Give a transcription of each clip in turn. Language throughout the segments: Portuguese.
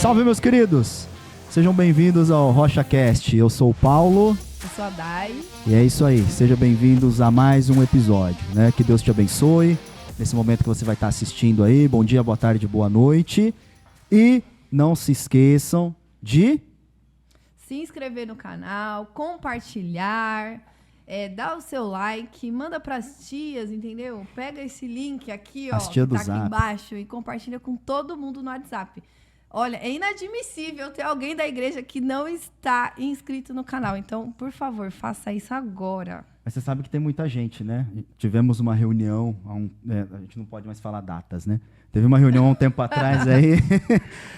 Salve, meus queridos! Sejam bem-vindos ao RochaCast. Eu sou o Paulo. Eu sou a Dai. E é isso aí. Sejam bem-vindos a mais um episódio, né? Que Deus te abençoe. Nesse momento que você vai estar assistindo aí. Bom dia, boa tarde, boa noite. E não se esqueçam de se inscrever no canal, compartilhar, dar o seu like, manda pras tias, entendeu? Pega esse link aqui, ó, que tá aqui embaixo e compartilha com todo mundo no WhatsApp. Olha, é inadmissível ter alguém da igreja que não está inscrito no canal. Então, por favor, faça isso agora. Mas você sabe que tem muita gente, né? Tivemos uma reunião, a gente não pode mais falar datas, né? Teve uma reunião há um tempo atrás aí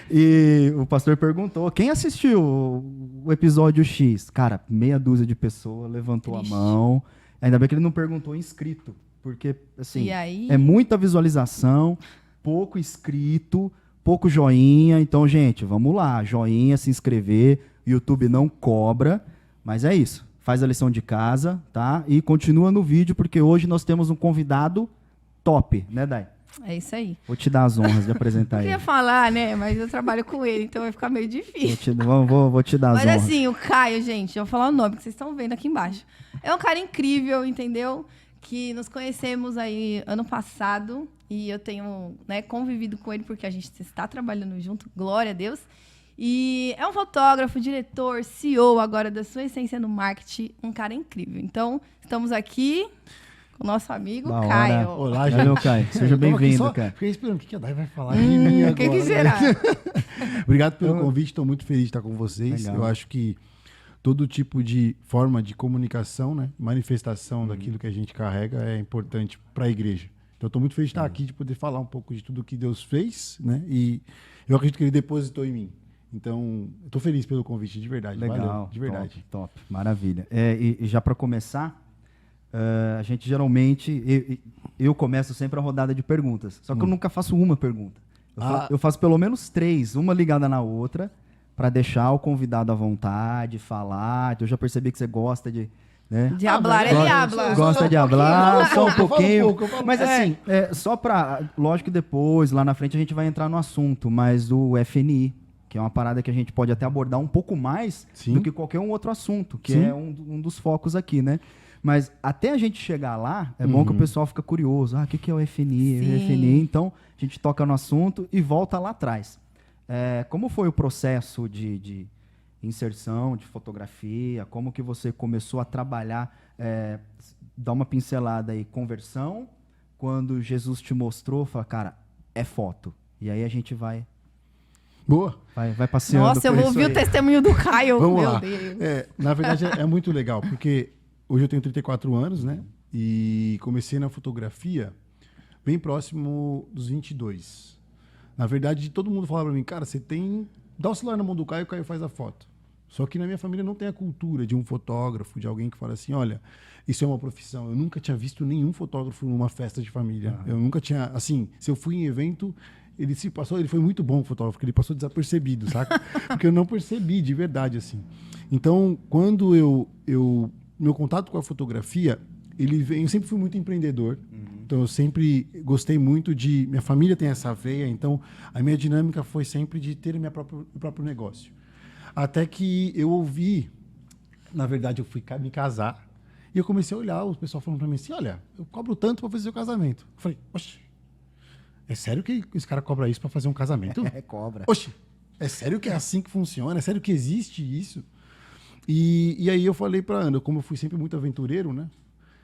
e o pastor perguntou, quem assistiu o episódio X? Cara, meia dúzia de pessoas levantou a mão. Ainda bem que ele não perguntou inscrito, porque assim, é muita visualização, pouco inscrito, pouco joinha. Então, gente, vamos lá, joinha, se inscrever, YouTube não cobra, mas é isso. Faz a lição de casa, tá? E continua no vídeo, porque hoje nós temos um convidado top, né, Dai? É isso aí. Vou te dar as honras de apresentar ele. Eu queria falar, né? Mas eu trabalho com ele, então vai ficar meio difícil. Vou te dar as honras. Mas assim, o Caio, gente, eu vou falar o nome que vocês estão vendo aqui embaixo. É um cara incrível, entendeu? Que nos conhecemos aí ano passado e eu tenho, né, convivido com ele porque a gente está trabalhando junto, glória a Deus. E é um fotógrafo, diretor, CEO agora da Sua Essência no Marketing, um cara incrível. Então, estamos aqui com o nosso amigo Caio. Olá, gente. Valeu, Caio. Seja bem-vindo, cara. Fiquei esperando o que a Dai vai falar de mim agora. O que será? Obrigado pelo convite, estou muito feliz de estar com vocês. Legal. Eu acho que todo tipo de forma de comunicação, né, manifestação daquilo que a gente carrega é importante para a igreja. Então, estou muito feliz de estar aqui, de poder falar um pouco de tudo que Deus fez, né? E eu acredito que Ele depositou em mim. Então, estou feliz pelo convite, de verdade. Legal, valeu, de verdade. Top, maravilha. E já para começar, a gente geralmente, eu começo sempre a rodada de perguntas, só que eu nunca faço uma pergunta. Eu faço pelo menos 3, uma ligada na outra, para deixar o convidado à vontade, falar. Eu já percebi que você gosta de... Né? De hablar, ele habla. Gosta de hablar, só um pouquinho. Mas assim, só para... Lógico que depois, lá na frente, a gente vai entrar no assunto, mas o FNI, que é uma parada que a gente pode até abordar um pouco mais do que qualquer um outro assunto, que é um dos focos aqui, né? Mas até a gente chegar lá, é bom que o pessoal fica curioso. O que é o FNI? O FNI? Então, a gente toca no assunto e volta lá atrás. Como foi o processo de inserção, de fotografia? Como que você começou a trabalhar? Dá uma pincelada aí, conversão. Quando Jesus te mostrou, fala, cara, é foto. E aí a gente vai... Boa. Vai passeando. Nossa, eu vou ouvir o testemunho do Caio. Vamos Meu lá. Deus. Na verdade, é muito legal, porque hoje eu tenho 34 anos, né? E comecei na fotografia bem próximo dos 22. Na verdade, todo mundo falava pra mim, cara, você tem... Dá o celular na mão do Caio, o Caio faz a foto. Só que na minha família não tem a cultura de um fotógrafo, de alguém que fala assim, olha, isso é uma profissão. Eu nunca tinha visto nenhum fotógrafo numa festa de família. Eu nunca tinha... Assim, se eu fui em evento... Ele foi muito bom o fotógrafo, porque ele passou desapercebido, saca? Porque eu não percebi de verdade, assim. Então, quando meu contato com a fotografia, eu sempre fui muito empreendedor. Então, eu sempre gostei muito de... Minha família tem essa veia, então a minha dinâmica foi sempre de ter meu próprio negócio. Até que eu ouvi, na verdade, eu fui me casar, e eu comecei a olhar, o pessoal falando para mim assim, olha, eu cobro tanto para fazer seu casamento. Eu falei, oxe, é sério que esse cara cobra isso para fazer um casamento? Cobra. Oxe, é sério que é assim que funciona? É sério que existe isso? E aí eu falei para Ana, como eu fui sempre muito aventureiro, né?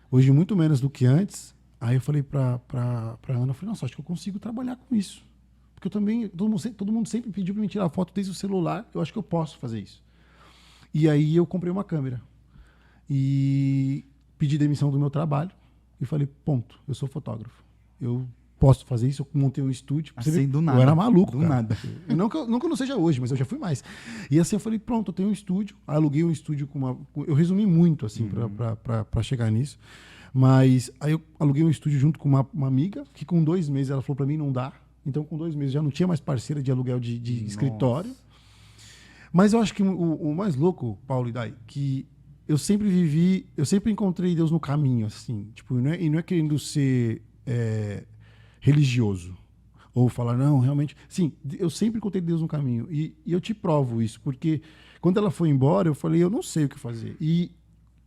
Hoje muito menos do que antes. Aí eu falei para Ana, eu falei, nossa, acho que eu consigo trabalhar com isso. Porque eu também, todo mundo sempre pediu para mim tirar foto desde o celular, eu acho que eu posso fazer isso. E aí eu comprei uma câmera. E pedi demissão do meu trabalho e falei, ponto, eu sou fotógrafo. Eu posso fazer isso, eu montei um estúdio. Assim, do nada. Eu era maluco, do cara. nada. Não que eu não seja hoje, mas eu já fui mais. E assim eu falei, pronto, eu tenho um estúdio. Aluguei um estúdio eu resumi muito, assim, para chegar nisso. Mas aí eu aluguei um estúdio junto com uma amiga, que com 2 meses ela falou para mim, não dá. Então com 2 meses já não tinha mais parceira de aluguel de escritório. Mas eu acho que o mais louco, Paulo e Dai, que eu sempre encontrei Deus no caminho, assim. Tipo, e não é querendo ser religioso Ou falar, não, realmente... Sim, eu sempre encontrei Deus no caminho. E eu te provo isso, porque quando ela foi embora, eu falei, eu não sei o que fazer. E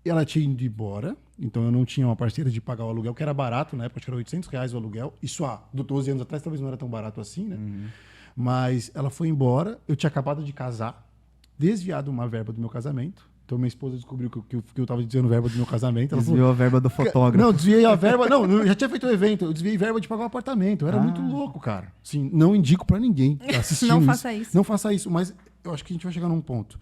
ela tinha ido embora, então eu não tinha uma parceira de pagar o aluguel, que era barato, na época, acho que era R$800 o aluguel. Isso há 12 anos atrás, talvez não era tão barato assim, né? Mas ela foi embora, eu tinha acabado de casar, desviado uma verba do meu casamento. Então minha esposa descobriu que eu estava desviando verba do meu casamento. Ela Desviou a verba do fotógrafo. Não, desviei a verba. Não, eu já tinha feito o evento. Eu desviei verba de pagar um apartamento. Eu era muito louco, cara. Assim, não indico pra ninguém assistir Não faça isso. Não faça isso. Mas eu acho que a gente vai chegar num ponto.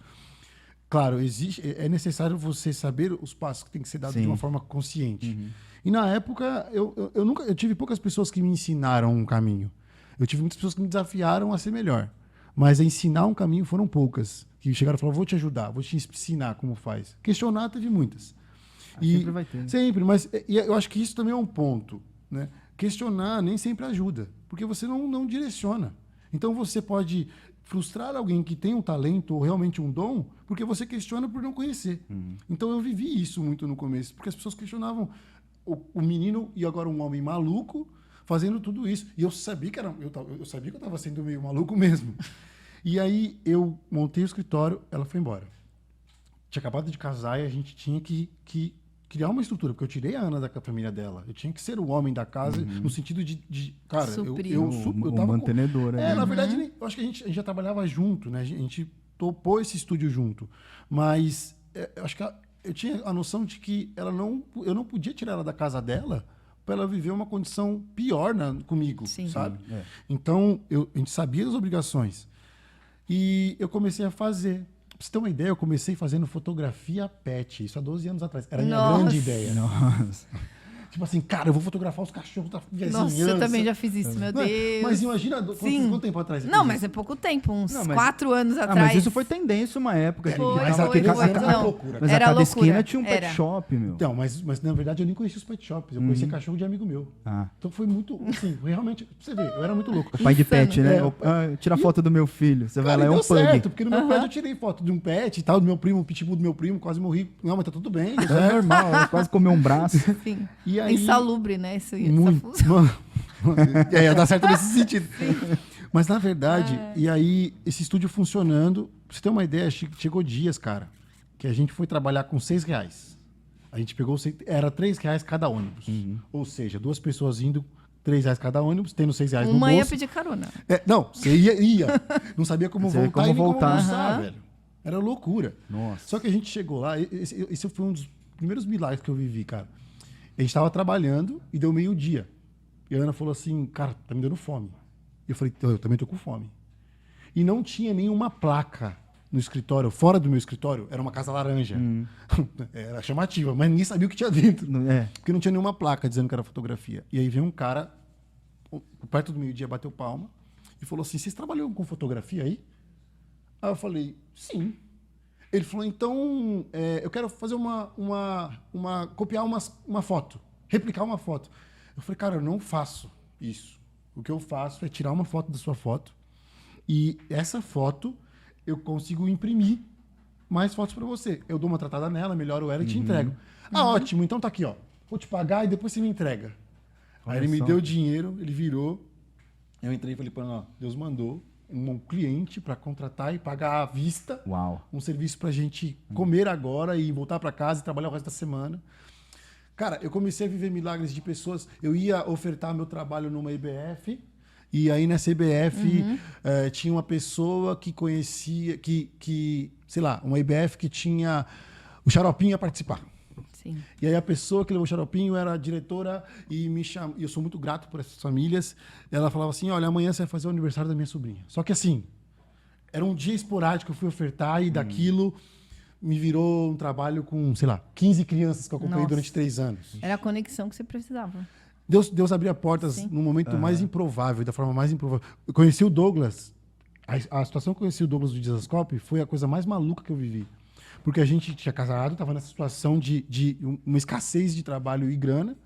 Claro, é necessário você saber os passos que tem que ser dados de uma forma consciente. E na época, eu tive poucas pessoas que me ensinaram um caminho. Eu tive muitas pessoas que me desafiaram a ser melhor. Mas a ensinar um caminho foram poucas. Que chegaram e falaram, vou te ajudar, vou te ensinar como faz. Questionar teve muitas. Sempre vai ter. Sempre, mas eu acho que isso também é um ponto. Né? Questionar nem sempre ajuda, porque você não direciona. Então você pode frustrar alguém que tem um talento ou realmente um dom, porque você questiona por não conhecer. Então eu vivi isso muito no começo, porque as pessoas questionavam o menino e agora um homem maluco fazendo tudo isso. E eu sabia que eu sabia que eu estava sendo meio maluco mesmo. E aí eu montei o escritório, ela foi embora. Tinha acabado de casar e a gente tinha que criar uma estrutura, porque eu tirei a Ana da família dela. Eu tinha que ser o homem da casa, no sentido de cara, eu tava mantenedor. Na verdade, eu acho que a gente já trabalhava junto, né? A gente topou esse estúdio junto. Mas eu acho que eu tinha a noção de que eu não podia tirar ela da casa dela para ela viver uma condição pior comigo, sabe? Então, a gente sabia das obrigações. E eu comecei a fazer. Pra você ter uma ideia, eu comecei fazendo fotografia pet. Isso há 12 anos atrás. Era a minha grande ideia. Nossa. Tipo assim, cara, eu vou fotografar os cachorros da vizinhança. Nossa, eu também já fiz isso, meu Deus. Mas imagina quanto tempo atrás. Não, mas é pouco tempo, uns 4 anos atrás. Mas isso foi tendência uma época. Mas aquele era loucura. Mas a cada esquina tinha um pet shop, meu. Então, mas na verdade eu nem conhecia os pet shops. Eu conhecia cachorro de amigo meu. Então foi muito, assim, realmente, pra você ver, eu era muito louco. O pai de pet, né? Tira foto do meu filho. Você vai lá, é um pug. Certo, porque no meu pet eu tirei foto de um pet e tal, do meu primo, o pitbull do meu primo, quase morri. Não, mas tá tudo bem. É normal, quase comeu um braço. Sim. E aí, insalubre, né? Muito. Ia dar certo nesse sentido. Mas na verdade, e aí, esse estúdio funcionando, pra você ter uma ideia, chegou dias, cara, que a gente foi trabalhar com R$6. A gente pegou, era R$3 cada ônibus. Ou seja, 2 pessoas indo, R$3 cada ônibus, tendo R$6 no bolso. Uma ia pedir carona. Não, você ia. Não sabia como voltar e nem como almoçar, velho. Era loucura. Nossa. Só que a gente chegou lá, esse foi um dos primeiros milagres que eu vivi, cara. A gente estava trabalhando e deu meio-dia. E a Ana falou assim, cara, tá me dando fome. E eu falei, eu também tô com fome. E não tinha nenhuma placa no escritório, fora do meu escritório, era uma casa laranja. Era chamativa, mas ninguém sabia o que tinha dentro. Porque não tinha nenhuma placa dizendo que era fotografia. E aí veio um cara, perto do meio-dia, bateu palma e falou assim, vocês trabalham com fotografia aí? Aí eu falei, sim. Ele falou, então, eu quero fazer copiar uma foto, replicar uma foto. Eu falei, cara, eu não faço isso. O que eu faço é tirar uma foto da sua foto e essa foto eu consigo imprimir mais fotos para você. Eu dou uma tratada nela, melhoro ela e te entrego. Ótimo, então tá aqui, ó. Vou te pagar e depois você me entrega. Aí ele me deu o dinheiro, ele virou. Eu entrei e falei, ó, Deus mandou um cliente para contratar e pagar à vista. Uau. Um serviço para a gente comer agora e voltar para casa e trabalhar o resto da semana. Cara, eu comecei a viver milagres de pessoas. Eu ia ofertar meu trabalho numa IBF e aí nessa IBF tinha uma pessoa que conhecia, sei lá, uma IBF que tinha o Xaropinho a participar. Sim. E aí a pessoa que levou o Xaropinho era a diretora e me chamou. E eu sou muito grato por essas famílias. Ela falava assim, olha, amanhã você vai fazer o aniversário da minha sobrinha. Só que assim, era um dia esporádico que eu fui ofertar e daquilo me virou um trabalho com, sei lá, 15 crianças que eu acompanhei durante 3 anos. Era a conexão que você precisava. Deus abria portas no momento mais improvável, da forma mais improvável. Eu conheci o Douglas. A situação que eu conheci o Douglas do Dizascope foi a coisa mais maluca que eu vivi. Porque a gente tinha casado, estava nessa situação de uma escassez de trabalho e grana.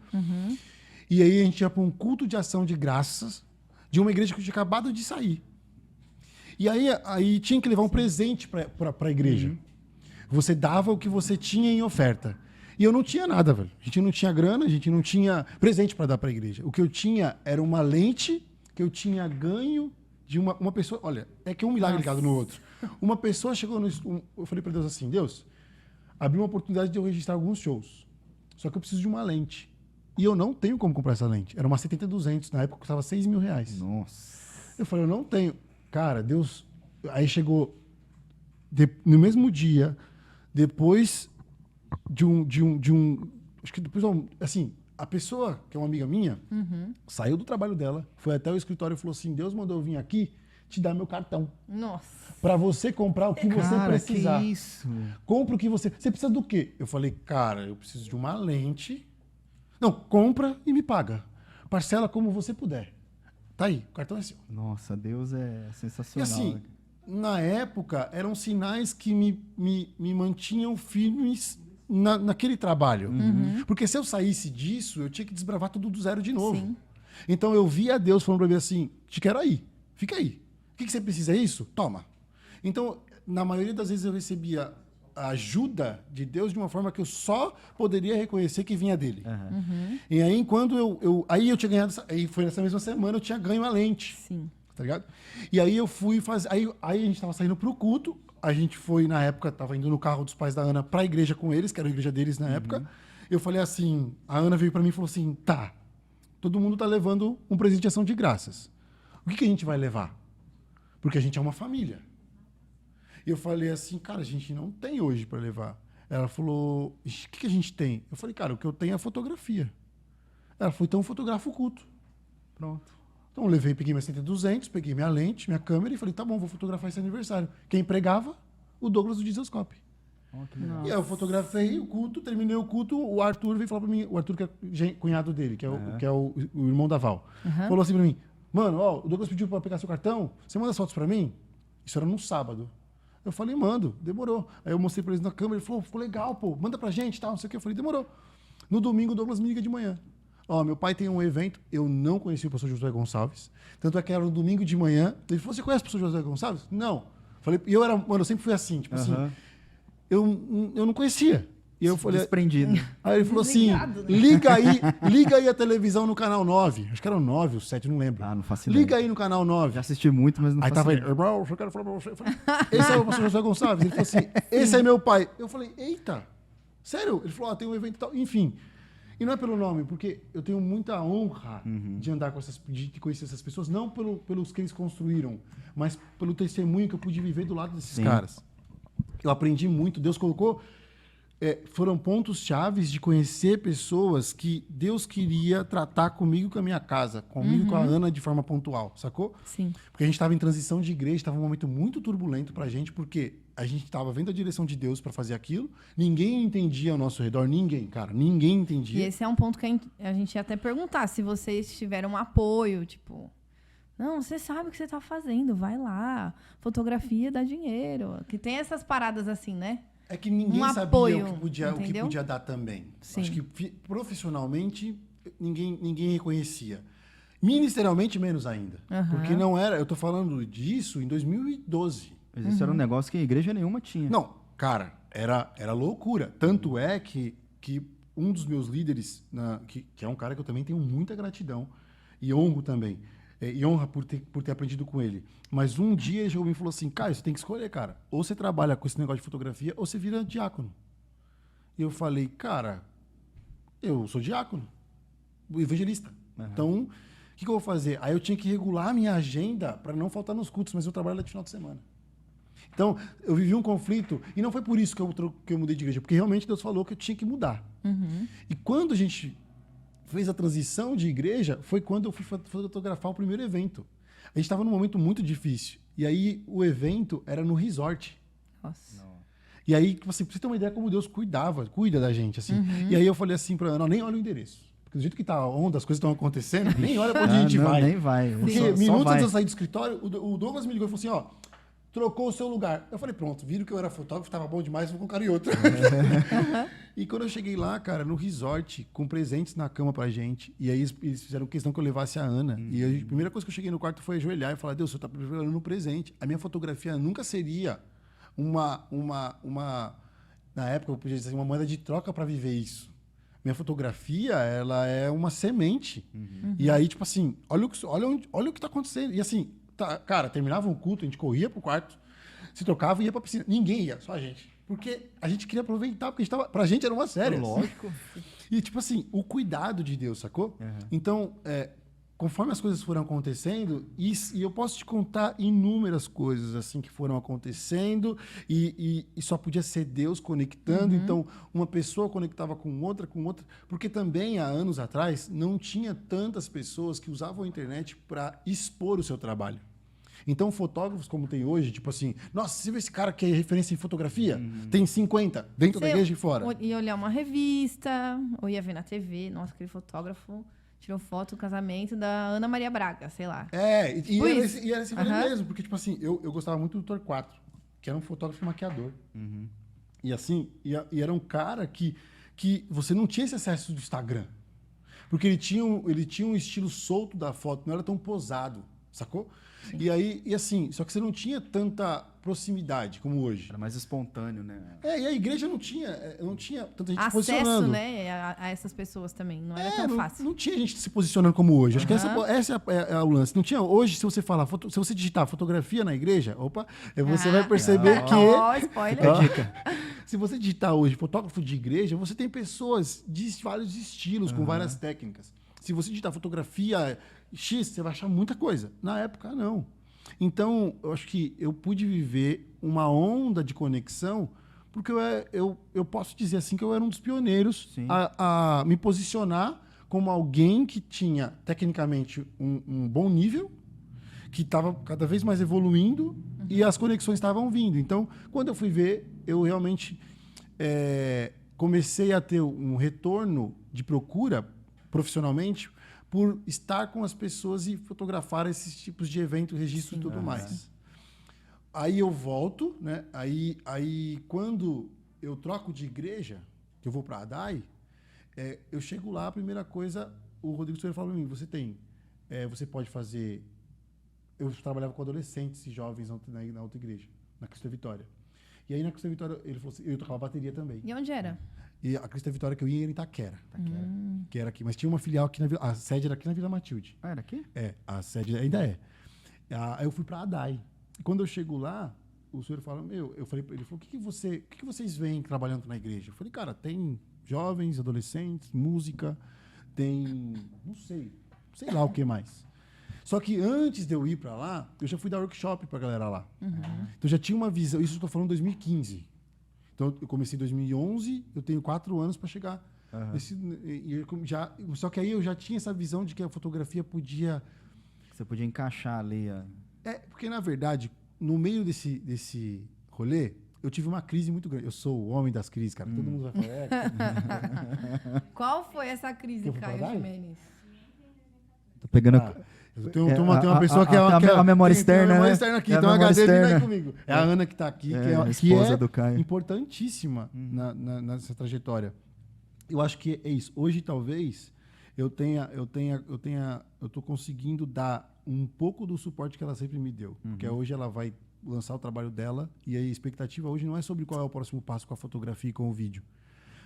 E aí a gente ia para um culto de ação de graças de uma igreja que eu tinha acabado de sair. E aí tinha que levar um presente para a igreja. Você dava o que você tinha em oferta. E eu não tinha nada, velho. A gente não tinha grana, a gente não tinha presente para dar para a igreja. O que eu tinha era uma lente que eu tinha ganho de uma pessoa... Olha, é que é um milagre ligado no outro. Uma pessoa chegou no... Eu falei para Deus assim, Deus, abriu uma oportunidade de eu registrar alguns shows. Só que eu preciso de uma lente. E eu não tenho como comprar essa lente. Era uma 70-200, na época custava R$6.000. Nossa. Eu falei, eu não tenho. Cara, Deus... Aí chegou no mesmo dia, depois de um... Acho que depois, assim, a pessoa, que é uma amiga minha, saiu do trabalho dela, foi até o escritório e falou assim, Deus mandou eu vir aqui te dar meu cartão. Nossa. Pra você comprar o que você precisar. Que isso? Compra o que você... Você precisa do quê? Eu falei, cara, eu preciso de uma lente. Não, compra e me paga. Parcela como você puder. Tá aí, o cartão é seu. Nossa, Deus é E sensacional. assim, na época, eram sinais que me mantinham firmes naquele trabalho. Porque se eu saísse disso, eu tinha que desbravar tudo do zero de novo. Sim. Então eu via Deus falando pra mim assim, te quero aí, fica aí. O que você precisa? É isso? Toma. Então, na maioria das vezes eu recebia a ajuda de Deus de uma forma que eu só poderia reconhecer que vinha dele. E aí, quando aí eu tinha ganhado... Aí foi nessa mesma semana, eu tinha ganho a lente. Sim. Tá ligado? E aí eu fui fazer... Aí a gente tava saindo pro culto, a gente foi, na época, tava indo no carro dos pais da Ana pra igreja com eles, que era a igreja deles na época. Eu falei assim, a Ana veio pra mim e falou assim, tá, todo mundo tá levando um presente de ação de graças. O que a gente vai levar? Porque a gente é uma família. E eu falei assim, cara, a gente não tem hoje para levar. Ela falou, o que a gente tem? Eu falei, cara, o que eu tenho é a fotografia. Ela falou, então eu fotografo o culto. Pronto. Então eu levei, peguei minha 70-200, peguei minha lente, minha câmera e falei, tá bom, vou fotografar esse aniversário. Quem pregava? O Douglas do Dieselscope. E aí eu fotografei o culto, terminei o culto, o Arthur veio falar pra mim, o Arthur que é cunhado dele, que é o irmão da Val. Falou assim pra mim, mano, ó, o Douglas pediu pra pegar seu cartão, você manda as fotos pra mim? Isso era num sábado. Eu falei, mando, demorou. Aí eu mostrei pra eles na câmera, ele falou, ficou legal, pô, manda pra gente, tal, não sei o que. Eu falei, demorou. No domingo, o Douglas me liga de manhã. Ó, meu pai tem um evento, eu não conheci o pastor Josué Gonçalves, tanto é que era no domingo de manhã, ele falou, você conhece o pastor Josué Gonçalves? Não. Falei, e eu sempre fui assim, tipo assim, eu não conhecia. E eu falei, desprendido. Aí ele falou assim, Desligado, né? liga aí a televisão no canal 9. Acho que era o 9, o 7, não lembro. Ah, não faço ideia. Liga aí no canal 9. Já assisti muito, mas não Aí faço tava ele, ideia. irmão, eu quero falar pra você. Eu falei, esse é o pastor José Gonçalves? Ele falou assim, esse é meu pai. Eu falei, eita, sério? Ele falou, tem um evento e tal. Enfim, e não é pelo nome, porque eu tenho muita honra de andar com de conhecer essas pessoas, não pelos que eles construíram, mas pelo testemunho que eu pude viver do lado desses caras. Eu aprendi muito, Deus colocou... foram pontos chaves de conhecer pessoas que Deus queria tratar comigo e com a minha casa, comigo e com a Ana de forma pontual, sacou? Sim. Porque a gente estava em transição de igreja, estava um momento muito turbulento pra gente, porque a gente estava vendo a direção de Deus para fazer aquilo, ninguém entendia ao nosso redor, ninguém E entendia. esse é um ponto que a gente ia até perguntar, se vocês tiveram um apoio, tipo... Não, você sabe o que você tá fazendo, vai lá. Fotografia dá dinheiro. Que tem essas paradas assim, né? É que ninguém sabia apoio, o que podia dar também. Sim. Acho que profissionalmente ninguém reconhecia. Ministerialmente, menos ainda. Porque não era... Eu tô falando disso em 2012. Mas isso era um negócio que igreja nenhuma tinha. Não, cara, era loucura. Tanto é que um dos meus líderes, que é um cara que eu também tenho muita gratidão, e honro também, e honra por ter aprendido com ele. Mas um dia ele chegou e me falou assim, Caio, você tem que escolher, cara. Ou você trabalha com esse negócio de fotografia, ou você vira diácono. E eu falei, cara, eu sou diácono, evangelista. Então, o que eu vou fazer? Aí eu tinha que regular a minha agenda para não faltar nos cultos, mas eu trabalho lá de final de semana. Então, eu vivi um conflito, e não foi por isso que eu mudei de igreja, porque realmente Deus falou que eu tinha que mudar. E quando a gente fez a transição de igreja, foi quando eu fui fotografar o primeiro evento. A gente estava num momento muito difícil. E aí, o evento era no resort. Nossa. E aí, assim, pra você ter uma ideia como Deus cuida da gente, assim. E aí eu falei assim pra Ana, nem olha o endereço. Porque do jeito que tá onde as coisas estão acontecendo, nem olha pra onde a gente vai. Nem vai. Porque Só minutos vai. antes de eu sair do escritório, o Douglas me ligou e falou assim, ó, trocou o seu lugar. Eu falei, pronto, viram que eu era fotógrafo, tava bom demais, vou com um cara e outro. E quando eu cheguei lá, cara, no resort, com presentes na cama pra gente, e aí eles fizeram questão que eu levasse a Ana. E a primeira coisa que eu cheguei no quarto foi ajoelhar e falar, Deus, você tá preparando um presente. A minha fotografia nunca seria na época, eu podia dizer, uma moeda de troca para viver isso. minha fotografia, ela é uma semente. E aí, tipo assim, olha o que tá acontecendo. E assim, cara, terminava um culto, a gente corria pro quarto, se trocava e ia pra piscina. Ninguém ia, só a gente. Porque a gente queria aproveitar, porque pra gente era uma série. Lógico. E, tipo assim, o cuidado de Deus, sacou? Então, conforme as coisas foram acontecendo, e eu posso te contar inúmeras coisas assim que foram acontecendo, e só podia ser Deus conectando. Então, uma pessoa conectava com outra, porque também, há anos atrás, não tinha tantas pessoas que usavam a internet para expor o seu trabalho. Então, fotógrafos como tem hoje, tipo assim, nossa, você viu esse cara que é referência em fotografia? Tem 50 dentro da igreja e fora. Ia olhar uma revista, ou ia ver na TV, nossa, aquele fotógrafo tirou foto do casamento da Ana Maria Braga, sei lá. E era esse mesmo, porque, tipo assim, eu gostava muito do Torquato, que era um fotógrafo maquiador. E assim, e era um cara que você não tinha esse acesso do Instagram. Porque ele tinha um estilo solto da foto, não era tão posado, sacou? Sim. E assim, só que você não tinha tanta proximidade como hoje. Era mais espontâneo, né? E a igreja não tinha tanta gente acesso, posicionando. Né, a essas pessoas também, não era tão fácil. Não tinha gente se posicionando como hoje. Acho que essa é o lance. Não tinha hoje, se você falar, se você digitar fotografia na igreja, você vai perceber que... Spoiler. Dica. Se você digitar hoje fotógrafo de igreja, você tem pessoas de vários estilos, com várias técnicas. Se você digitar fotografia X, você vai achar muita coisa. Na época, não. Então, eu acho que eu pude viver uma onda de conexão, porque eu posso dizer assim que eu era um dos pioneiros a me posicionar como alguém que tinha, tecnicamente, um bom nível, que estava cada vez mais evoluindo e as conexões estavam vindo. Então, quando eu fui ver, eu realmente comecei a ter um retorno de procura profissionalmente por estar com as pessoas e fotografar esses tipos de evento, registro e tudo mais. Aí eu volto, né? Aí quando eu troco de igreja, que eu vou para a ADAI, eu chego lá, a primeira coisa, o Rodrigo Soeiro fala para mim, você pode fazer... Eu trabalhava com adolescentes e jovens na outra igreja, na Cristo Vitória. E aí na Cristo Vitória, ele falou assim, eu tocava bateria também. E onde era? E a Cristo Vitória que eu ia era em Itaquera. Que era aqui. Mas tinha uma filial aqui a sede era aqui na Vila Matilde. Ah, era aqui? A sede ainda é. Aí eu fui para a ADAI. E quando eu chego lá, o senhor fala, ele falou, o que vocês veem trabalhando na igreja? Eu falei, cara, tem jovens, adolescentes, música, tem, não sei lá o que mais. Só que antes de eu ir para lá, eu já fui dar workshop para a galera lá. Então já tinha uma visão, isso eu estou falando em 2015. Então, eu comecei em 2011, eu tenho 4 anos para chegar. Só que aí eu já tinha essa visão de que a fotografia podia... Você podia encaixar ali. Porque, na verdade, no meio desse rolê, eu tive uma crise muito grande. Eu sou o homem das crises, cara. Todo mundo vai falar. Qual foi essa crise, Caio Gimenez? Tô pegando... Tem uma pessoa que é a memória externa. Tem a memória externa aqui, tem uma HD aí comigo. É a Ana que está aqui, que esposa do Caio. Importantíssima nessa trajetória. Eu acho que é isso. Hoje, talvez, eu tô conseguindo dar um pouco do suporte que ela sempre me deu. Porque hoje ela vai lançar o trabalho dela e a expectativa hoje não é sobre qual é o próximo passo com a fotografia e com o vídeo.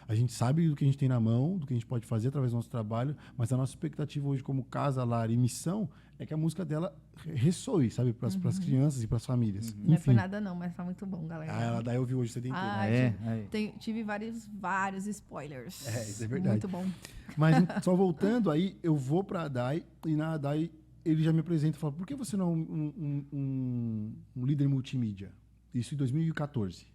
A gente sabe do que a gente tem na mão, do que a gente pode fazer através do nosso trabalho, mas a nossa expectativa hoje como casa, lar e missão é que a música dela ressoe, sabe? Para as crianças e para as famílias. Não é por nada não, mas tá muito bom, galera. Daí eu vi hoje o CD inteiro. Tive vários spoilers. Isso é verdade. Muito bom. Mas só voltando, aí eu vou para a ADAI e na ADAI ele já me apresenta e fala, por que você não é um líder multimídia? Isso em 2014.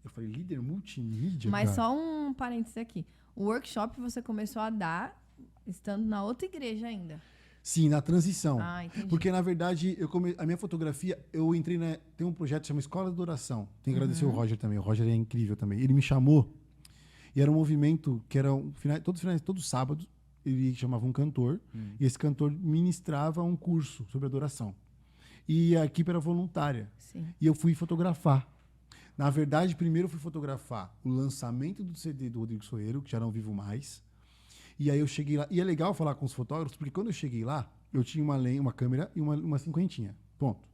Eu falei, líder multimídia? Mas cara? só um parênteses aqui. O workshop você começou a dar estando na outra igreja ainda. Sim, na transição. Entendi. Porque, na verdade, a minha fotografia, eu entrei tem um projeto que chama Escola de Adoração. Tem que agradecer o Roger também. O Roger é incrível também. Ele me chamou e era um movimento que era todo sábado, ele chamava um cantor e esse cantor ministrava um curso sobre adoração. E a equipe era voluntária. Sim. E eu fui fotografar. Na verdade, primeiro eu fui fotografar o lançamento do CD do Rodrigo Soeiro, que já não vivo mais. E aí eu cheguei lá. E é legal falar com os fotógrafos, porque quando eu cheguei lá, eu tinha uma câmera e uma cinquentinha. Ponto.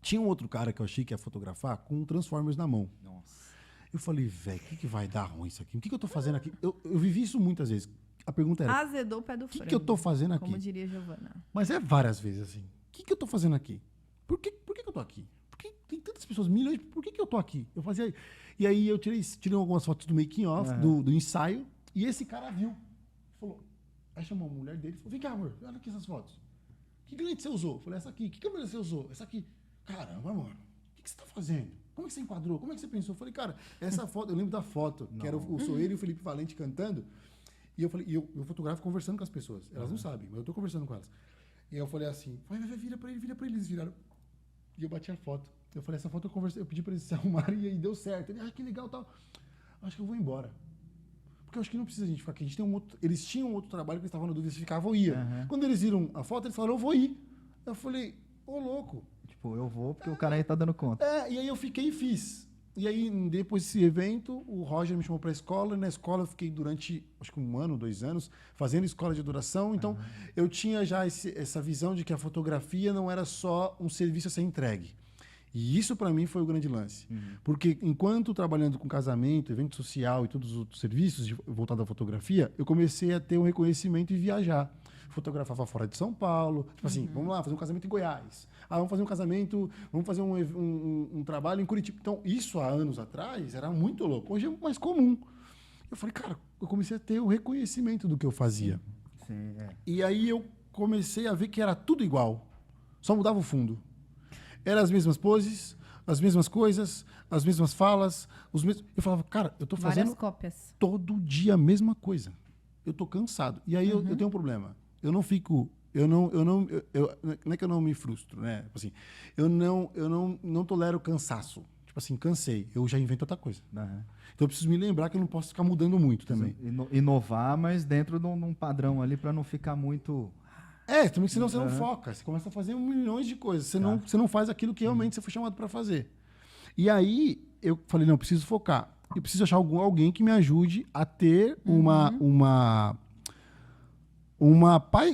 Tinha um outro cara que eu achei que ia fotografar com um Transformers na mão. Nossa. Eu falei, velho, o que vai dar ruim isso aqui? O que eu tô fazendo aqui? Eu vivi isso muitas vezes. A pergunta era... Azedou o pé do frango. O que eu tô fazendo aqui? Como diria Giovana. Mas é várias vezes assim. O que eu tô fazendo aqui? Por que eu tô aqui? Por que tem tantas pessoas, milhões, por que eu tô aqui? Eu fazia... E aí eu tirei algumas fotos do making off, do ensaio, e esse cara viu. Falou... Aí chamou a mulher dele e falou, vem cá, amor, olha aqui essas fotos. Que lente você usou? Eu falei, essa aqui. Que câmera você usou? Essa aqui. Caramba, mano. O que você tá fazendo? Como é que você enquadrou? Como é que você pensou? Eu falei, cara, essa foto, eu lembro da foto, que era sou ele e o Felipe Valente cantando. E eu falei, eu fotografo conversando com as pessoas. Elas não sabem, mas eu tô conversando com elas. E eu falei assim, vai, vira pra ele. Eles viraram. E eu bati a foto. Eu falei, essa foto eu pedi pra eles se arrumarem e aí deu certo. Ele, que legal, tal. Acho que eu vou embora. Porque eu acho que não precisa a gente ficar aqui. Eles tinham outro trabalho que eles estavam na dúvida se ficavam ou ia. Quando eles viram a foto, eles falaram, eu vou ir. Eu falei, ô louco. Tipo, eu vou porque o cara aí tá dando conta. E aí eu fiquei e fiz. E aí, depois desse evento, o Roger me chamou pra escola. E na escola eu fiquei durante, acho que 1 ano, 2 anos, fazendo escola de adoração. Então, eu tinha já essa visão de que a fotografia não era só um serviço a ser entregue. E isso, para mim, foi o grande lance. Porque, enquanto trabalhando com casamento, evento social e todos os outros serviços voltados à fotografia, eu comecei a ter um reconhecimento e viajar. Fotografava fora de São Paulo. Tipo assim, vamos lá, fazer um casamento em Goiás. Vamos fazer um casamento, vamos fazer um trabalho em Curitiba. Então, isso há anos atrás era muito louco. Hoje é mais comum. Eu falei, cara, eu comecei a ter o reconhecimento do que eu fazia. Sim, E aí eu comecei a ver que era tudo igual. Só mudava o fundo. Eram as mesmas poses, as mesmas coisas, as mesmas falas, os mesmos... Eu falava, cara, eu tô fazendo Várias cópias. todo dia a mesma coisa. Eu tô cansado. E aí eu tenho um problema. Eu não fico... não é que eu não me frustro, né? Assim, eu não tolero cansaço. Tipo assim, cansei. Eu já invento outra coisa. Então eu preciso me lembrar que eu não posso ficar mudando muito também. Inovar, mas dentro de um padrão ali para não ficar muito... Também senão você não foca. Você começa a fazer milhões de coisas. Você não faz aquilo que realmente você foi chamado para fazer. E aí eu falei, não, eu preciso focar. Eu preciso achar alguém que me ajude a ter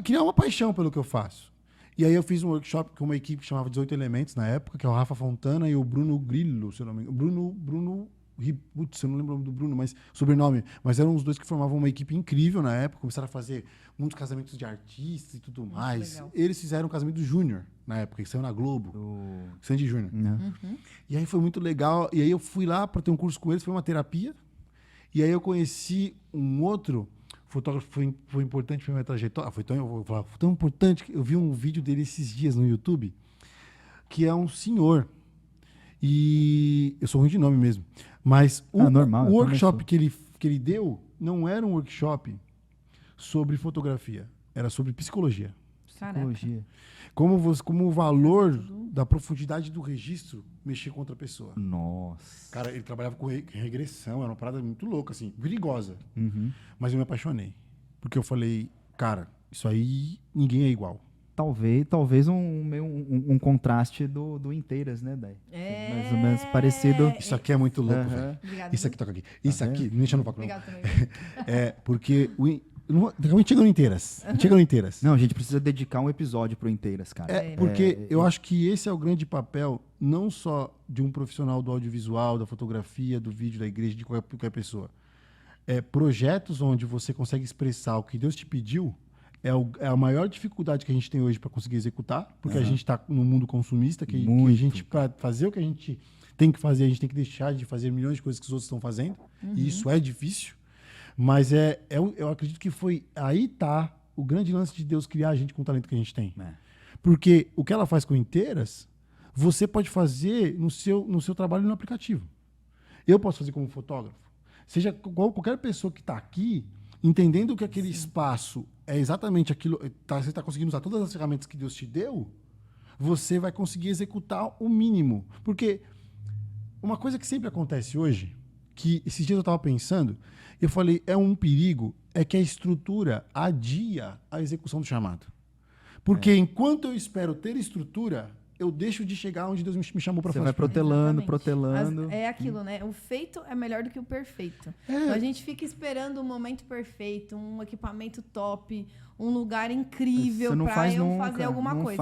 criar uma paixão pelo que eu faço. E aí eu fiz um workshop com uma equipe que chamava 18 Elementos na época, que é o Rafa Fontana e o Bruno Grillo, se eu não me engano. Bruno Putz, eu não lembro o nome do Bruno, mas sobrenome. Mas eram os dois que formavam uma equipe incrível na época. Começaram a fazer muitos casamentos de artistas e tudo mais. Legal. Eles fizeram um casamento Júnior na época, que saiu na Globo. Sandy Júnior. E aí foi muito legal. E aí eu fui lá para ter um curso com eles, foi uma terapia. E aí eu conheci um outro fotógrafo, foi importante para minha trajetória. Foi tão importante que eu vi um vídeo dele esses dias no YouTube, que é um senhor. E eu sou ruim de nome mesmo. Mas o workshop que ele deu não era um workshop sobre fotografia. Era sobre psicologia. Psicologia. Como o valor da profundidade do registro mexia com outra pessoa. Nossa. Cara, ele trabalhava com regressão. Era uma parada muito louca, assim. Perigosa. Mas eu me apaixonei. Porque eu falei, cara, isso aí ninguém é igual. Talvez um contraste do Inteiras, né, Day? Mais ou menos parecido. Isso aqui é muito louco, velho. Isso aqui toca aqui. Isso aqui, não deixa no papo. Obrigada também. Porque a gente chega no Inteiras. Não, a gente precisa dedicar um episódio pro Inteiras, cara. Porque eu acho que esse é o grande papel, não só de um profissional do audiovisual, da fotografia, do vídeo, da igreja, de qualquer pessoa. Projetos onde você consegue expressar o que Deus te pediu é a maior dificuldade que a gente tem hoje para conseguir executar, porque a gente está no mundo consumista, que a gente, para fazer o que a gente tem que fazer, a gente tem que deixar de fazer milhões de coisas que os outros estão fazendo, e isso é difícil, mas eu acredito que aí tá o grande lance de Deus criar a gente com o talento que a gente tem. Porque o que ela faz com Inteiras, você pode fazer no seu trabalho no aplicativo. Eu posso fazer como fotógrafo. Seja qualquer pessoa que está aqui, entendendo que aquele espaço é exatamente aquilo, você está conseguindo usar todas as ferramentas que Deus te deu, você vai conseguir executar o mínimo. Porque uma coisa que sempre acontece hoje, que esses dias eu estava pensando, eu falei, é um perigo, é que a estrutura adia a execução do chamado. Porque enquanto eu espero ter estrutura, eu deixo de chegar onde Deus me chamou para fazer. Você vai protelando, Exatamente. protelando. É aquilo, né? O feito é melhor do que o perfeito. Então a gente fica esperando o momento perfeito, um equipamento top, um lugar incrível para eu fazer alguma coisa.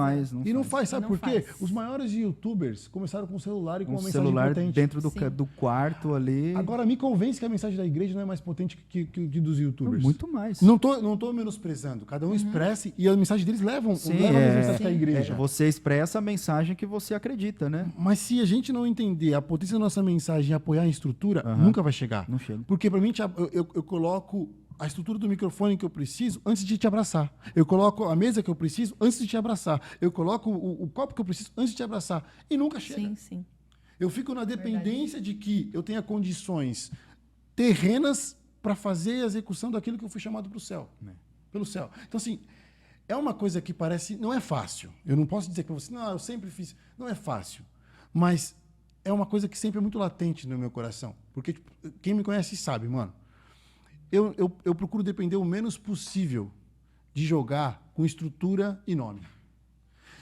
Não faz, sabe por quê? Os maiores youtubers começaram com o celular e com uma mensagem celular potente. dentro do quarto ali. Agora me convence que a mensagem da igreja não é mais potente que dos youtubers. Muito mais. Não tô menosprezando. Cada um expressa e a mensagem deles levam a mensagem da igreja. Você expressa a mensagem que você acredita, né? Mas se a gente não entender a potência da nossa mensagem e apoiar a estrutura, nunca vai chegar. Não chega. Porque para mim eu coloco a estrutura do microfone que eu preciso antes de te abraçar. Eu coloco a mesa que eu preciso antes de te abraçar. Eu coloco o copo que eu preciso antes de te abraçar. E nunca chega. Sim, sim. Eu fico na dependência de que eu tenha condições terrenas para fazer a execução daquilo que eu fui chamado para o céu. Pelo céu. Então, assim, é uma coisa que parece... Não é fácil. Eu não posso dizer para você, não, eu sempre fiz... Não é fácil. Mas é uma coisa que sempre é muito latente no meu coração. Porque tipo, quem me conhece sabe, mano. Eu procuro depender o menos possível de jogar com estrutura e nome.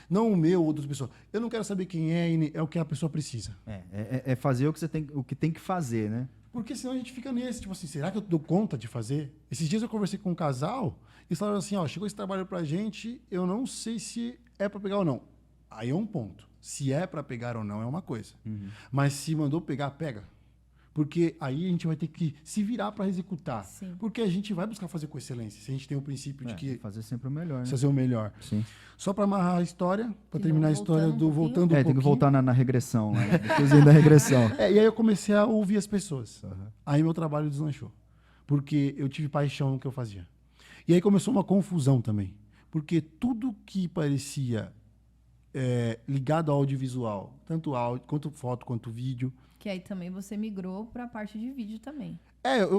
Não o meu ou outras pessoas. Eu não quero saber quem é o que a pessoa precisa. É fazer o que tem que fazer, né? Porque senão a gente fica nesse, tipo assim, será que eu dou conta de fazer? Esses dias eu conversei com um casal e eles falaram assim, ó, chegou esse trabalho pra gente, eu não sei se é pra pegar ou não. Aí é um ponto. Se é pra pegar ou não é uma coisa. Mas se mandou pegar, pega. Porque aí a gente vai ter que se virar para executar. Sim. Porque a gente vai buscar fazer com excelência. Se a gente tem o princípio de que... Fazer sempre o melhor, né? Fazer o melhor. Sim. Só para amarrar a história, para terminar a história do voltando um pouquinho. Tem que voltar na regressão, né? Depois da regressão. E aí eu comecei a ouvir as pessoas. Aí meu trabalho deslanchou. Porque eu tive paixão no que eu fazia. E aí começou uma confusão também. Porque tudo que parecia ligado ao audiovisual, tanto áudio, quanto foto, quanto vídeo... Que aí também você migrou para a parte de vídeo também.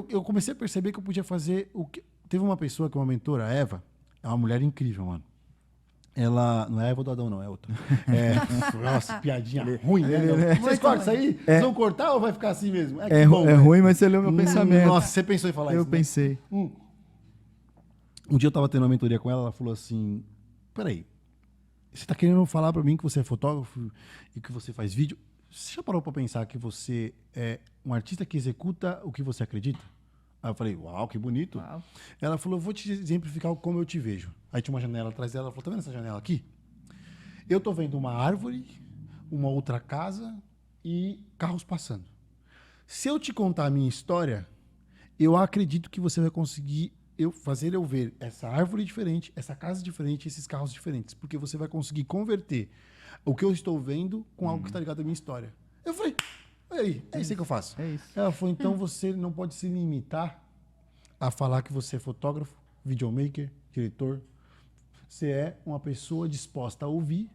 Eu comecei a perceber que eu podia fazer o que... Teve uma pessoa que é uma mentora, a Eva, é uma mulher incrível, mano. Ela... Não é Eva do Adão, não, é outra. Nossa, piadinha ruim, né? Vocês cortam isso aí? Vocês vão cortar ou vai ficar assim mesmo? É ruim, mas você leu meu pensamento. Nossa, você pensou em falar isso, Eu pensei. Um dia eu tava tendo uma mentoria com ela falou assim, peraí, você tá querendo falar pra mim que você é fotógrafo e que você faz vídeo? Você já parou para pensar que você é um artista que executa o que você acredita? Aí eu falei, uau, que bonito. Uau. Ela falou, vou te exemplificar como eu te vejo. Aí tinha uma janela atrás dela, ela falou, tá vendo essa janela aqui? Eu tô vendo uma árvore, uma outra casa e carros passando. Se eu te contar a minha história, eu acredito que você vai conseguir fazer eu ver essa árvore diferente, essa casa diferente, esses carros diferentes. Porque você vai conseguir converter o que eu estou vendo com algo que está ligado à minha história. Eu falei, aí, é isso que eu faço. É isso. Ela falou, então você não pode se limitar a falar que você é fotógrafo, videomaker, diretor. Você é uma pessoa disposta a ouvir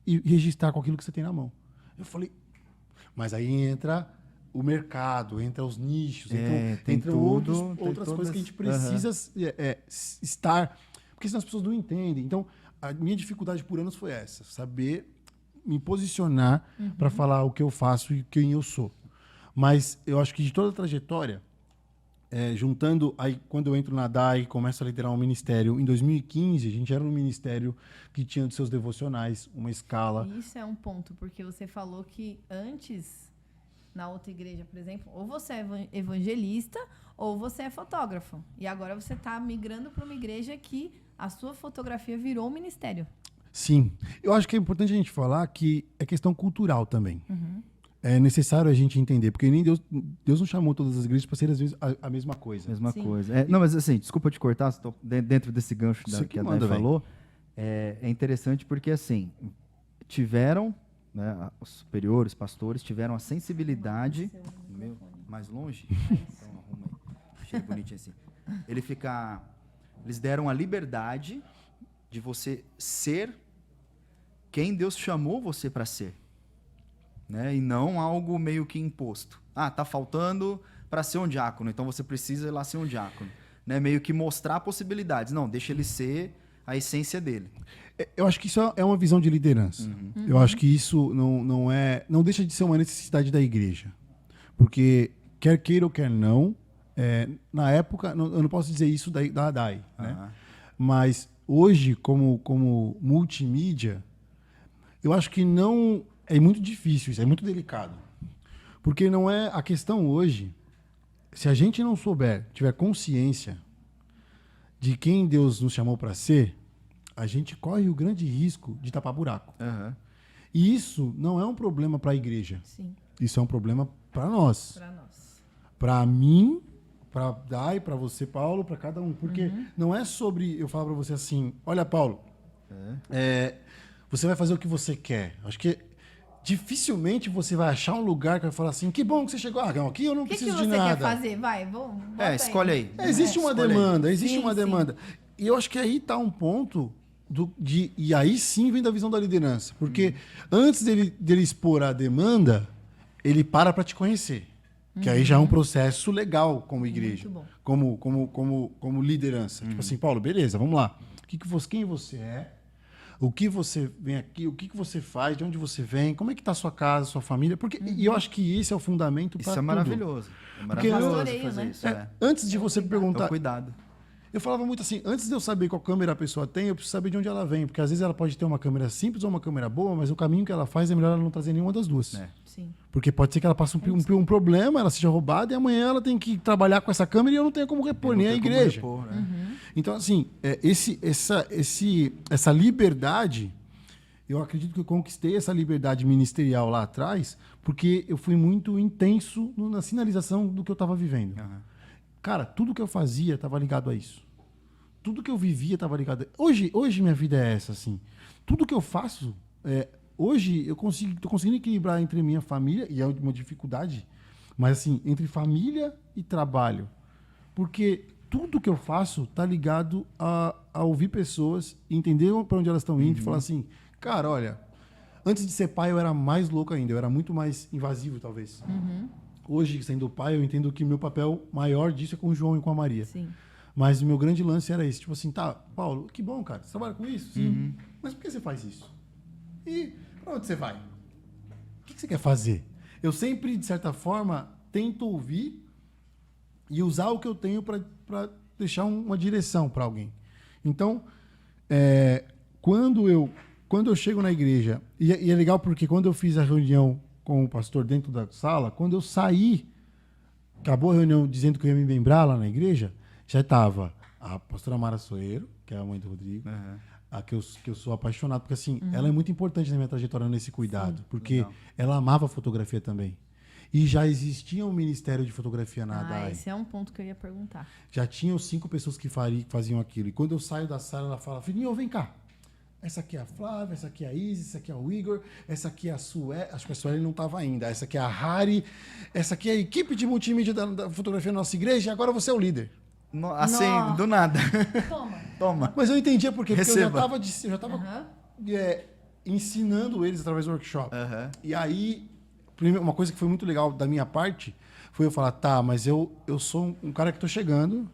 e registrar com aquilo que você tem na mão. Eu falei, mas aí entra o mercado, entra os nichos, entram outras coisas que a gente precisa estar, porque senão as pessoas não entendem. Então, a minha dificuldade por anos foi essa, saber me posicionar para falar o que eu faço e quem eu sou. Mas eu acho que de toda a trajetória, juntando, aí quando eu entro na DAI, começo a liderar um ministério, em 2015, a gente era um ministério que tinha dos seus devocionais, uma escala. Isso é um ponto, porque você falou que antes, na outra igreja, por exemplo, ou você é evangelista ou você é fotógrafo. E agora você está migrando para uma igreja que a sua fotografia virou um ministério. Sim. Eu acho que é importante a gente falar que é questão cultural também. É necessário a gente entender, porque nem Deus não chamou todas as igrejas para ser, às vezes, a mesma coisa. Mesma coisa. Não, mas assim, desculpa te cortar, estou dentro desse gancho que a Dai falou. É interessante porque, assim, tiveram, né, os superiores, pastores, tiveram a sensibilidade... Mais longe? Então, arruma aí. Achei bonitinho assim. Eles deram a liberdade de você ser quem Deus chamou você para ser. Né? E não algo meio que imposto. Tá faltando para ser um diácono, então você precisa ir lá ser um diácono. Né? Meio que mostrar possibilidades. Não, deixa ele ser a essência dele. Eu acho que isso é uma visão de liderança. Eu acho que isso não deixa de ser uma necessidade da igreja. Porque, quer queira ou quer não, na época, eu não posso dizer isso da ADAI, né? Mas hoje, como multimídia, Eu acho que não... É muito difícil isso, é muito delicado. Porque não é... A questão hoje, se a gente não souber, tiver consciência de quem Deus nos chamou para ser, a gente corre o grande risco de tapar buraco. Uhum. E isso não é um problema para a igreja. Sim. Isso é um problema para nós. Para nós. Para mim, para Dai, para você, Paulo, para cada um. Porque não é sobre eu falar para você assim, olha, Paulo, você vai fazer o que você quer. Acho que dificilmente você vai achar um lugar que vai falar assim, que bom que você chegou. Ah, não, aqui eu não preciso de nada. O que você quer fazer? Vai, vamos. Escolhe aí. Existe uma demanda, existe Sim, uma sim. demanda. E eu acho que aí está um ponto e aí sim vem da visão da liderança. Porque antes dele expor a demanda, ele para te conhecer. Que aí já é um processo legal como igreja. Como liderança. Tipo assim, Paulo, beleza, vamos lá. Quem você é? O que você vem aqui? O que você faz? De onde você vem? Como é que está a sua casa, sua família? Porque e eu acho que esse é o fundamento para tudo. Isso é maravilhoso. É Porque maravilhoso fazer isso. Antes de você perguntar... Então, cuidado. Eu falava muito assim, antes de eu saber qual câmera a pessoa tem, eu preciso saber de onde ela vem. Porque às vezes ela pode ter uma câmera simples ou uma câmera boa, mas o caminho que ela faz é melhor ela não trazer nenhuma das duas. Sim. Porque pode ser que ela passe um problema, ela seja roubada e amanhã ela tem que trabalhar com essa câmera e eu não tenho como repor, nem a igreja. Repor, né? Então, assim, essa liberdade, eu acredito que eu conquistei essa liberdade ministerial lá atrás, porque eu fui muito intenso na sinalização do que eu estava vivendo. Cara, tudo que eu fazia estava ligado a isso. Tudo que eu vivia estava ligado a... Hoje minha vida é essa, assim. Tudo que eu faço... Hoje eu tô conseguindo equilibrar entre minha família, e é uma dificuldade, mas assim, entre família e trabalho. Porque tudo que eu faço tá ligado a ouvir pessoas, entender para onde elas estão indo e falar assim, cara, olha, antes de ser pai eu era mais louco ainda, eu era muito mais invasivo, talvez. Hoje, sendo pai, eu entendo que o meu papel maior disso é com o João e com a Maria. Sim. Mas o meu grande lance era esse, tipo assim, tá, Paulo, que bom, cara, você trabalha com isso? Sim. Mas por que você faz isso? E pra onde você vai? O que você quer fazer? Eu sempre, de certa forma, tento ouvir e usar o que eu tenho para deixar uma direção para alguém. Então, quando eu chego na igreja, e é legal porque quando eu fiz a reunião com o pastor dentro da sala, quando eu saí, acabou a reunião dizendo que eu ia me membrar lá na igreja, já estava a pastora Mara Soeiro, que é a mãe do Rodrigo, a que eu sou apaixonado, porque assim, ela é muito importante na minha trajetória nesse cuidado, porque ela amava a fotografia também. E já existia um ministério de fotografia na ADAI. Esse é um ponto que eu ia perguntar. Já tinham 5 pessoas que faziam aquilo. E quando eu saio da sala, ela fala, Fininho, vem cá. Essa aqui é a Flávia, essa aqui é a Isis, essa aqui é o Igor, essa aqui é a Sué, acho que a Sueli não estava ainda, essa aqui é a Hari, essa aqui é a equipe de multimídia da fotografia da nossa igreja e agora você é o líder. Assim, do nada. Toma. Mas eu entendia por quê, porque Receba. eu já estava ensinando eles através do workshop. E aí, uma coisa que foi muito legal da minha parte foi eu falar, tá, mas eu sou um cara que estou chegando,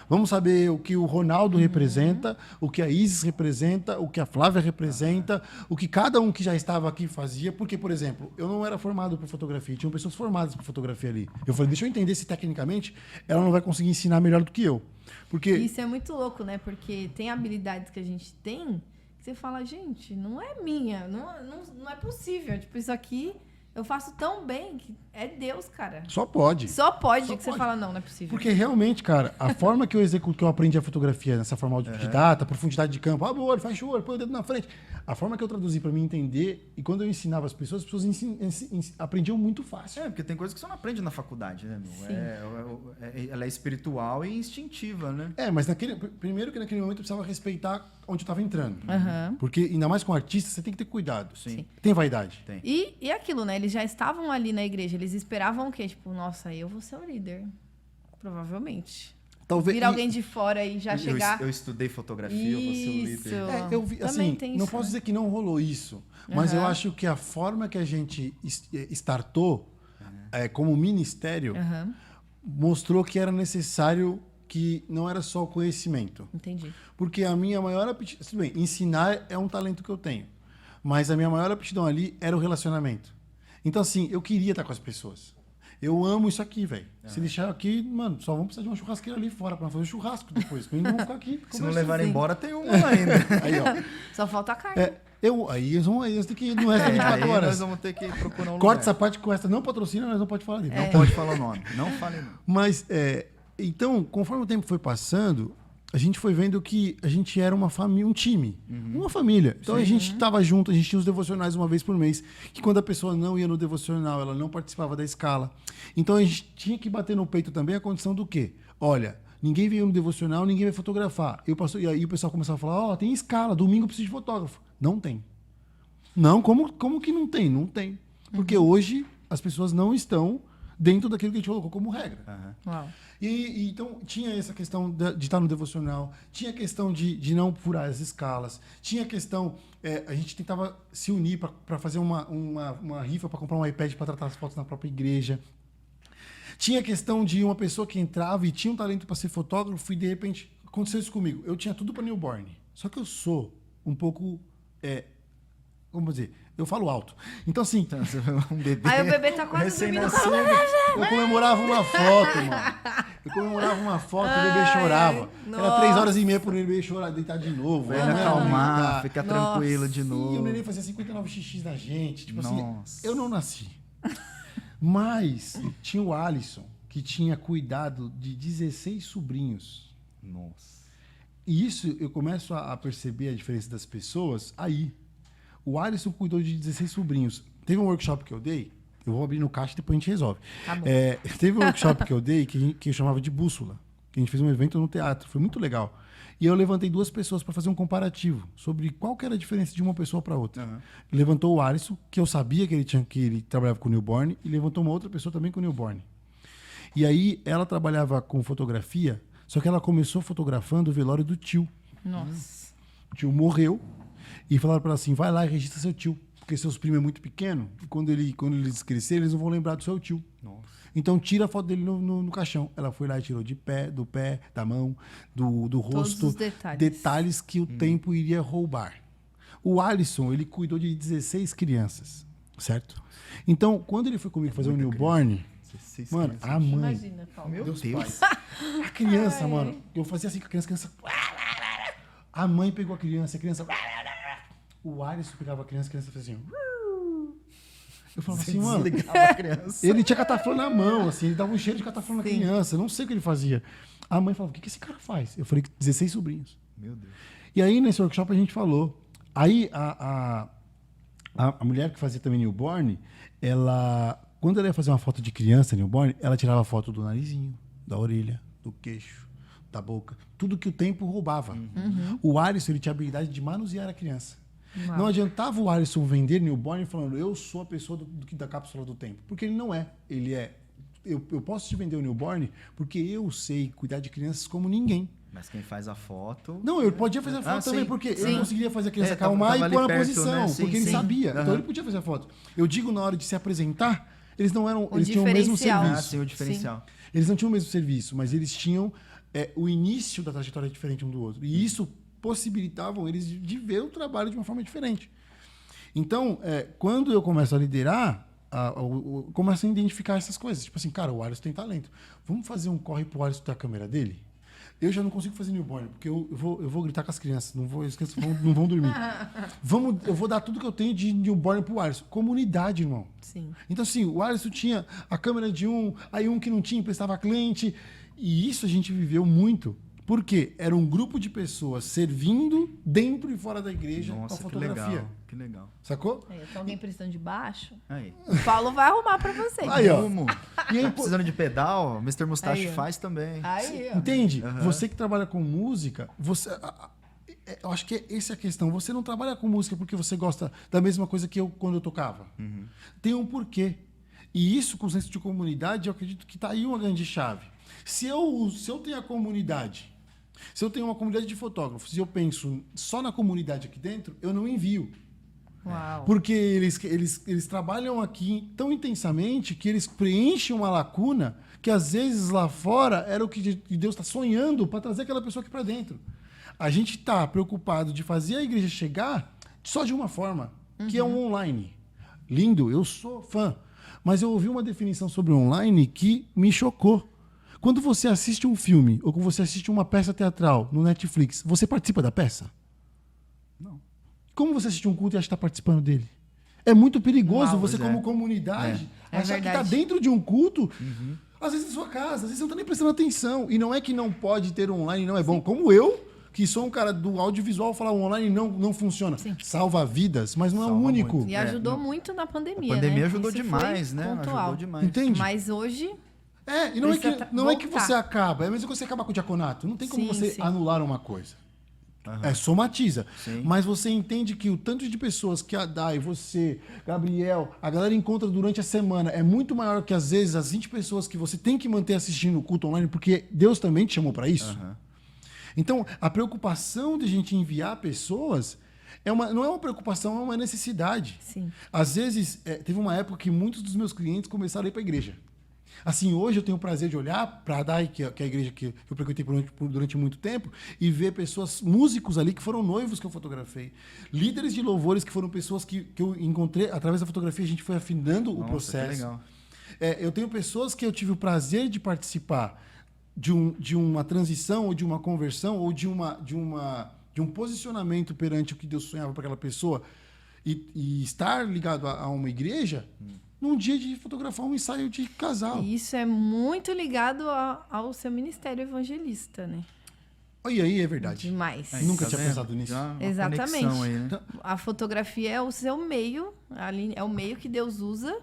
vamos saber o que o Ronaldo representa, o que a Isis representa, o que a Flávia representa, o que cada um que já estava aqui fazia. Porque, por exemplo, eu não era formado por fotografia, tinham pessoas formadas por fotografia ali. Eu falei, deixa eu entender se tecnicamente ela não vai conseguir ensinar melhor do que eu. Porque... Isso é muito louco, né? Porque tem habilidades que a gente tem que você fala, gente, não é minha, não é possível. Tipo, isso aqui... Eu faço tão bem que é Deus, cara. Só pode. Só pode que você fala, não é possível. Porque realmente, cara, a forma que eu executo, que eu aprendi a fotografia, nessa forma de data, profundidade de campo, abre o olho, fecha o olho, põe o dedo na frente. A forma que eu traduzi para mim entender, e quando eu ensinava as pessoas aprendiam muito fácil. Porque tem coisas que você não aprende na faculdade, né, meu? Ela é espiritual e instintiva, né? Mas primeiro que naquele momento eu precisava respeitar onde eu estava entrando. Porque, ainda mais com artista, você tem que ter cuidado. Sim. Tem vaidade. Tem. E aquilo, né? Eles já estavam ali na igreja, eles esperavam o quê? Tipo, nossa, eu vou ser o líder. Provavelmente. Talvez, vir alguém de fora e já chegar... Eu estudei fotografia, eu vou ser o líder. Eu vi, assim, não posso dizer que não rolou isso, mas eu acho que a forma que a gente startou como ministério mostrou que era necessário, que não era só o conhecimento. Entendi. Porque a minha maior aptidão... Tudo bem, ensinar é um talento que eu tenho, mas a minha maior aptidão ali era o relacionamento. Então, assim, eu queria estar com as pessoas. Eu amo isso aqui, velho. Se deixar aqui, mano, só vamos precisar de uma churrasqueira ali fora pra fazer um churrasco depois. Ainda vamos ficar aqui. Se não levarem embora, tem uma ainda. Aí, ó. Só falta a carne. Aí eles têm que ir no resto 24 horas. Nós vamos ter que procurar um Corta lugar. essa parte que o Extra não patrocina, nós não pode falar dele. Não pode falar o nome. Não fale não. Mas, então, conforme o tempo foi passando, a gente foi vendo que a gente era uma família, um time, uma família. Então a gente estava junto, a gente tinha os devocionais uma vez por mês, que quando a pessoa não ia no devocional, ela não participava da escala. Então a gente tinha que bater no peito também a condição do quê? Olha, ninguém veio no devocional, ninguém vai fotografar. E aí o pessoal começava a falar, tem escala, domingo precisa de fotógrafo. Não tem. Não, como que não tem? Não tem. Porque hoje as pessoas não estão dentro daquilo que a gente colocou como regra. Uau. E então tinha essa questão de estar no devocional, tinha a questão de não furar as escalas, tinha a questão, a gente tentava se unir para fazer uma rifa para comprar um iPad para tratar as fotos na própria igreja. Tinha a questão de uma pessoa que entrava e tinha um talento para ser fotógrafo e de repente aconteceu isso comigo. Eu tinha tudo para newborn, só que eu sou um pouco, como dizer, eu falo alto. Então, assim. Um bebê. Aí o bebê tá quase dormindo. Eu comemorava uma foto, mano. Eu comemorava uma foto, o bebê chorava. Era 3h30 pro bebê chorar, deitar de novo. Vai acalmar, ficar tranquilo de novo. E o neném fazia 59 xx na gente. Tipo assim, Nossa. eu não nasci. Mas tinha o Alisson, que tinha cuidado de 16 sobrinhos. Nossa. E isso eu começo a perceber a diferença das pessoas aí. O Alisson cuidou de 16 sobrinhos. Teve um workshop que eu dei, eu vou abrir no caixa e depois a gente resolve. Tá bom. Teve um workshop que eu dei que eu chamava de Bússola, que a gente fez um evento no teatro, foi muito legal. E eu levantei 2 pessoas para fazer um comparativo sobre qual que era a diferença de uma pessoa para outra. Levantou o Alisson, que eu sabia que ele trabalhava com newborn, e levantou uma outra pessoa também com newborn. E aí ela trabalhava com fotografia, só que ela começou fotografando o velório do tio. Nossa. O tio morreu. E falaram para ela assim, vai lá e registra seu tio, porque seus primos é muito pequeno, e quando eles crescerem, eles não vão lembrar do seu tio. Nossa. Então tira a foto dele no caixão. Ela foi lá e tirou do pé, da mão, do rosto. Todos os detalhes. Detalhes que o tempo iria roubar. O Alisson, ele cuidou de 16 crianças, certo? Então, quando ele foi comigo fazer um newborn, mano, a mãe... Imagina, Paulo. Meu Deus. A criança, mano, eu fazia assim com a criança... A mãe pegou a criança... O Alisson pegava a criança fazia assim... Eu falava assim, mano... A criança. Ele tinha cataflã na mão, assim, ele dava um cheiro de cataflã na criança. Eu não sei o que ele fazia. A mãe falava, o que esse cara faz? Eu falei, 16 sobrinhos. Meu Deus. E aí, nesse workshop, a gente falou. Aí, a mulher que fazia também newborn, quando ela ia fazer uma foto de criança newborn, ela tirava foto do narizinho, da orelha, do queixo, da boca. Tudo que o tempo roubava. O Alisson, ele tinha a habilidade de manusear a criança. Uau. Não adiantava o Alisson vender newborn falando, eu sou a pessoa da cápsula do tempo. Porque ele não é. Ele é. Eu posso te vender o newborn porque eu sei cuidar de crianças como ninguém. Mas quem faz a foto... Não, eu podia fazer a foto também, sim. porque ele conseguiria fazer a criança Tava acalmar e ali pôr na perto, posição, né? Sim, porque ele sim. sabia. Então ele podia fazer a foto. Eu digo, na hora de se apresentar, eles não eram. Eles tinham o mesmo diferencial. serviço. sim, o diferencial. Eles não tinham o mesmo serviço, mas eles tinham o início da trajetória diferente um do outro. E isso possibilitavam eles de ver o trabalho de uma forma diferente. Então, quando eu começo a liderar, eu começo a identificar essas coisas. Tipo assim, cara, o Alisson tem talento. Vamos fazer um corre pro Alisson ter a câmera dele? Eu já não consigo fazer newborn, porque eu vou gritar com as crianças, as crianças não vão dormir. Eu vou dar tudo que eu tenho de newborn pro Alisson. Comunidade, irmão. Sim. Então, assim, o Alisson tinha a câmera de aí um que não tinha, emprestava cliente. E isso a gente viveu muito. Porque era um grupo de pessoas servindo dentro e fora da igreja com a Nossa, que fotografia. legal. Que legal. Sacou? Aí, tem alguém precisando de baixo? Aí. O Paulo vai arrumar pra você. Aí, ó. Como? E aí, Tá precisando de pedal? Mr. Mustache Aí, ó. faz também. Aí, ó. entende? Você que trabalha com música, eu acho que essa é a questão. Você não trabalha com música porque você gosta da mesma coisa que eu quando eu tocava. Tem um porquê. E isso, com o senso de comunidade, eu acredito que está aí uma grande chave. Se eu tenho a comunidade, se eu tenho uma comunidade de fotógrafos e eu penso só na comunidade aqui dentro, eu não envio. Uau. Porque eles trabalham aqui tão intensamente que eles preenchem uma lacuna que às vezes lá fora era o que Deus está sonhando para trazer aquela pessoa aqui para dentro. A gente está preocupado de fazer a igreja chegar só de uma forma, que é um online. Lindo, eu sou fã. Mas eu ouvi uma definição sobre online que me chocou. Quando você assiste um filme ou quando você assiste uma peça teatral no Netflix, você participa da peça? Não. Como você assiste um culto e acha que está participando dele? É muito perigoso Uau, você, como comunidade, É achar que verdade. está dentro de um culto, às vezes na sua casa, às vezes você não está nem prestando atenção. E não é que não pode ter online, não é bom. Como eu, que sou um cara do audiovisual, falar online não funciona. Sim. Salva vidas, mas não é o Salva único. muito. E ajudou muito na pandemia, A pandemia né? ajudou Isso demais, foi né? pontual. Ajudou demais. Entende? Mas hoje, E não, Precisa não é que voltar. você acaba, é mesmo que você acabar com o diaconato. Não tem como Sim, você sim. anular uma coisa. Somatiza. Sim. Mas você entende que o tanto de pessoas que a Dai, você, Gabriel, a galera encontra durante a semana é muito maior que, às vezes, as 20 pessoas que você tem que manter assistindo o culto online, porque Deus também te chamou para isso. Então, a preocupação de a gente enviar pessoas não é uma preocupação, é uma necessidade. sim. Às vezes, teve uma época que muitos dos meus clientes começaram a ir para a igreja. Assim, hoje eu tenho o prazer de olhar para a DAI, que é a igreja que eu frequentei durante muito tempo, e ver pessoas, músicos ali que foram noivos que eu fotografei. Líderes de louvores que foram pessoas que eu encontrei, através da fotografia a gente foi afinando o processo. Que legal. Eu tenho pessoas que eu tive o prazer de participar de uma transição, ou de uma conversão, ou de um posicionamento perante o que Deus sonhava para aquela pessoa, e estar ligado a uma igreja num dia de fotografar um ensaio de casal. E isso é muito ligado ao seu ministério evangelista, né? E aí é verdade. Demais. Aí, Nunca tá tinha vendo? pensado nisso. Já uma Exatamente. conexão aí, né? A fotografia é o seu meio, é o meio que Deus usa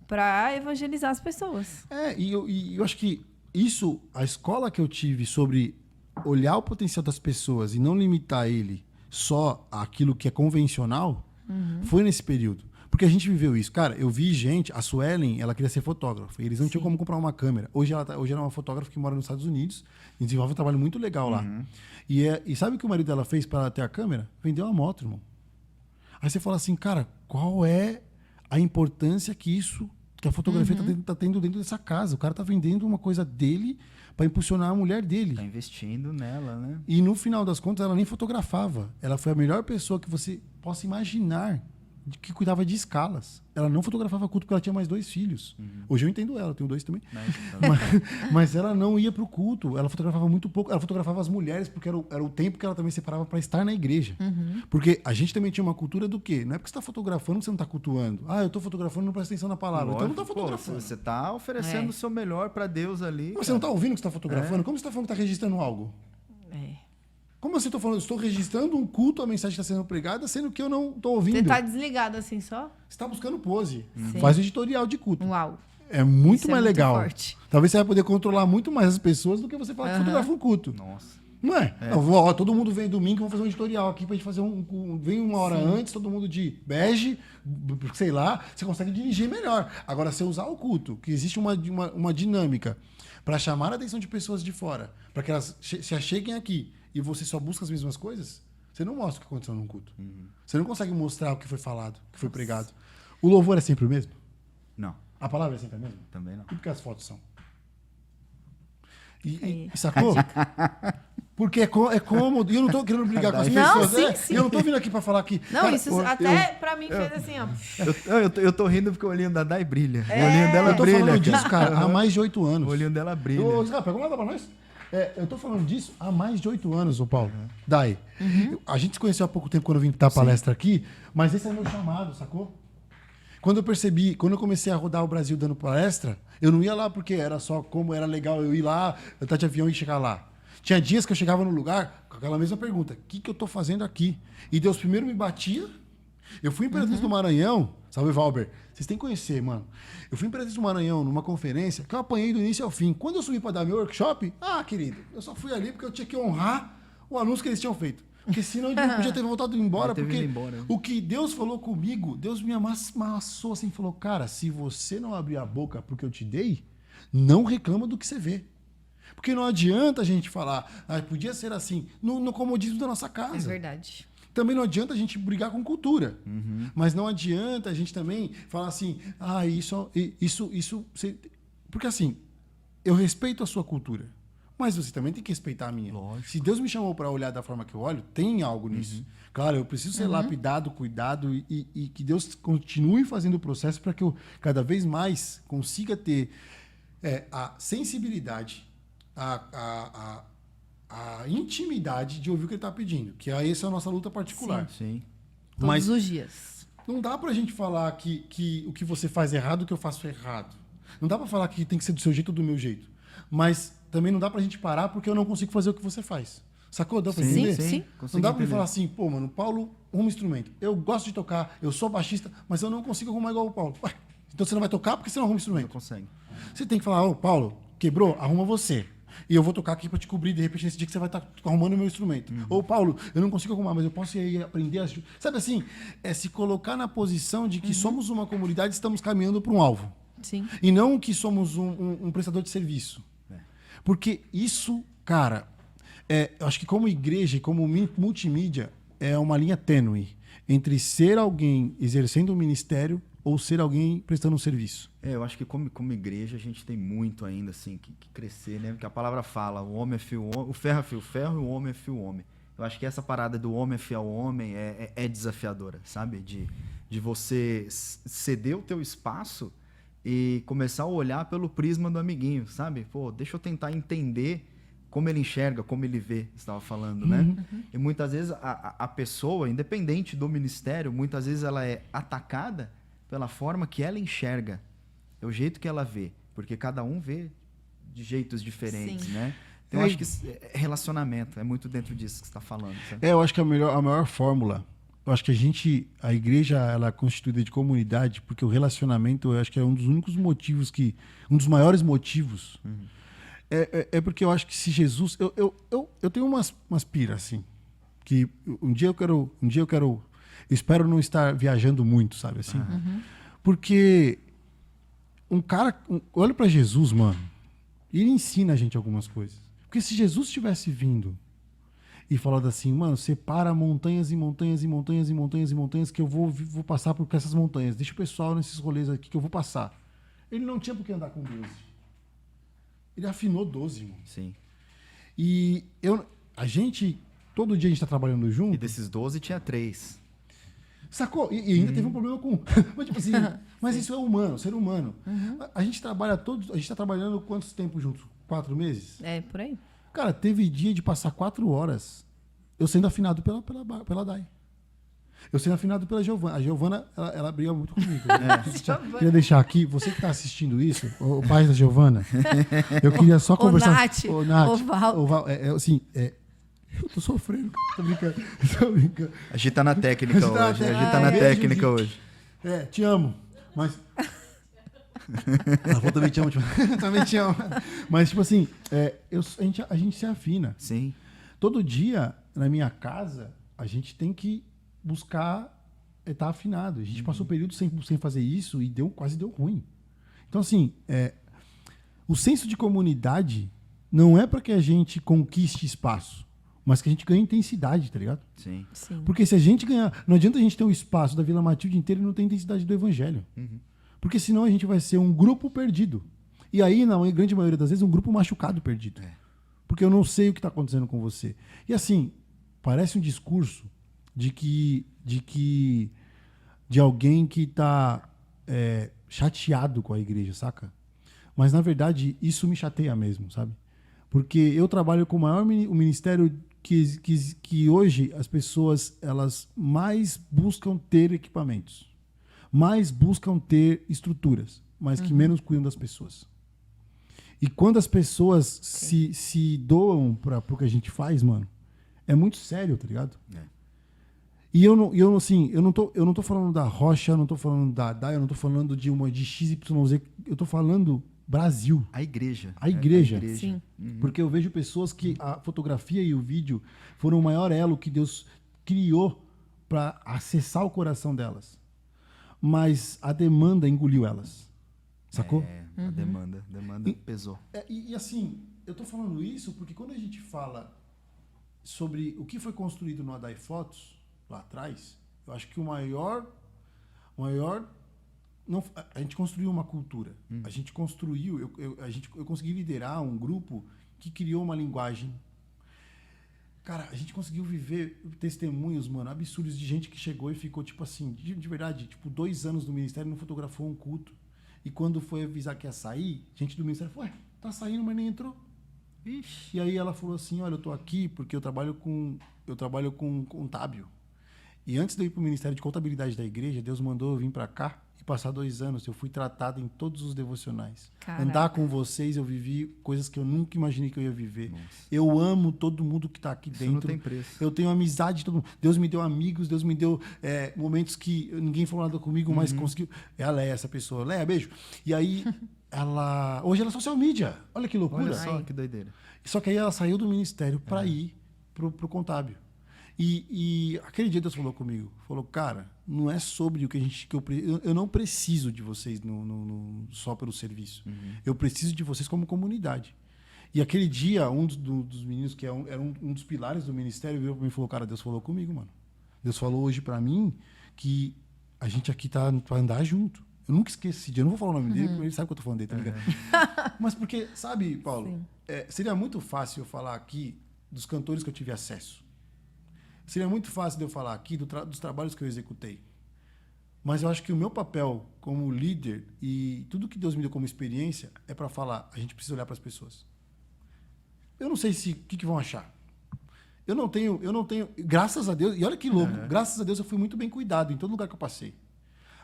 para evangelizar as pessoas. E eu acho que isso, a escola que eu tive sobre olhar o potencial das pessoas e não limitar ele só àquilo que é convencional, foi nesse período. Porque a gente viveu isso. Cara, eu vi gente, a Suelen, ela queria ser fotógrafa. E eles não tinham como comprar uma câmera. Hoje ela é uma fotógrafa que mora nos Estados Unidos e desenvolve um trabalho muito legal lá. E sabe o que o marido dela fez para ela ter a câmera? Vendeu uma moto, irmão. Aí você fala assim, cara, qual é a importância que a fotografia tá tendo dentro dessa casa? O cara tá vendendo uma coisa dele para impulsionar a mulher dele. Tá investindo nela, né? E no final das contas, ela nem fotografava. Ela foi a melhor pessoa que você possa imaginar que cuidava de escalas. Ela não fotografava culto porque ela tinha mais 2 filhos. Hoje eu entendo ela, eu tenho 2 também. Mas ela não ia pro culto, ela fotografava muito pouco. Ela fotografava as mulheres porque era o tempo que ela também separava para estar na igreja. Porque a gente também tinha uma cultura do quê? Não é porque você está fotografando que você não está cultuando. Eu estou fotografando, não presta atenção na palavra. Lógico, então não está fotografando. Você está oferecendo o seu melhor para Deus ali. Mas você não está ouvindo o que você está fotografando? Como você está falando que está registrando algo? Como assim eu estou falando? Eu estou registrando um culto, a mensagem está sendo pregada, sendo que eu não estou ouvindo. Você tá desligado assim só? Você está buscando pose. Sim. Faz o editorial de culto. Uau. É muito Isso mais é muito legal. forte. Talvez você vai poder controlar muito mais as pessoas do que você falar que fotografa um culto. Nossa. Não é? Todo mundo vem domingo, vamos fazer um editorial aqui pra gente fazer vem uma hora antes, todo mundo de bege, sei lá, você consegue dirigir melhor. Agora, você usar o culto, que existe uma dinâmica para chamar a atenção de pessoas de fora, para que elas se acheguem aqui e você só busca as mesmas coisas, você não mostra o que aconteceu num culto. Você não consegue mostrar o que foi falado, o que foi pregado. O louvor é sempre o mesmo? Não, A palavra é sempre a mesma? também não. E por que as fotos são? E sacou? Porque é cômodo. E eu não tô querendo brigar com as Não, pessoas. sim. E eu não tô vindo aqui pra falar que. Não, cara, isso até pra mim fez assim, ó. Eu tô rindo porque o olhinho da Dai brilha. O olhinho dela eu tô brilha. falando disso, cara, há mais de 8 anos. O olhinho dela brilha. Pega uma lá pra nós. Eu tô falando disso há mais de 8 anos, ô Paulo. Dai. A gente se conheceu há pouco tempo quando eu vim dar palestra aqui, mas esse é meu chamado, sacou? Quando eu comecei a rodar o Brasil dando palestra, eu não ia lá porque era só como era legal eu ir lá, eu estar de avião e chegar lá. Tinha dias que eu chegava no lugar com aquela mesma pergunta: o que eu tô fazendo aqui? E Deus primeiro me batia. Eu fui em Imperatriz do Maranhão, salve Valber, vocês têm que conhecer, mano. Eu fui em Imperatriz do Maranhão numa conferência que eu apanhei do início ao fim. Quando eu subi para dar meu workshop, querido, eu só fui ali porque eu tinha que honrar o anúncio que eles tinham feito. Porque senão eu podia ter voltado embora. Porque o que Deus falou comigo, Deus me amassou assim, falou: cara, se você não abrir a boca porque eu te dei, não reclama do que você vê. Porque não adianta a gente falar, podia ser assim, no comodismo da nossa casa. É verdade. Também não adianta a gente brigar com cultura. Mas não adianta a gente também falar assim, isso. Porque assim, eu respeito a sua cultura. Mas você também tem que respeitar a minha. Lógico. Se Deus me chamou para olhar da forma que eu olho, tem algo nisso. Claro, eu preciso ser lapidado, cuidado e que Deus continue fazendo o processo para que eu cada vez mais consiga ter a sensibilidade, a intimidade de ouvir o que ele está pedindo. Que essa é a nossa luta particular. Sim. Todos os dias. Não dá pra gente falar que o que você faz é errado, o que eu faço é errado. Não dá pra falar que tem que ser do seu jeito ou do meu jeito. Mas também não dá pra gente parar porque eu não consigo fazer o que você faz. Sacou? Dá pra entender? Sim. Não dá pra me falar assim, pô, mano, Paulo arruma instrumento. Eu gosto de tocar, eu sou baixista, mas eu não consigo arrumar igual o Paulo. Ué, então você não vai tocar porque você não arruma instrumento. Não consegue. Você tem que falar, ô, Paulo, quebrou? Arruma você. E eu vou tocar aqui pra te cobrir, de repente, nesse dia que você vai estar arrumando o meu instrumento. Ou, Paulo, eu não consigo arrumar, mas eu posso ir aí aprender a... Sabe assim, é se colocar na posição de que somos uma comunidade e estamos caminhando para um alvo. Sim. E não que somos um prestador de serviço. Porque isso, cara, eu acho que como igreja e como multimídia, é uma linha tênue entre ser alguém exercendo um ministério ou ser alguém prestando um serviço. Eu acho que como igreja a gente tem muito ainda assim que crescer, né? Porque a palavra fala, o homem é fiel, o ferro é fio ferro e o homem é fio homem. Eu acho que essa parada do homem é fiel ao homem é desafiadora, sabe? De você ceder o teu espaço e começar a olhar pelo prisma do amiguinho, sabe? Pô, deixa eu tentar entender como ele enxerga, como ele vê, você estava falando, né? E muitas vezes a pessoa, independente do ministério, muitas vezes ela é atacada pela forma que ela enxerga, é o jeito que ela vê, porque cada um vê de jeitos diferentes, né? Então, eu acho que relacionamento é muito dentro disso que você está falando. Sabe? Eu acho que a maior fórmula, eu acho que a igreja, ela é constituída de comunidade, porque o relacionamento, eu acho que é um dos únicos motivos um dos maiores motivos, é porque eu acho que se Jesus, eu tenho umas piras, assim, que um dia eu quero, espero não estar viajando muito, sabe, assim, porque olha para Jesus, mano, ele ensina a gente algumas coisas. Porque se Jesus tivesse vindo e falado assim, mano, separa montanhas e montanhas e montanhas e montanhas e montanhas que eu vou passar por essas montanhas. Deixa o pessoal nesses rolês aqui que eu vou passar. Ele não tinha por que andar com 12. Ele afinou 12, mano. Sim. E todo dia a gente tá trabalhando junto. E desses 12 tinha 3. Sacou? E ainda teve um problema com... Mas, tipo assim, mas isso é humano, ser humano. A gente trabalha a gente tá trabalhando quantos tempos juntos? 4 meses? É, por aí. Cara, teve dia de passar 4 horas eu sendo afinado pela Dai. Eu sendo afinado pela Giovana. A Giovana, ela briga muito comigo. Queria deixar aqui, você que está assistindo isso, o pai da Giovana, eu queria só conversar... O Nath, o Val. Eu tô sofrendo, tô brincando. A gente tá na técnica hoje. A gente tá na técnica hoje. Te amo. Mas... Ela também te amo. Também te amo. Mas, tipo assim, a gente se afina. Sim. Todo dia, na minha casa, a gente tem que buscar estar afinado. A gente passou período sem fazer isso e quase deu ruim. Então, assim, o senso de comunidade não é para que a gente conquiste espaço, mas que a gente ganhe intensidade, tá ligado? Sim. Porque se a gente ganhar... Não adianta a gente ter o espaço da Vila Matilde inteira e não ter intensidade do evangelho. Porque senão a gente vai ser um grupo perdido. E aí, na grande maioria das vezes, um grupo machucado perdido. Porque eu não sei o que está acontecendo com você. E assim, parece um discurso de alguém que está chateado com a igreja, saca? Mas, na verdade, isso me chateia mesmo, sabe? Porque eu trabalho com o ministério que hoje as pessoas elas mais buscam ter equipamentos, mais buscam ter estruturas, mas que menos cuidam das pessoas. E quando as pessoas se doam para o que a gente faz, mano, é muito sério, tá ligado? E eu não tô falando da Rocha, eu não tô falando da DAI, eu não tô falando de XYZ, eu tô falando Brasil. A igreja. A igreja. Sim. Porque eu vejo pessoas que a fotografia e o vídeo foram o maior elo que Deus criou para acessar o coração delas. Mas a demanda engoliu elas. Sacou? A demanda pesou. E assim, eu tô falando isso porque quando a gente fala sobre o que foi construído no Adai Fotos, lá atrás, eu acho que o maior não, a gente construiu uma cultura. A gente construiu, eu consegui liderar um grupo que criou uma linguagem. Cara, a gente conseguiu viver testemunhos, mano, absurdos de gente que chegou e ficou, tipo assim, de verdade, tipo, 2 anos no ministério e não fotografou um culto. E quando foi avisar que ia sair, gente do ministério falou, tá saindo, mas nem entrou. Ixi. E aí ela falou assim, olha, eu tô aqui porque eu trabalho com contábil. E antes de eu ir para o Ministério de Contabilidade da igreja, Deus mandou eu vir para cá e passar 2 anos. Eu fui tratado em todos os devocionais. Caraca. Andar com vocês, eu vivi coisas que eu nunca imaginei que eu ia viver. Nossa. Eu amo todo mundo que está aqui Isso dentro. não tem preço. Eu tenho amizade de todo mundo. Deus me deu amigos, Deus me deu momentos que ninguém falou nada comigo, mas conseguiu. É a Leia, essa pessoa. Leia, beijo. E aí, hoje ela é social media. Olha que loucura. Olha só que doideira. Só que aí ela saiu do ministério para ir pro contábil. E aquele dia Deus falou comigo, falou, cara, não é sobre o que eu não preciso de vocês só pelo serviço. Eu preciso de vocês como comunidade. E aquele dia, um dos meninos que era um dos pilares do ministério veio para mim e falou, cara, Deus falou comigo, mano. Deus falou hoje para mim que a gente aqui tá para andar junto. Eu nunca esqueci esse dia. Eu não vou falar o nome dele, porque ele sabe que eu tô falando dele, tá ligado? Mas porque, sabe, Paulo, seria muito fácil eu falar aqui dos cantores que eu tive acesso. Seria muito fácil de eu falar aqui dos trabalhos que eu executei. Mas eu acho que o meu papel como líder e tudo que Deus me deu como experiência é para falar, a gente precisa olhar para as pessoas. Eu não sei o que vão achar. Eu não tenho, graças a Deus, e olha que louco, graças a Deus eu fui muito bem cuidado em todo lugar que eu passei.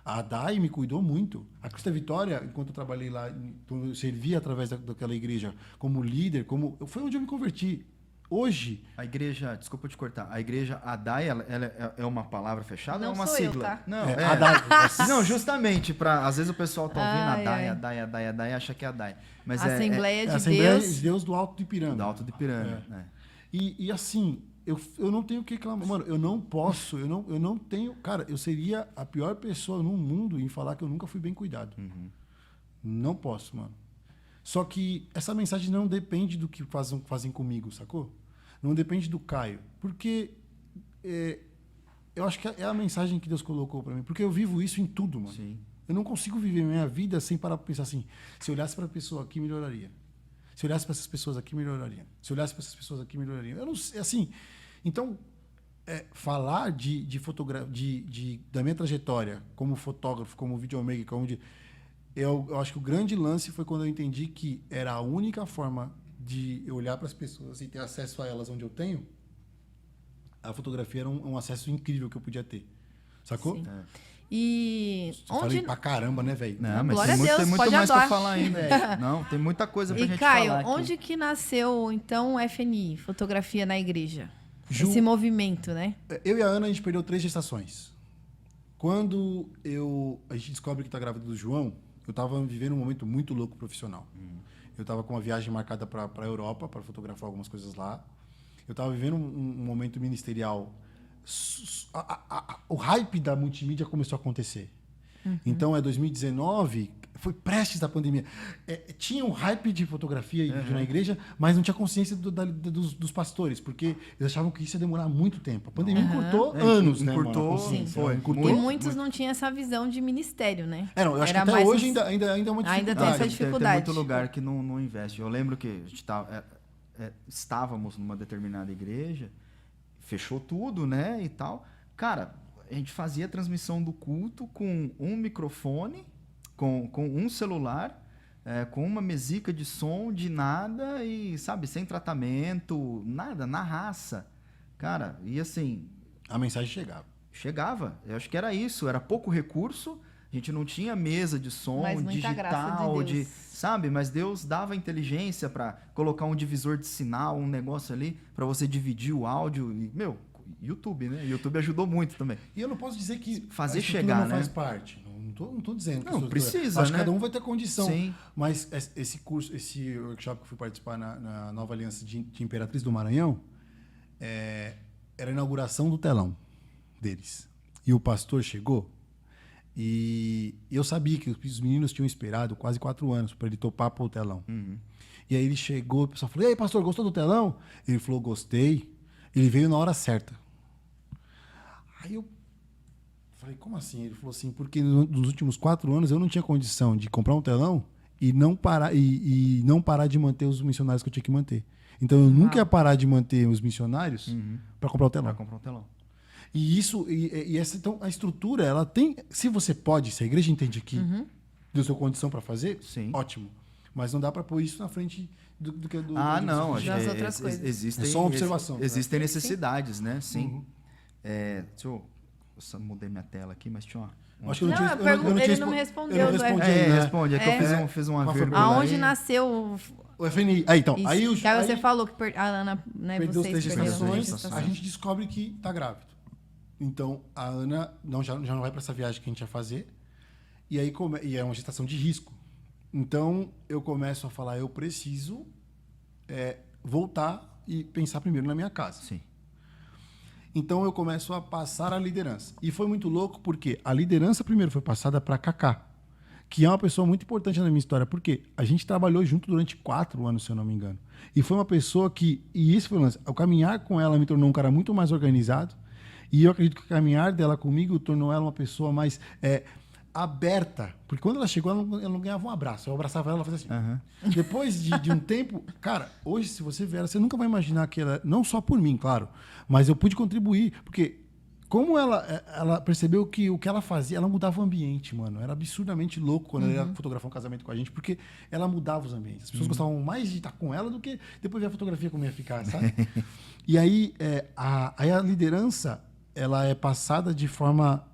A Dai me cuidou muito. A Cristo Vitória, enquanto eu trabalhei lá, eu servia através daquela igreja como líder, foi onde eu me converti. Hoje... A igreja, desculpa te cortar, a igreja Adai, ela é uma palavra fechada ou é uma sou sigla? eu, tá? Não, Adai. Não, justamente, às vezes o pessoal tá ouvindo Ai, Adai, acha que é Adai. Mas Assembleia de Assembleia Deus. de Deus do Alto de Piranga. do Alto de Piranga. né? E assim, eu não tenho o que reclamar. Mano, eu não posso, eu não tenho... Cara, eu seria a pior pessoa no mundo em falar que eu nunca fui bem cuidado. Não posso, mano. Só que essa mensagem não depende do que fazem comigo, sacou? Não depende do Caio. Porque eu acho que é a mensagem que Deus colocou para mim. Porque eu vivo isso em tudo, mano. Sim. Eu não consigo viver minha vida sem parar para pensar assim, se eu olhasse para a pessoa aqui, melhoraria. Se eu olhasse para essas pessoas aqui, melhoraria. Se eu olhasse para essas pessoas aqui, melhoraria. Eu não sei, assim... Então, falar de fotografia, da minha trajetória como fotógrafo, como videomaker, eu acho que o grande lance foi quando eu entendi que era a única forma de eu olhar para as pessoas e ter acesso a elas onde eu tenho. A fotografia era um acesso incrível que eu podia ter. Sacou? Sim. E Falei pra caramba, né, velho? Não, mas Glória a tem Deus, muito pode mais adorar. pra falar ainda. Não, tem muita coisa pra E gente Caio, falar aqui. onde que nasceu, então, o FNI, Fotografia na Igreja? Ju- Esse movimento, né? Eu e a Ana, a gente perdeu 3 gestações. Quando a gente descobre que tá grávida do João, eu tava vivendo um momento muito louco profissional. Eu tava com uma viagem marcada para a Europa, para fotografar algumas coisas lá. Eu tava vivendo um momento ministerial. O hype da multimídia começou a acontecer. Então, 2019, foi prestes da pandemia. Tinha um hype de fotografia na igreja, mas não tinha consciência dos pastores, porque eles achavam que isso ia demorar muito tempo. A pandemia encurtou anos, né? Encurtou, mano? sim, foi. Encurtou. E muitos não tinham essa visão de ministério, né? Eu acho Era que até mais hoje uns- ainda é uma dificuldade. Ainda tem essa Tem dificuldade. muito lugar que não investe. Eu lembro que a gente estávamos numa determinada igreja, fechou tudo, né, e tal. Cara, a gente fazia a transmissão do culto com um microfone, com um celular, com uma mesica de som, de nada e, sabe, sem tratamento, nada, na raça. Cara, e assim... A mensagem chegava. Chegava. Eu acho que era isso. Era pouco recurso. A gente não tinha mesa de som, Mas muita graça digital, de Deus. sabe? Mas Deus dava inteligência para colocar um divisor de sinal, um negócio ali para você dividir o áudio. E, YouTube, né? YouTube ajudou muito também. E eu não posso dizer que Fazer a estrutura chegar, não faz né? parte. Não tô dizendo que a Não, estrutura- precisa, Acho que né? cada um vai ter condição. Sim. Mas esse curso, esse workshop que eu fui participar na Nova Aliança de Imperatriz do Maranhão, era a inauguração do telão deles. E o pastor chegou e eu sabia que os meninos tinham esperado quase 4 anos para ele topar para o telão. E aí ele chegou, o pessoal falou, e aí, pastor, gostou do telão? Ele falou, gostei. Ele veio na hora certa. Aí eu falei, como assim? Ele falou assim, porque nos últimos 4 anos eu não tinha condição de comprar um telão e não parar, e não parar de manter os missionários que eu tinha que manter. Então eu nunca ia parar de manter os missionários para comprar o telão. Para comprar um telão. E isso, então a estrutura, ela tem. Se você pode, se a igreja entende que deu sua condição para fazer, Sim. ótimo. Mas não dá para pôr isso na frente do Não, Das acho que outras coisas. existem, É só uma observação, existem necessidades, né? Sim. Deixa eu Eu só mudei minha tela aqui, mas tinha uma... Acho que eu não tinha, ele não me respondeu. Responde. É que eu fiz uma vírgula. Aonde nasceu o FNI? Então, aí você falou que a Ana, né, perdeu vocês 3 perderam gestações, a gente descobre que tá grávido. Então, a Ana já não vai para essa viagem que a gente ia fazer. E aí e é uma gestação de risco. Então, eu começo a falar, eu preciso voltar e pensar primeiro na minha casa. Sim. Então, eu começo a passar a liderança. E foi muito louco porque a liderança primeiro foi passada para Cacá, que é uma pessoa muito importante na minha história, porque a gente trabalhou junto durante 4 anos, se eu não me engano. E foi uma pessoa que... E isso foi o lance. O caminhar com ela me tornou um cara muito mais organizado. E eu acredito que o caminhar dela comigo tornou ela uma pessoa mais... aberta, porque quando ela chegou, ela não ganhava um abraço. Eu abraçava ela e fazia assim. Uhum. Depois de um tempo, cara, hoje, se você ver ela, você nunca vai imaginar que ela, não só por mim, claro, mas eu pude contribuir, porque como ela percebeu que o que ela fazia, ela mudava o ambiente, mano. Era absurdamente louco quando ela ia fotografar um casamento com a gente, porque ela mudava os ambientes. As pessoas gostavam mais de estar com ela do que depois ver a fotografia como ia ficar, sabe? E aí, a liderança, ela é passada de forma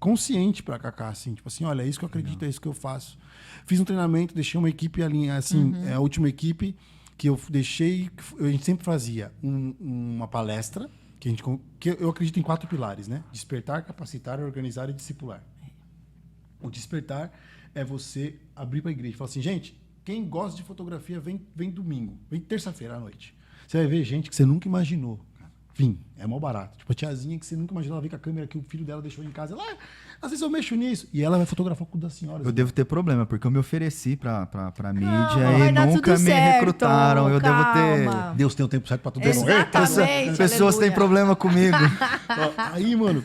consciente para Cacá, assim, tipo assim, olha, é isso que eu acredito, é isso que eu faço. Fiz um treinamento, deixei uma equipe ali, assim, a última equipe que eu deixei, a gente sempre fazia uma palestra, que eu acredito em 4 pilares, né? Despertar, capacitar, organizar e discipular. O despertar é você abrir para a igreja e falar assim, gente, quem gosta de fotografia, vem domingo, vem terça-feira à noite. Você vai ver gente que você nunca imaginou. Enfim, é mó barato. Tipo, a tiazinha que você nunca imaginou, ela vem com a câmera que o filho dela deixou em casa. Ela, às vezes eu mexo nisso. E ela vai fotografar o cu das senhoras. Eu devo ter problema, porque eu me ofereci pra mídia e nunca me recrutaram. Eu devo ter... Deus tem um tempo certo pra tudo. Exatamente. Pessoas têm problema comigo. Aí, mano,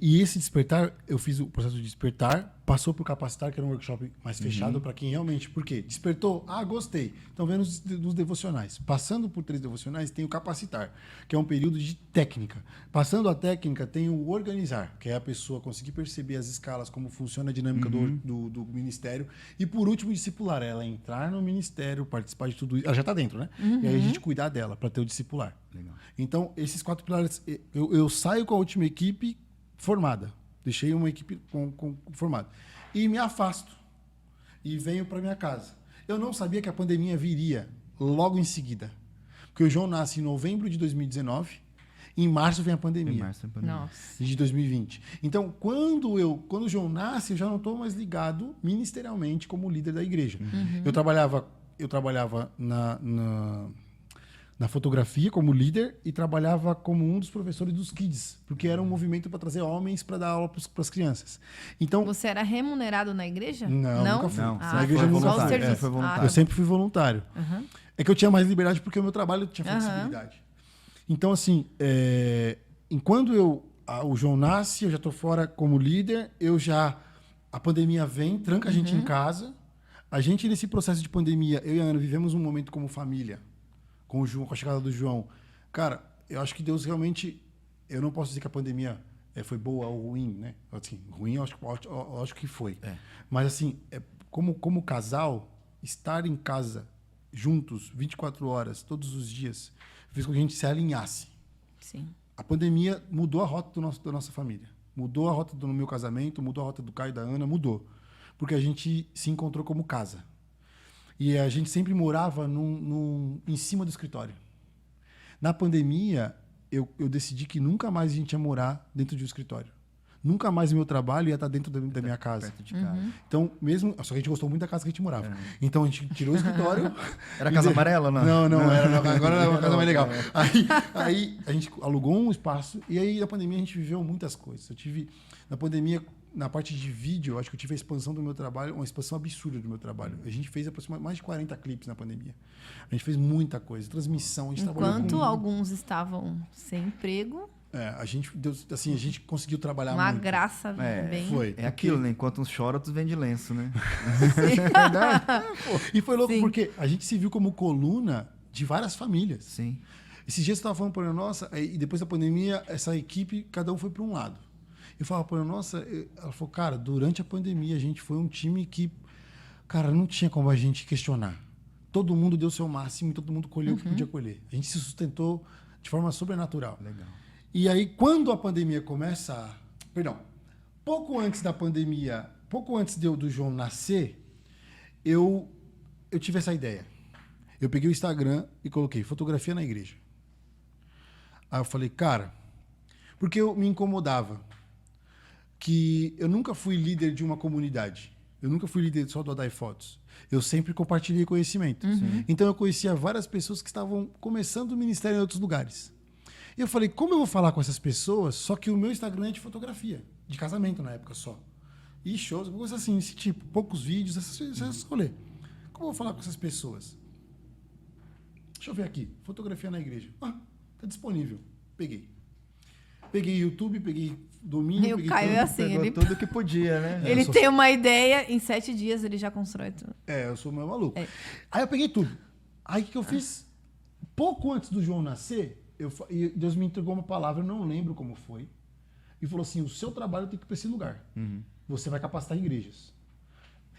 e esse despertar, eu fiz o processo de despertar, passou pro capacitar, que era um workshop mais fechado para quem realmente... Por quê? Despertou? gostei. Então, vendo os devocionais. Passando por 3 devocionais, tem o capacitar, que é um período de técnica. Passando a técnica, tem o organizar, que é a pessoa conseguir perceber as escalas, como funciona a dinâmica do ministério. E, por último, discipular. Ela entrar no ministério, participar de tudo isso. Ela já está dentro, né? E aí a gente cuidar dela, para ter o discipular. Legal. Então, esses 4 pilares... Eu saio com a última equipe formada. Deixei uma equipe formada. E me afasto. E venho para minha casa. Eu não sabia que a pandemia viria logo em seguida. Porque o João nasce em novembro de 2019. E em março vem a pandemia. Nossa. De 2020. Então, quando o João nasce, eu já não estou mais ligado ministerialmente como líder da igreja. Eu trabalhava na fotografia como líder e trabalhava como um dos professores dos kids, porque era um movimento para trazer homens para dar aula para as crianças. Então, você era remunerado na igreja? Não, nunca fui. Na igreja foi voluntário. Eu sempre fui voluntário. É que eu tinha mais liberdade porque o meu trabalho tinha flexibilidade. Então, assim, enquanto o João nasce, eu já estou fora como líder, a pandemia vem, tranca a gente em casa. A gente, nesse processo de pandemia, eu e a Ana vivemos um momento como família, com o João, com a chegada do João. Cara, eu acho que Deus realmente... Eu não posso dizer que a pandemia foi boa ou ruim, né? Assim, ruim, eu acho que foi. Mas, assim, como casal, estar em casa, juntos, 24 horas, todos os dias, fez com que a gente se alinhasse. Sim. A pandemia mudou a rota da nossa família. Mudou a rota do meu casamento, mudou a rota do Caio e da Ana, mudou. Porque a gente se encontrou como casa. E a gente sempre morava em cima do escritório. Na pandemia, eu decidi que nunca mais a gente ia morar dentro de um escritório. Nunca mais o meu trabalho ia estar dentro da minha casa. Perto de casa. Então, só que a gente gostou muito da casa que a gente morava. Então, a gente tirou o escritório. Era Casa Amarela, não? Não, agora era uma casa mais legal. Aí a gente alugou um espaço e aí na pandemia a gente viveu muitas coisas. Na pandemia, na parte de vídeo, eu acho que eu tive a expansão do meu trabalho, uma expansão absurda do meu trabalho. A gente fez aproximadamente mais de 40 clipes na pandemia. A gente fez muita coisa, transmissão, a gente trabalhou Enquanto alguns estavam sem emprego... a gente conseguiu trabalhar uma muito. Graça bem... Foi. É aquilo, né? Enquanto uns choram, outros vendem lenço, né? É verdade. E foi louco porque a gente se viu como coluna de várias famílias. Sim. Esses dias eu estava falando para nossa, e depois da pandemia, essa equipe, cada um foi para um lado. Eu falava para nossa, ela falou, cara, durante a pandemia a gente foi um time que, cara, não tinha como a gente questionar. Todo mundo deu o seu máximo e todo mundo colheu o que podia colher. A gente se sustentou de forma sobrenatural. Legal. E aí, quando a pandemia começa... Perdão. Pouco antes da pandemia, pouco antes do João nascer, eu tive essa ideia. Eu peguei o Instagram e coloquei fotografia na igreja. Aí eu falei, cara... Porque eu me incomodava que eu nunca fui líder de uma comunidade. Eu nunca fui líder só do Adai Fotos. Eu sempre compartilhei conhecimento. Então eu conhecia várias pessoas que estavam começando o ministério em outros lugares. E eu falei, como eu vou falar com essas pessoas, só que o meu Instagram é de fotografia, de casamento na época só. E shows, coisas assim, esse tipo, poucos vídeos, essas rolê. Como eu vou falar com essas pessoas? Deixa eu ver aqui, fotografia na igreja. Ah, tá disponível. Peguei YouTube, peguei domínio, E o peguei Caio tudo. é assim, Pegou ele, tudo que podia, né? ele tem uma ideia, em 7 dias ele já constrói tudo. Eu sou meio maluco. É. Aí eu peguei tudo. Aí o que eu fiz? Pouco antes do João nascer, e Deus me entregou uma palavra, eu não lembro como foi, e falou assim, o seu trabalho tem que ir para esse lugar. Você vai capacitar igrejas.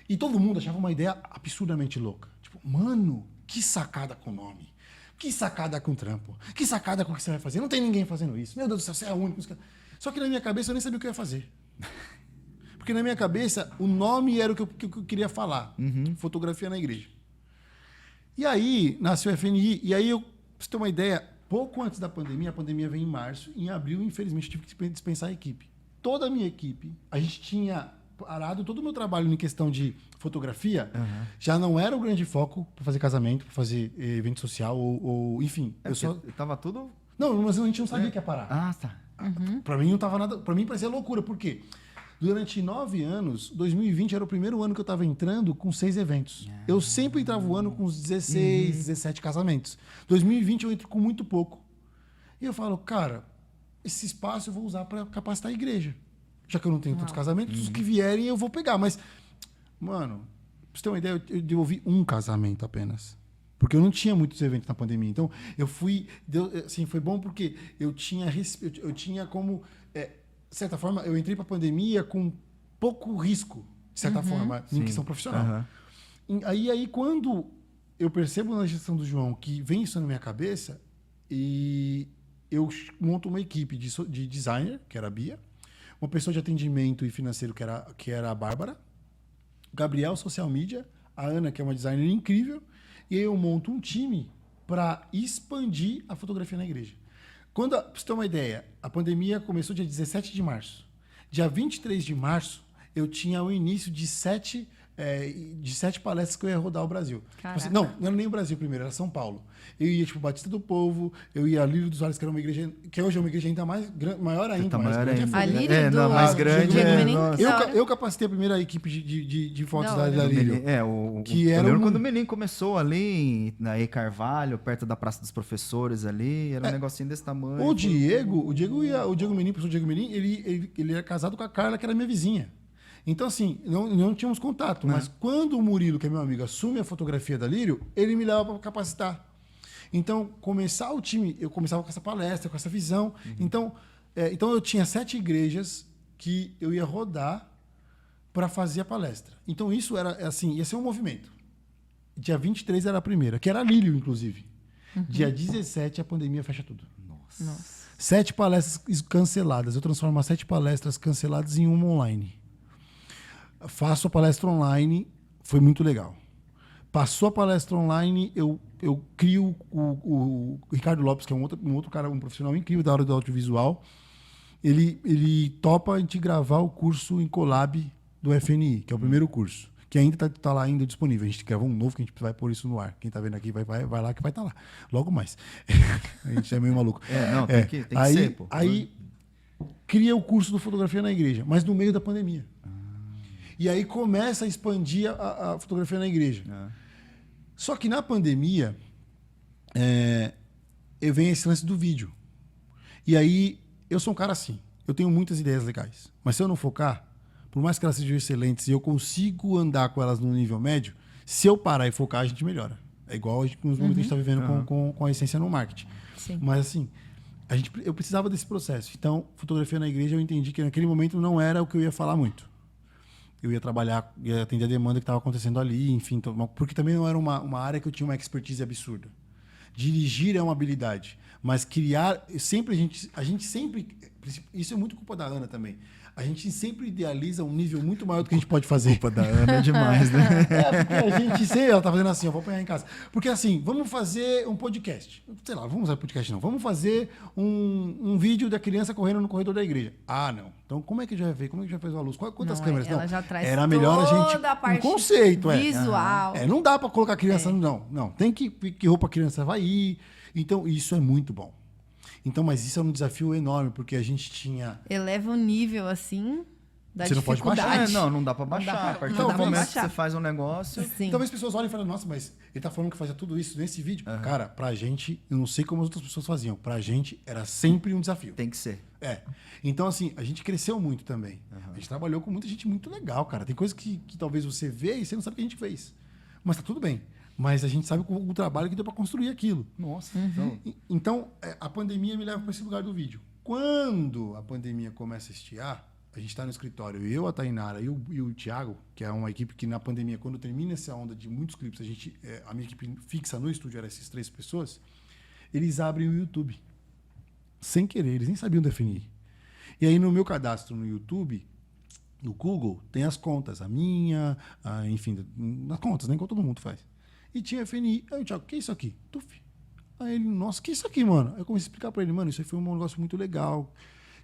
E todo mundo achava uma ideia absurdamente louca. Tipo, mano, que sacada com o nome. Que sacada com trampo. Que sacada com o que você vai fazer. Não tem ninguém fazendo isso. Meu Deus do céu, você é o único. Só que na minha cabeça eu nem sabia o que eu ia fazer. Porque na minha cabeça o nome era o que eu queria falar. Fotografia na igreja. E aí nasceu o FNI. E aí, pra você ter uma ideia, pouco antes da pandemia, a pandemia veio em março. Em abril, infelizmente, eu tive que dispensar a equipe. Toda a minha equipe, a gente tinha parado todo o meu trabalho em questão de fotografia, já não era o grande foco para fazer casamento, para fazer evento social, ou enfim. Tava tudo... Não, mas a gente não sabia que ia parar. Ah, tá. Para mim não tava nada. Para mim parecia loucura, porque durante 9 anos, 2020 era o primeiro ano que eu estava entrando com 6 eventos. Eu sempre entrava o ano com uns 16, 17 casamentos. 2020 eu entro com muito pouco. E eu falo, cara, esse espaço eu vou usar para capacitar a igreja. Já que eu não tenho tantos casamentos, os que vierem eu vou pegar. Mas, mano, pra você ter uma ideia, eu desenvolvi um casamento apenas. Porque eu não tinha muitos eventos na pandemia. Então, eu fui... Assim, foi bom porque eu tinha como... de certa forma, eu entrei pra pandemia com pouco risco, de certa forma, em questão profissional. Aí, quando eu percebo na gestão do João que vem isso na minha cabeça, e eu monto uma equipe de designer, que era a Bia, uma pessoa de atendimento e financeiro, que era a Bárbara, Gabriel, social media, a Ana, que é uma designer incrível, e aí eu monto um time para expandir a fotografia na igreja. Pra você ter uma ideia, a pandemia começou dia 17 de março. Dia 23 de março, eu tinha o início de 7 palestras que eu ia rodar o Brasil. Tipo assim, não era nem o Brasil primeiro, era São Paulo. Eu ia, tipo, Batista do Povo, eu ia a Lírio dos Vales, que era uma igreja, que hoje é uma igreja ainda maior ainda. A Lírio mais grande. Eu capacitei a primeira equipe de fotos da Lírio. Eu lembro quando o Melim começou ali, na E Carvalho, perto da Praça dos Professores ali, era um negocinho desse tamanho. O Diego Melim, o professor Diego Melim, ele era casado com a Carla, que era minha vizinha. Então, assim, não tínhamos contato. Mas quando o Murilo, que é meu amigo, assume a fotografia da Lírio, ele me leva para capacitar. Então, começar o time, eu começava com essa palestra, com essa visão. Então eu tinha 7 igrejas que eu ia rodar para fazer a palestra. Então, isso era assim, ia ser um movimento. Dia 23 era a primeira, que era a Lírio, inclusive. Dia 17, a pandemia fecha tudo. Nossa. 7 palestras canceladas. Eu transformo as 7 palestras canceladas em uma online. Faço a palestra online, foi muito legal. Passou a palestra online, eu crio o Ricardo Lopes, que é um outro cara, um profissional incrível da área do audiovisual. Ele topa a gente gravar o curso em collab do FNI, que é o primeiro curso, que ainda tá lá ainda disponível. A gente gravou um novo que a gente vai pôr isso no ar. Quem tá vendo aqui vai lá que vai estar lá. Logo mais. A gente é meio maluco. Tem que ser, pô. Aí cria o curso do Fotografia na Igreja, mas no meio da pandemia. E aí começa a expandir a fotografia na igreja. Só que na pandemia, vem esse lance do vídeo. E aí, eu sou um cara assim. Eu tenho muitas ideias legais. Mas se eu não focar, por mais que elas sejam excelentes e eu consigo andar com elas no nível médio, se eu parar e focar, a gente melhora. É igual nos momentos que a gente está vivendo com a essência no marketing. Sim. Mas assim, eu precisava desse processo. Então, fotografia na igreja, eu entendi que naquele momento não era o que eu ia falar muito. Eu ia trabalhar, ia atender a demanda que estava acontecendo ali, enfim, porque também não era uma área que eu tinha uma expertise absurda. Dirigir é uma habilidade. Mas criar... A gente sempre... Isso é muito culpa da Ana também. A gente sempre idealiza um nível muito maior do que a gente pode fazer. Culpa da Ana é demais, né? Porque a gente sempre... Ela tá fazendo assim, eu vou apanhar em casa. Porque assim, vamos fazer um podcast. Sei lá, vamos usar podcast não. Vamos fazer um vídeo da criança correndo no corredor da igreja. Ah, não. Então como é que já vai ver? Como é que já fez uma luz? Quantas câmeras? Ela não. já traz Era melhor a gente... toda a parte um conceito, visual. Não dá pra colocar a criança... Não. Tem que roupa a criança vai ir. Então, isso é muito bom. Então, mas isso é um desafio enorme, porque a gente tinha... Eleva o nível, assim, da Você não pode dificuldade. baixar. Não dá pra baixar. A partir não do dá pra momento que baixar. você faz um negócio... Sim. Talvez as pessoas olhem e falem, nossa, mas ele tá falando que fazia tudo isso nesse vídeo. Cara, pra gente, eu não sei como as outras pessoas faziam. Pra gente, era sempre um desafio. Tem que ser. Então, assim, a gente cresceu muito também. A gente trabalhou com muita gente muito legal, cara. Tem coisas que talvez você vê e você não sabe o que a gente fez. Mas tá tudo bem. Mas a gente sabe o trabalho que deu pra construir aquilo. Nossa. Então, a pandemia me leva para esse lugar do vídeo. Quando a pandemia começa a estiar, a gente está no escritório, eu, a Tainara e o Thiago, que é uma equipe que na pandemia, quando termina essa onda de muitos clipes, a minha equipe fixa no estúdio era essas 3 pessoas, eles abrem o YouTube. Sem querer, eles nem sabiam definir. E aí no meu cadastro no YouTube, no Google, tem as contas, a minha, enfim, nas contas, nem como todo mundo faz. E tinha FNI. Aí o Thiago, o que é isso aqui? Tuf. Aí ele, nossa, o que é isso aqui, mano? Aí eu comecei a explicar pra ele, mano, isso aí foi um negócio muito legal,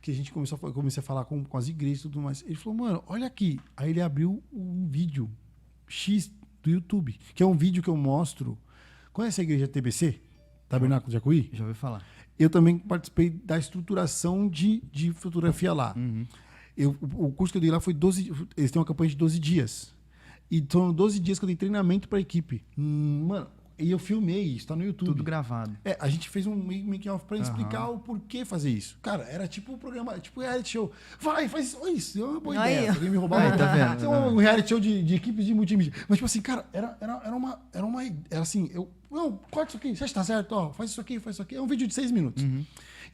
que a gente comecei a falar com as igrejas e tudo mais. Ele falou, mano, olha aqui. Aí ele abriu um vídeo X do YouTube, que é um vídeo que eu mostro. Conhece a igreja TBC? Tabernáculo de Jacuí? Já ouvi falar. Eu também participei da estruturação de fotografia lá. O curso que eu dei lá foi 12... Eles têm uma campanha de 12 dias. E são 12 dias que eu dei treinamento pra equipe. Mano, e eu filmei isso, tá no YouTube. Tudo gravado. A gente fez um making-off pra explicar o porquê fazer isso. Cara, era tipo um programa, tipo um reality show. Vai, faz isso. Olha isso, é uma boa ideia. Alguém me roubava. Tá vendo? É um reality show de equipes de multimídia. Mas, tipo assim, cara, era assim, não, corta isso aqui, você está certo, ó, faz isso aqui. É um vídeo de 6 minutos.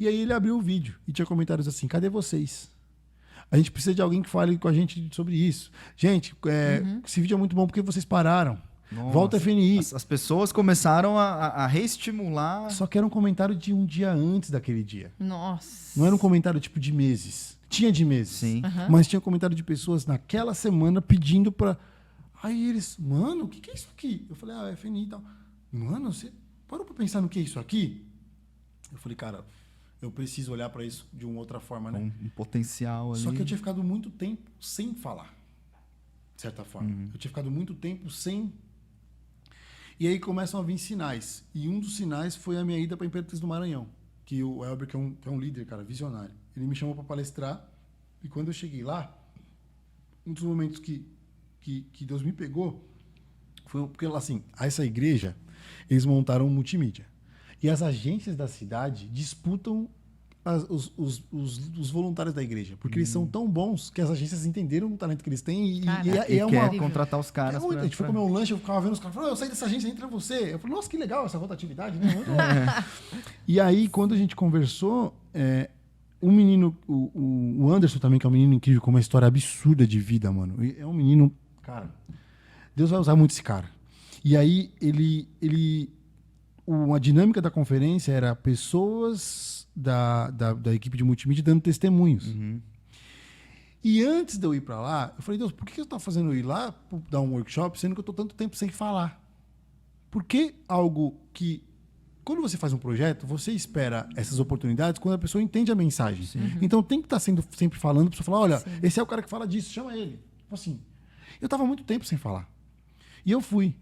E aí ele abriu o vídeo e tinha comentários assim, cadê vocês? A gente precisa de alguém que fale com a gente sobre isso. Gente, esse vídeo é muito bom porque vocês pararam. Nossa. Volta a FNI. As pessoas começaram a reestimular. Só que era um comentário de um dia antes daquele dia. Nossa. Não era um comentário tipo de meses. Tinha de meses. Sim. Mas tinha comentário de pessoas naquela semana pedindo pra... Aí eles, mano, o que é isso aqui? Eu falei, FNI e tal. Mano, você parou pra pensar no que é isso aqui? Eu falei, cara, eu preciso olhar pra isso de uma outra forma, né? Um potencial ali. Só que eu tinha ficado muito tempo sem falar. De certa forma. Eu tinha ficado muito tempo sem... E aí começam a vir sinais. E um dos sinais foi a minha ida para a Imperatriz do Maranhão. Que o Elber, que é um líder, cara, visionário. Ele me chamou para palestrar. E quando eu cheguei lá, um dos momentos que Deus me pegou foi porque, assim, essa igreja, eles montaram um multimídia. E as agências da cidade disputam os voluntários da igreja. Porque eles são tão bons que as agências entenderam o talento que eles têm. E quer contratar os caras. A gente foi comer um lanche, eu ficava vendo os caras. Eu saí dessa agência, entra você. Eu falei, nossa, que legal essa rotatividade, né? E aí, quando a gente conversou, um menino, o Anderson também, que é um menino incrível, com uma história absurda de vida, mano. É um menino, cara, Deus vai usar muito esse cara. E aí, a dinâmica da conferência era pessoas da equipe de multimídia dando testemunhos. E antes de eu ir para lá, eu falei, Deus, por que você está fazendo eu ir lá dar um workshop, sendo que eu estou tanto tempo sem falar? Por que algo que... Quando você faz um projeto, você espera essas oportunidades quando a pessoa entende a mensagem. Então tem que estar sempre falando, a pessoa falar, olha, esse é o cara que fala disso, chama ele. Tipo assim, eu estava muito tempo sem falar. E eu fui.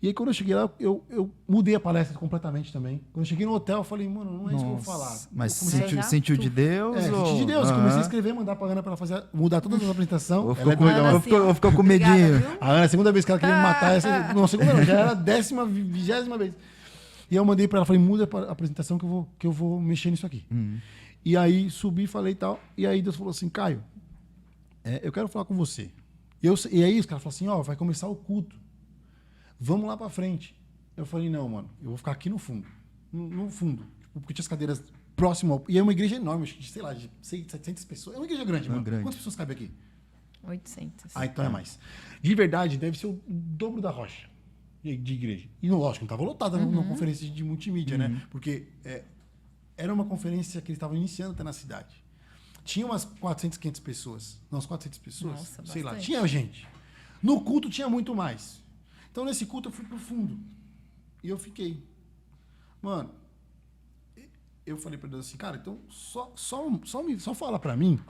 E aí, quando eu cheguei lá, eu mudei a palestra completamente também. Quando eu cheguei no hotel, eu falei, mano, não é isso que eu vou falar. Mas sentiu de Deus? Senti de Deus. Eu comecei a escrever, mandar pra Ana pra ela mudar todas as apresentações. Ou ficou com medinho. A Ana, a segunda vez que ela queria me matar, não, segunda não, já era a 20ª vez. E eu mandei pra ela, falei, muda a apresentação que eu vou mexer nisso aqui. E aí, subi, falei e tal. E aí, Deus falou assim, Caio, eu quero falar com você. E aí, os caras falaram assim, vai começar o culto. Vamos lá pra frente. Eu falei, não, mano, eu vou ficar aqui no fundo. No fundo. Porque tinha as cadeiras próximas. E é uma igreja enorme, acho que, sei lá, de 700 pessoas. É uma igreja grande, mano. Quantas pessoas cabem aqui? 800. Então é mais. De verdade, deve ser o dobro da Rocha. de igreja. E lógico, não estava lotada numa conferência de multimídia, né? Porque era uma conferência que eles estavam iniciando até na cidade. Tinha umas 400, 500 pessoas. Não, umas 400 pessoas. Nossa, sei lá, bastante. tinha gente. No culto tinha muito mais. Então, nesse culto, eu fui pro fundo. E eu fiquei. Mano, eu falei pra Deus assim, cara, então só fala pra mim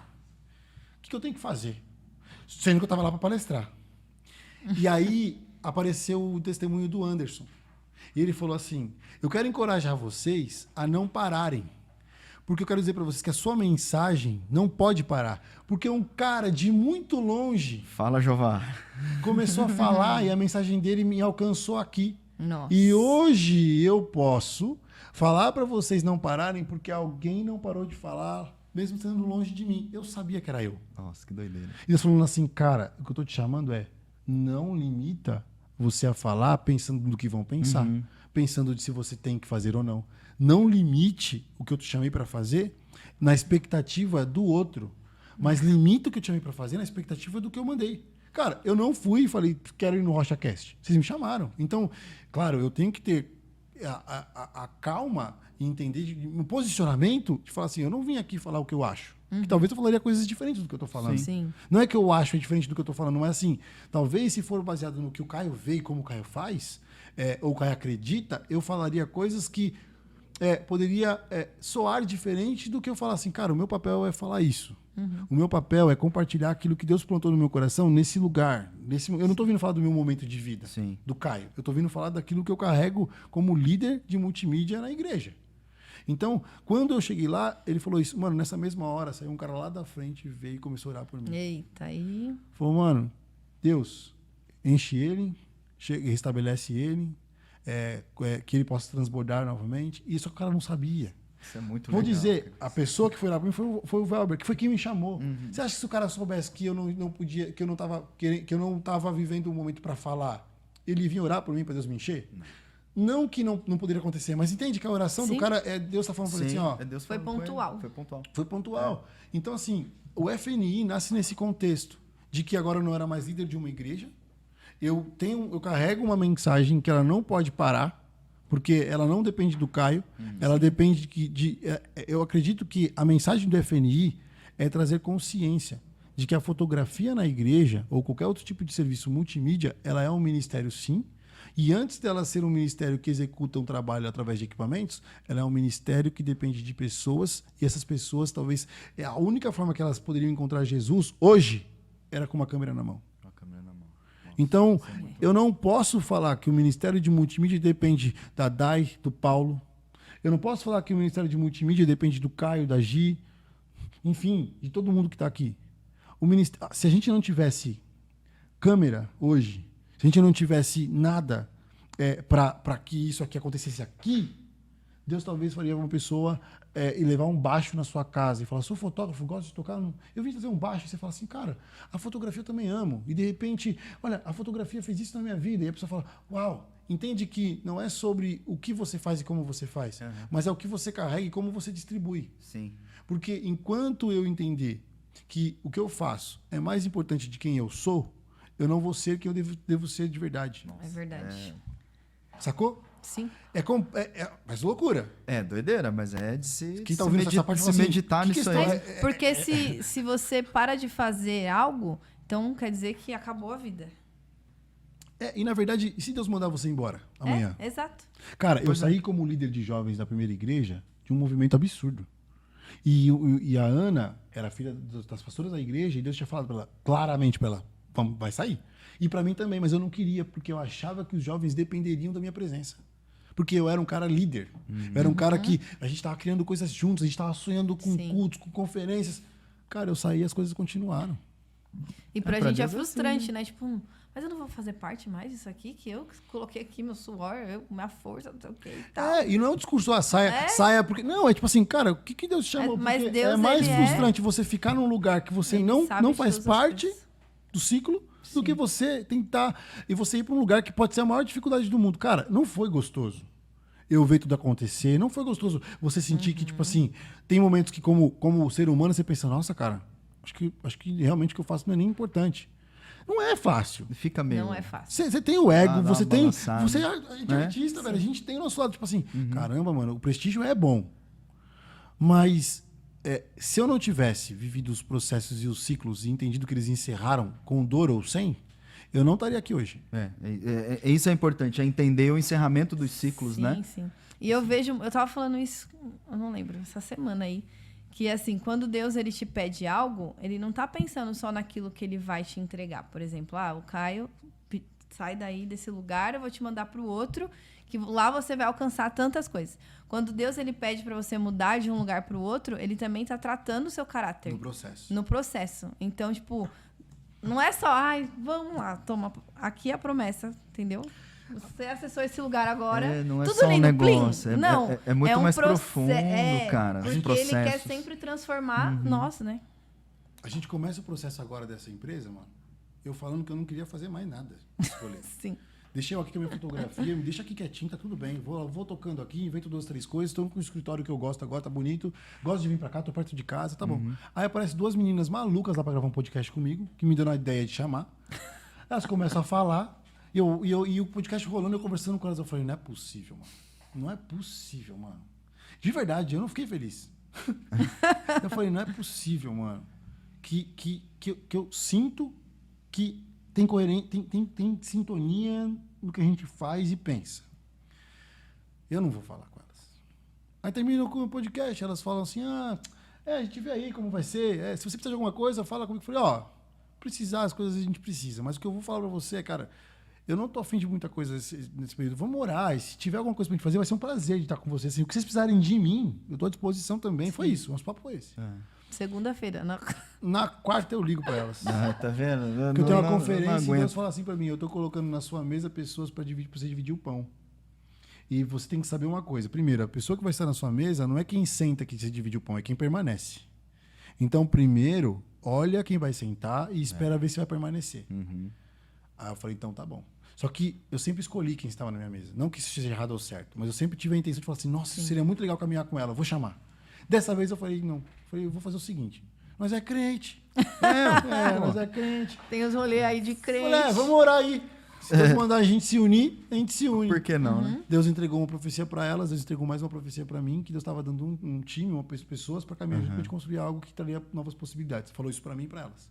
o que eu tenho que fazer. Sendo que eu tava lá pra palestrar. E aí apareceu o testemunho do Anderson. E ele falou assim, eu quero encorajar vocês a não pararem. Porque eu quero dizer pra vocês que a sua mensagem não pode parar. Porque um cara de muito longe Fala, Jová. começou a falar e a mensagem dele me alcançou aqui. Nossa. E hoje eu posso falar para vocês não pararem porque alguém não parou de falar, mesmo sendo longe de mim. Eu sabia que era eu. Nossa, que doideira. E Deus falando assim, cara, o que eu tô te chamando é, não limita você a falar pensando no que vão pensar, pensando de se você tem que fazer ou não. Não limite o que eu te chamei para fazer na expectativa do outro, mas limita o que eu te chamei para fazer na expectativa do que eu mandei. Cara, eu não fui e falei, quero ir no RochaCast. Vocês me chamaram. Então, claro, eu tenho que ter a calma e entender um posicionamento de falar assim, eu não vim aqui falar o que eu acho. Que talvez eu falaria coisas diferentes do que eu tô falando. Sim. Não é que eu acho diferente do que eu tô falando, não é assim. Talvez se for baseado no que o Caio vê e como o Caio faz, ou o Caio acredita, eu falaria coisas que poderia soar diferente do que eu falar assim, cara, o meu papel é falar isso. O meu papel é compartilhar aquilo que Deus plantou no meu coração nesse lugar. Eu não estou vindo falar do meu momento de vida, Sim. do Caio. Eu estou vindo falar daquilo que eu carrego como líder de multimídia na igreja. Então, quando eu cheguei lá, ele falou isso. Mano, nessa mesma hora, saiu um cara lá da frente, veio e começou a orar por mim. Eita, aí... Falou, mano, Deus, enche ele, restabelece ele, que ele possa transbordar novamente. E isso o cara não sabia. Isso é muito Vou legal. dizer, a pessoa que foi lá pra mim foi o Velber, que foi quem me chamou. Você acha que se o cara soubesse que eu não podia, que eu não tava vivendo um momento para falar, ele vinha orar por mim para Deus me encher? Não que não poderia acontecer, mas entende que a oração Sim. do cara Deus tá falando pra ele assim, ó. Deus Foi falando com ele. pontual. Foi pontual. Foi pontual. Então, assim, o FNI nasce nesse contexto de que agora eu não era mais líder de uma igreja. Eu carrego uma mensagem que ela não pode parar, porque ela não depende do Caio. Ela depende eu acredito que a mensagem do FNI é trazer consciência de que a fotografia na igreja, ou qualquer outro tipo de serviço multimídia, ela é um ministério, sim. E antes dela ser um ministério que executa um trabalho através de equipamentos, ela é um ministério que depende de pessoas, e essas pessoas, talvez, a única forma que elas poderiam encontrar Jesus hoje era com uma câmera na mão. Com a câmera na mão. Então, eu não posso falar que o ministério de multimídia depende da Dai, do Paulo. Eu não posso falar que o ministério de multimídia depende do Caio, da Gi, enfim, de todo mundo que está aqui. Se a gente não tivesse câmera hoje, se a gente não tivesse nada para que isso aqui acontecesse aqui, Deus talvez faria uma pessoa e levar um baixo na sua casa e falar, sou fotógrafo, gosto de tocar. Eu vim trazer um baixo e você fala assim, cara, a fotografia eu também amo. E de repente, olha, a fotografia fez isso na minha vida. E a pessoa fala, uau, entende que não é sobre o que você faz e como você faz, mas é o que você carrega e como você distribui. Sim. Porque enquanto eu entender que o que eu faço é mais importante de quem eu sou, eu não vou ser quem eu devo ser de verdade. É verdade. Sacou? Sim. Mas loucura. É doideira, mas é de se, Quem tá ouvindo essa parte se fala assim, meditar que nisso questão aí. Porque se você para de fazer algo, então quer dizer que acabou a vida. E na verdade, e se Deus mandar você embora amanhã? Exato. Cara, eu saí como líder de jovens da primeira igreja de um movimento absurdo. E a Ana era filha das pastoras da igreja e Deus tinha falado pra ela, claramente pra ela, vai sair. E pra mim também, mas eu não queria, porque eu achava que os jovens dependeriam da minha presença. Porque eu era um cara líder. Eu era um cara que a gente tava criando coisas juntos, a gente tava sonhando com cultos, com conferências. Cara, eu saí e as coisas continuaram. E pra pra gente é Deus é frustrante, assim, né? Tipo, mas eu não vou fazer parte mais disso aqui, que eu coloquei aqui meu suor, minha força, não sei o que e tal. E não é um discurso, saia porque... Não, é tipo assim, cara, o que Deus te chamou? Mas Porque Deus, é mais ele frustrante você ficar num lugar que você Ele não sabe de faz todas as parte coisas. do ciclo do que você tentar... E você ir pra um lugar que pode ser a maior dificuldade do mundo. Cara, não foi gostoso eu ver tudo acontecer. Não foi gostoso você sentir que, tipo assim, tem momentos que como ser humano você pensa, nossa, cara, acho que realmente o que eu faço não é nem importante. Não é fácil. Fica meio... Não é fácil. Você tem o ego, você tem... balançada. Você é artista, velho. A gente tem o nosso lado, tipo assim, caramba, mano, o prestígio é bom. Mas se eu não tivesse vivido os processos e os ciclos e entendido que eles encerraram com dor ou sem, eu não estaria aqui hoje. Isso é importante, é entender o encerramento dos ciclos, né? Sim. E eu tava falando isso, eu não lembro, essa semana aí, que assim, quando Deus ele te pede algo, ele não tá pensando só naquilo que ele vai te entregar. Por exemplo, o Caio sai daí desse lugar, eu vou te mandar para o outro, que lá você vai alcançar tantas coisas. Quando Deus ele pede para você mudar de um lugar para o outro, ele também tá tratando o seu caráter. No processo. Então, tipo, não é só, vamos lá, toma, aqui é a promessa, entendeu? Você acessou esse lugar agora. Não é tudo só um lindo, negócio. Não, é muito mais profundo, cara. Porque os processos. ele quer sempre transformar nós, né? A gente começa o processo agora dessa empresa, mano, eu falando que eu não queria fazer mais nada. Escolher. Sim. Deixei aqui com a minha fotografia, me deixa aqui quietinho, tá tudo bem. Vou tocando aqui, invento 2, 3 coisas. Estou com um escritório que eu gosto agora, tá bonito. Gosto de vir pra cá, tô perto de casa, tá bom. Aí aparecem 2 meninas malucas lá pra gravar um podcast comigo, que me deram a ideia de chamar. Elas começam a falar, e o podcast rolando, eu conversando com elas. Eu falei, não é possível, mano. Não é possível, mano. De verdade, eu não fiquei feliz. Eu falei, não é possível, mano. Que eu sinto que tem sintonia no que a gente faz e pensa. Eu não vou falar com elas. Aí termino com o podcast, elas falam assim, a gente vê aí como vai ser. Se você precisar de alguma coisa, fala comigo. Eu falei, precisar, as coisas a gente precisa. Mas o que eu vou falar pra você, cara, eu não tô afim de muita coisa nesse período. Vamos orar. E se tiver alguma coisa pra gente fazer, vai ser um prazer de estar com vocês. Assim, o que vocês precisarem de mim, eu tô à disposição também. Sim. Foi isso, nosso papo foi esse. Segunda-feira. Na quarta eu ligo pra elas. Tá vendo? Porque eu tenho uma conferência e Deus fala assim pra mim, eu tô colocando na sua mesa pessoas pra você dividir o pão. E você tem que saber uma coisa. Primeiro, a pessoa que vai estar na sua mesa não é quem senta que você divide o pão, é quem permanece. Então, primeiro, olha quem vai sentar e espera ver se vai permanecer. Aí eu falei, então tá bom. Só que eu sempre escolhi quem estava na minha mesa. Não que isso seja errado ou certo, mas eu sempre tive a intenção de falar assim, nossa, seria muito legal caminhar com ela, vou chamar. Dessa vez eu falei, não. Eu vou fazer o seguinte, nós é crente. Nós é crente. Tem os rolês aí de crente. Falei, vamos orar aí. Se Deus mandar a gente se unir, a gente se une. Por que não, né? Deus entregou uma profecia para elas, Deus entregou mais uma profecia para mim, que Deus estava dando um time, pessoas para caminhar junto para a gente construir algo que traria novas possibilidades. Falou isso para mim e para elas.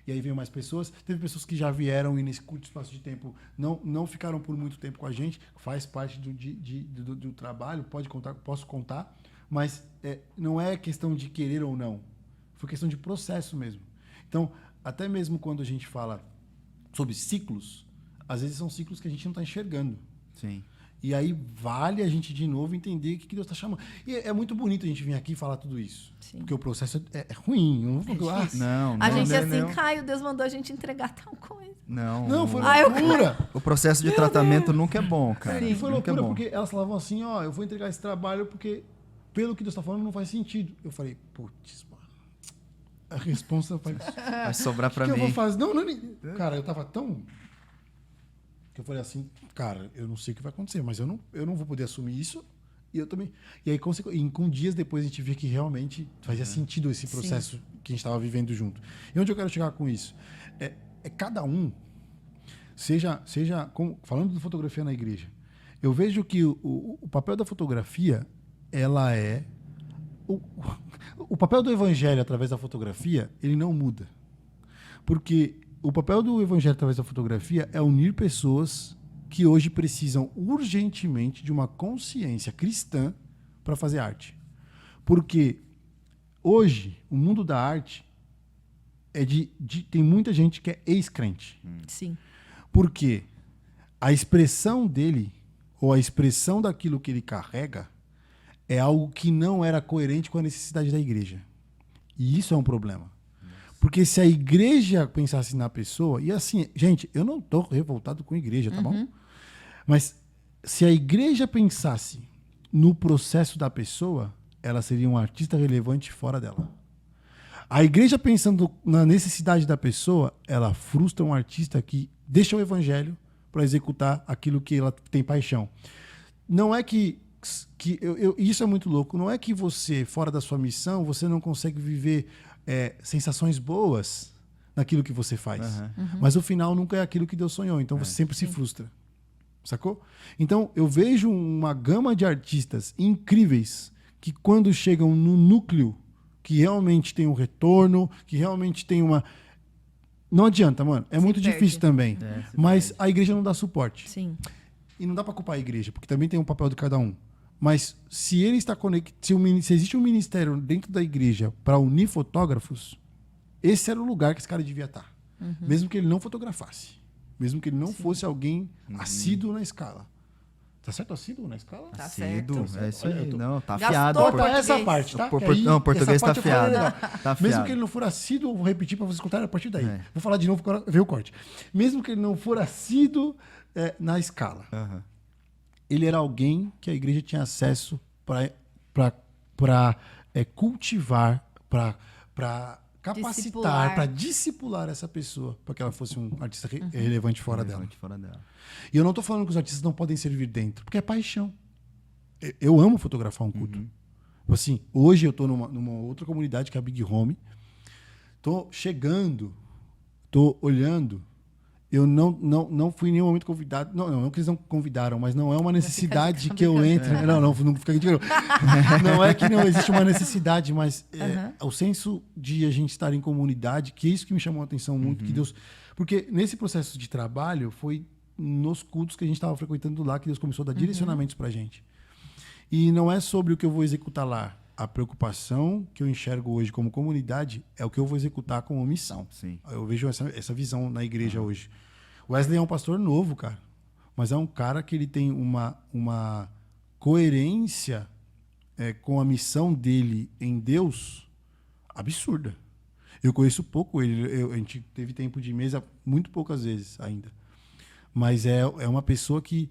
E aí veio mais pessoas. Teve pessoas que já vieram e nesse curto espaço de tempo não ficaram por muito tempo com a gente. Faz parte do trabalho, posso contar. Mas não é questão de querer ou não. Foi questão de processo mesmo. Então, até mesmo quando a gente fala sobre ciclos, às vezes são ciclos que a gente não está enxergando. Sim. E aí vale a gente de novo entender o que Deus está chamando. E é muito bonito a gente vir aqui e falar tudo isso. Sim. Porque o processo é ruim. Eu não vou falar. A gente assim, Caio, Deus mandou a gente entregar tal coisa. Não, foi loucura. O processo de tratamento nunca é bom, cara. E foi loucura porque elas falavam assim, eu vou entregar esse trabalho porque pelo que Deus está falando não faz sentido. Eu falei, putz, mano. A resposta vai sobrar para mim. O que eu vou fazer? Cara, eu tava tão... que eu falei assim, cara, eu não sei o que vai acontecer, mas eu não vou poder assumir isso. E eu também. E aí, com dias depois, a gente via que realmente fazia sentido esse processo que a gente estava vivendo junto. E onde eu quero chegar com isso? É cada um, falando de fotografia na igreja, eu vejo que o papel da fotografia, ela é... O papel do evangelho através da fotografia, ele não muda. Porque o papel do evangelho através da fotografia é unir pessoas que hoje precisam urgentemente de uma consciência cristã para fazer arte. Porque hoje, o mundo da arte tem muita gente que é ex-crente. Sim. Porque a expressão dele, ou a expressão daquilo que ele carrega, é algo que não era coerente com a necessidade da igreja. E isso é um problema. Porque se a igreja pensasse na pessoa... E assim, gente, eu não estou revoltado com a igreja, tá bom? Mas se a igreja pensasse no processo da pessoa, ela seria um artista relevante fora dela. A igreja pensando na necessidade da pessoa, ela frustra um artista que deixa o evangelho para executar aquilo que ela tem paixão. Não é que isso é muito louco. Não é que você, fora da sua missão, você não consegue viver sensações boas naquilo que você faz. Mas o final nunca é aquilo que Deus sonhou. Então você sempre se frustra. Sacou? Então eu vejo uma gama de artistas incríveis que quando chegam no núcleo, que realmente tem um retorno, que realmente tem uma... Não adianta, mano. É muito difícil também. Mas a igreja não dá suporte. Sim. E não dá pra culpar a igreja, porque também tem um papel de cada um. Mas se ele está conectado, se existe um ministério dentro da igreja para unir fotógrafos, esse era o lugar que esse cara devia estar. Mesmo que ele não fotografasse. Mesmo que ele não fosse alguém assíduo na escala. Tá certo assíduo na escala? Tá Cedo, certo. é isso aí. Não, tá Gastou afiado. o Corta essa português. parte, tá? Não, o português tá afiado. Tá afiado. Mesmo que ele não for assíduo, eu vou repetir para vocês escutarem a partir daí. Vou falar de novo para ver o corte. Mesmo que ele não for assíduo na escala. Ele era alguém que a igreja tinha acesso para cultivar, para capacitar, para discipular essa pessoa, para que ela fosse um artista relevante fora dela. E eu não estou falando que os artistas não podem servir dentro, porque é paixão. Eu amo fotografar um culto. Assim, hoje eu estou numa outra comunidade, que é a Big Home. Estou chegando, estou olhando. Eu não fui em nenhum momento convidado. Não que eles não convidaram, mas não é uma necessidade que eu entre. Não fica aqui. Não é que não existe uma necessidade, mas o senso de a gente estar em comunidade, que é isso que me chamou a atenção muito, que Deus... Porque nesse processo de trabalho, foi nos cultos que a gente estava frequentando lá que Deus começou a dar direcionamentos pra gente. E não é sobre o que eu vou executar lá. A preocupação que eu enxergo hoje como comunidade é o que eu vou executar como missão. Sim. Eu vejo essa visão na igreja hoje. Wesley é um pastor novo, cara. Mas é um cara que ele tem uma coerência com a missão dele em Deus absurda. Eu conheço pouco ele. A gente teve tempo de mesa muito poucas vezes ainda. Mas é uma pessoa que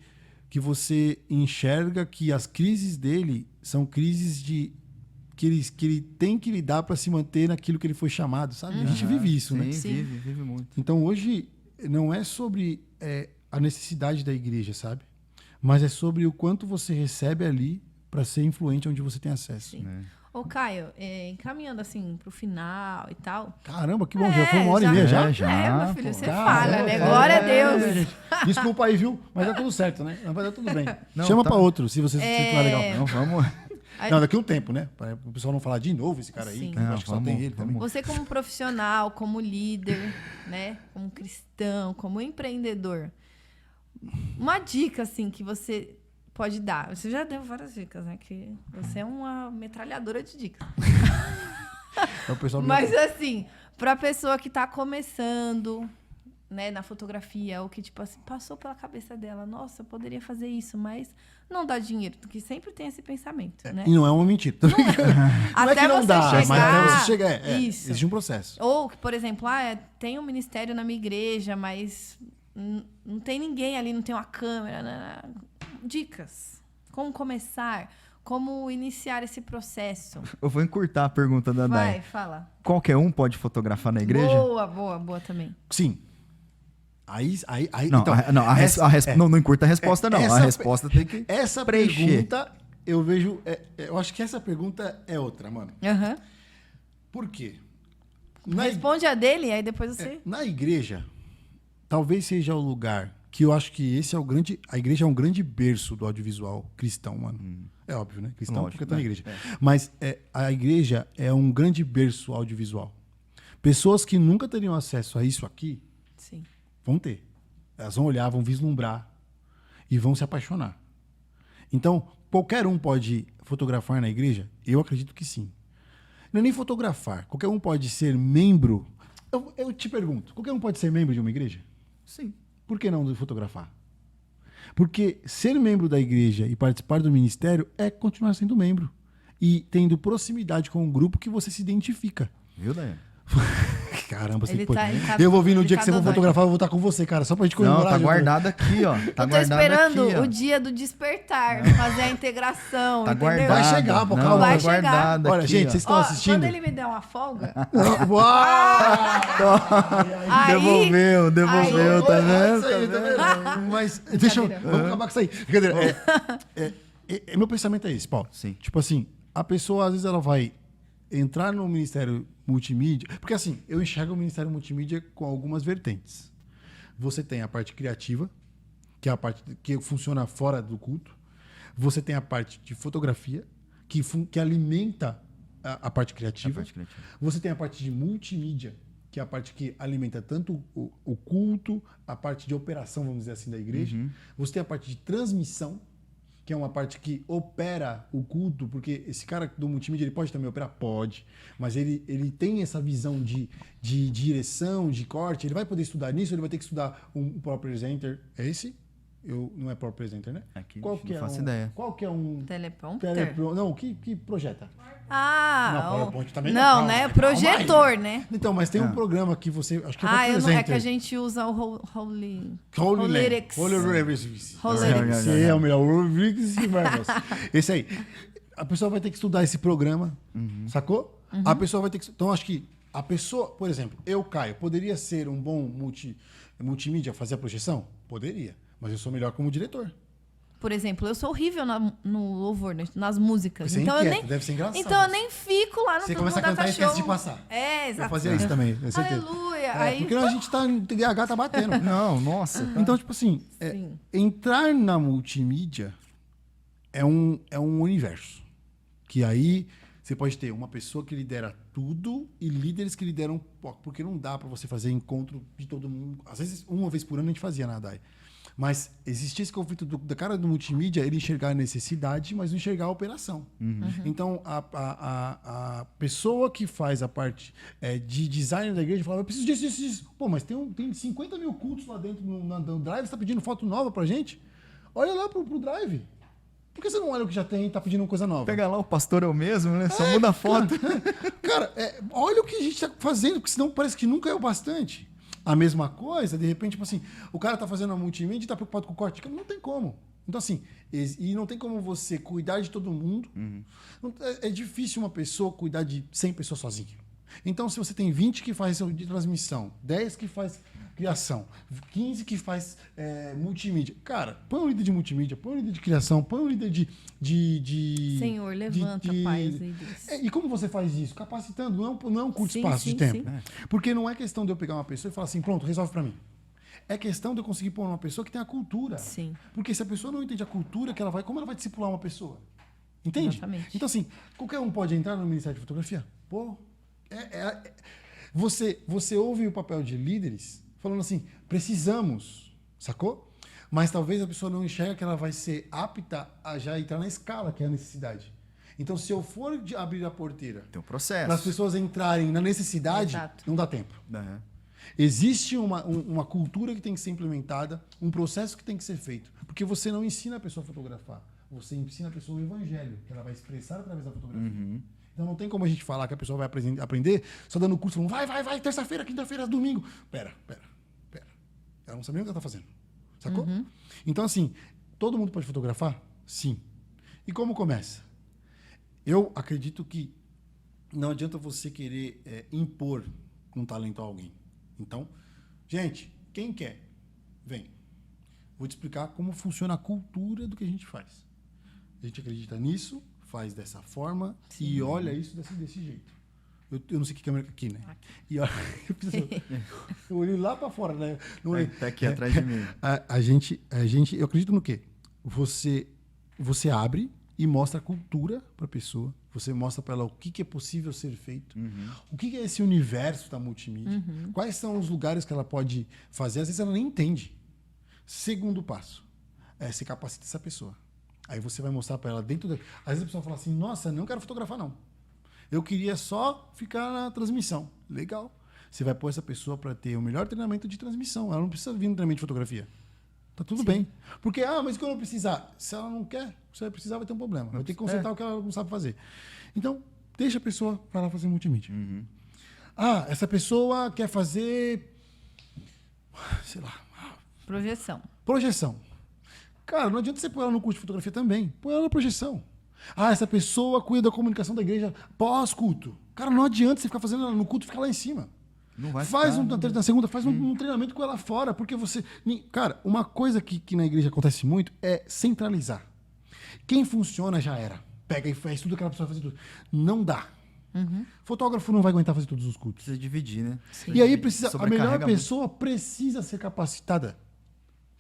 você enxerga que as crises dele são crises que ele tem que lidar para se manter naquilo que ele foi chamado, sabe? A gente vive isso, né? Sim, vive muito. Então, hoje, não é sobre a necessidade da igreja, sabe? Mas é sobre o quanto você recebe ali para ser influente onde você tem acesso. Sim. Ô, Caio, encaminhando assim pro final e tal. Caramba, que bom, já foi 1h30 já? Meu filho, você Caramba, fala, né? Glória a Deus. Gente. Desculpa aí, viu? Mas tá tudo certo, né? Vai dar tudo bem. Não, Chama tá. para outro, se você se for legal. Não, vamos... Não, daqui a um tempo, né? Para o pessoal não falar de novo esse cara aí, Sim. que eu acho que só tem ele também. Você como profissional, como líder, né? Como cristão, como empreendedor. Uma dica, assim, que você pode dar. Você já deu várias dicas, né? Que você é uma metralhadora de dicas. Então, o pessoal Mas, assim, pra pessoa que tá começando, né, na fotografia, ou que, tipo assim, passou pela cabeça dela, nossa, eu poderia fazer isso, mas não dá dinheiro, porque sempre tem esse pensamento, né? E não é uma mentira. Não é Até que não você dá, chegar... mas até você chegar. Isso. Existe um processo. Ou, por exemplo, tem um ministério na minha igreja, mas não tem ninguém ali, não tem uma câmera. Né? Dicas. Como começar? Como iniciar esse processo? Eu vou encurtar a pergunta da Dai. Vai, fala. Qualquer um pode fotografar na igreja? Boa também. Sim. Aí, Não, então, não encurta a resposta, não. A resposta tem que Essa preencher. pergunta, eu vejo... eu acho que essa pergunta é outra, mano. Uhum. Por quê? Responde a dele, aí depois você... Na igreja, talvez seja o lugar que eu acho que esse é o grande... A igreja é um grande berço do audiovisual cristão, mano. É óbvio, né? Cristão Lógico, porque tá na né? igreja. Mas a igreja é um grande berço audiovisual. Pessoas que nunca teriam acesso a isso aqui, Sim. vão ter. Elas vão olhar, vão vislumbrar e vão se apaixonar. Então, qualquer um pode fotografar na igreja? Eu acredito que sim. Não é nem fotografar. Qualquer um pode ser membro. Eu te pergunto, qualquer um pode ser membro de uma igreja? Sim. Por que não fotografar? Porque ser membro da igreja e participar do ministério é continuar sendo membro. E tendo proximidade com um grupo que você se identifica. Viu, Daiane? Caramba, você Ele pode... tá Eu vou vir no dia que você for dodói. fotografar, eu vou estar com você, cara, só pra gente Não, comemorar. tá junto. guardado aqui, ó. Tá Eu tô guardado esperando aqui, ó. o dia do despertar, fazer a integração, Tá entendeu? guardado. Vai chegar, pô, Não, calma. Vai tá chegar. guardado Olha, aqui, gente, ó. vocês estão Ó, assistindo? quando ele me der uma folga, Aí, Devolveu, tá vendo? isso aí, tá vendo? Mas deixa eu... Vamos acabar com isso aí. Brincadeira. Meu pensamento é esse, Paulo. Sim. Tipo assim, a pessoa, às vezes, ela vai entrar no Ministério Multimídia... Porque assim, eu enxergo o Ministério Multimídia com algumas vertentes. Você tem a parte criativa, que é a parte que funciona fora do culto. Você tem a parte de fotografia, que alimenta a parte criativa. Você tem a parte de multimídia, que é a parte que alimenta tanto o culto, a parte de operação, vamos dizer assim, da igreja. Você tem a parte de transmissão, que é uma parte que opera o culto, porque esse cara do multimídia, ele pode também operar? Pode, mas ele tem essa visão de direção, de corte, ele vai poder estudar nisso, ele vai ter que estudar um próprio presenter. É esse? Não é próprio presenter, né? Aqui, qual que não faço ideia. Qual que é um... Teleprompter? Não, que projeta? Ah, PowerPoint também não, calma, né? Projetor, né? Então, mas tem um programa que você... Acho que é Ah, presenter. é que a gente usa o Holy... Holyrex. Esse é o melhor. Esse aí. A pessoa vai ter que estudar esse programa, sacou? A pessoa vai ter que... Então, acho que a pessoa... Por exemplo, eu, Caio, poderia ser um bom multimídia, fazer a projeção? Poderia. Mas eu sou melhor como diretor. Por exemplo, eu sou horrível no louvor, nas músicas. Você então inquieto, deve ser engraçado. Então eu nem fico lá no Você começa a cantar e esquece de passar. É, exato. Eu fazia isso também, com certeza. Aleluia. Aí... Porque a gente tá... O TDAH tá batendo. Não, nossa. Tá. Então, tipo assim, entrar na multimídia é um universo. Que aí você pode ter uma pessoa que lidera tudo e líderes que lideram pouco. Porque não dá pra você fazer encontro de todo mundo. Às vezes, uma vez por ano a gente fazia na ADAI. Mas existia esse conflito da cara do multimídia, ele enxergar a necessidade, mas não enxergar a operação. Então, a pessoa que faz a parte de design da igreja falava, eu preciso disso. Pô, mas tem 50 mil cultos lá dentro no Drive, você está pedindo foto nova pra gente? Olha lá pro Drive. Por que você não olha o que já tem e tá pedindo uma coisa nova? Pega lá, o pastor é o mesmo, né? Só muda a foto. Cara, olha o que a gente tá fazendo, porque senão parece que nunca é o bastante. A mesma coisa, de repente, tipo assim, o cara tá fazendo a multimídia e tá preocupado com o corte. Não tem como. Então, assim, e não tem como você cuidar de todo mundo. É difícil uma pessoa cuidar de 100 pessoas sozinha. Então, se você tem 20 que faz de transmissão, 10 que faz criação, 15 que faz multimídia. Cara, põe um líder de multimídia, põe um líder de criação, põe um líder de Senhor, levanta, Pai, os líderes. E como você faz isso? Capacitando, não é um curto espaço de tempo. Porque não é questão de eu pegar uma pessoa e falar assim, pronto, resolve pra mim. É questão de eu conseguir pôr uma pessoa que tem a cultura. Sim. Porque se a pessoa não entende a cultura, como ela vai discipular uma pessoa? Entende? Exatamente. Então, assim, qualquer um pode entrar no Ministério de Fotografia? Pô, você ouve o papel de líderes falando assim, precisamos, sacou? Mas talvez a pessoa não enxerga que ela vai ser apta a já entrar na escala, que é a necessidade. Então, se eu for abrir a porteira tem um processo para as pessoas entrarem na necessidade, não dá tempo. Existe uma cultura que tem que ser implementada, um processo que tem que ser feito. Porque você não ensina a pessoa a fotografar, você ensina a pessoa o evangelho, que ela vai expressar através da fotografia. Então não tem como a gente falar que a pessoa vai aprender só dando curso, falando, vai, terça-feira, quinta-feira, domingo. Pera. Ela não sabe nem o que ela está fazendo. Sacou? Então, assim, todo mundo pode fotografar? Sim. E como começa? Eu acredito que não adianta você querer impor um talento a alguém. Então, gente, quem quer, vem. Vou te explicar como funciona a cultura do que a gente faz. A gente acredita nisso, faz dessa forma e olha isso desse jeito. Eu não sei que câmera aqui, né? E olha, eu olhei lá para fora, né? Tá aqui atrás de mim. A gente, eu acredito no quê? Você abre e mostra a cultura para a pessoa. Você mostra para ela o que é possível ser feito. O que é esse universo da multimídia. Quais são os lugares que ela pode fazer. Às vezes ela nem entende. Segundo passo, você capacita essa pessoa. Aí você vai mostrar para ela dentro da... Às vezes a pessoa fala assim, nossa, não quero fotografar não. Eu queria só ficar na transmissão. Legal. Você vai pôr essa pessoa para ter o melhor treinamento de transmissão. Ela não precisa vir no treinamento de fotografia. Tá tudo bem. Porque, mas quando eu precisar? Se ela não quer, você vai precisar, vai ter um problema. Vai ter que consertar o que ela não sabe fazer. Então, deixa a pessoa para lá fazer multimídia. Essa pessoa quer fazer... Sei lá. Projeção. Cara, não adianta você pôr ela no curso de fotografia também. Põe ela na projeção. Essa pessoa cuida da comunicação da igreja pós-culto. Cara, não adianta você ficar fazendo ela no culto e ficar lá em cima. Não vai faz ficar, na segunda, faz um treinamento com ela fora, porque você... Cara, uma coisa que na igreja acontece muito é centralizar. Quem funciona já era. Pega e faz tudo que ela precisa fazer. Tudo. Não dá. Fotógrafo não vai aguentar fazer todos os cultos. Precisa dividir, né? E aí a melhor muito. pessoa precisa ser capacitada.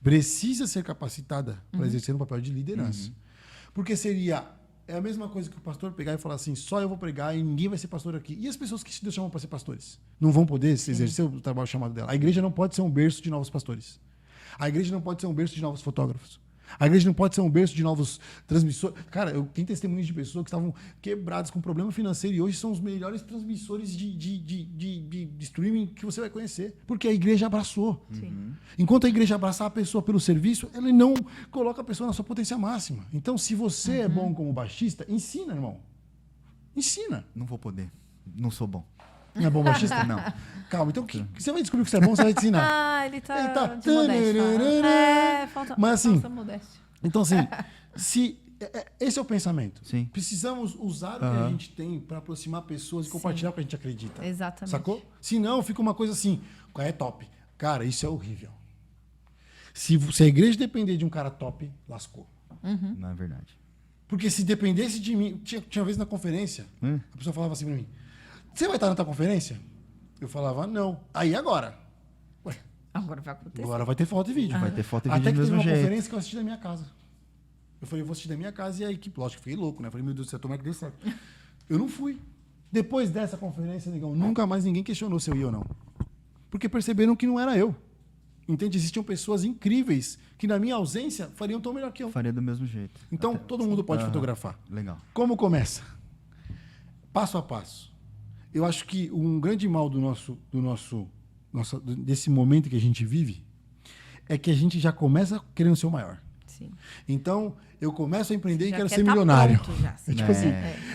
Precisa ser capacitada para exercer um papel de liderança. Porque é a mesma coisa que o pastor pegar e falar assim, só eu vou pregar e ninguém vai ser pastor aqui. E as pessoas que Deus chamam para ser pastores? Não vão poder exercer o trabalho chamado dela. A igreja não pode ser um berço de novos pastores. A igreja não pode ser um berço de novos fotógrafos. A igreja não pode ser um berço de novos transmissores. Cara, eu tenho testemunhos de pessoas que estavam quebradas com problema financeiro e hoje são os melhores transmissores de streaming que você vai conhecer. Porque a igreja abraçou. Enquanto a igreja abraçar a pessoa pelo serviço, ela não coloca a pessoa na sua potência máxima. Então, se você é bom como baixista, ensina, irmão. Ensina. Não vou poder. Não sou bom. Não é bom baixista? Não. Calma, então você vai descobrir que você é bom, você vai te ensinar. Ele tá de modéstia. Falta Mas assim, modéstia. então assim, esse é o pensamento. Sim. Precisamos usar o que a gente tem para aproximar pessoas e compartilhar o que a gente acredita. Exatamente. Sacou? Senão fica uma coisa assim, é top. Cara, isso é horrível. Se a igreja depender de um cara top, lascou. Não é verdade. Porque se dependesse de mim, tinha uma vez na conferência, a pessoa falava assim para mim, você vai estar na tua conferência? Eu falava, não. Aí agora? Ué, Agora vai acontecer. agora vai ter foto e vídeo. Vai ter foto e vídeo Até do que teve mesmo uma jeito. conferência que eu assisti da minha casa. Eu falei, eu vou assistir da minha casa e a equipe, lógico, fiquei louco, né? Eu falei, meu Deus do céu, tomara que dê certo. Eu não fui. Depois dessa conferência, negão, nunca mais ninguém questionou se eu ia ou não. Porque perceberam que não era eu. Entende? Existiam pessoas incríveis que na minha ausência fariam tão melhor que eu. Faria do mesmo jeito. Então, todo mundo pode fotografar. Legal. Como começa? Passo a passo. Eu acho que um grande mal desse momento que a gente vive é que a gente já começa querendo ser o maior. Sim. Então, eu começo a empreender e Já quero quer ser tá milionário. pronto já, sim. Tipo assim,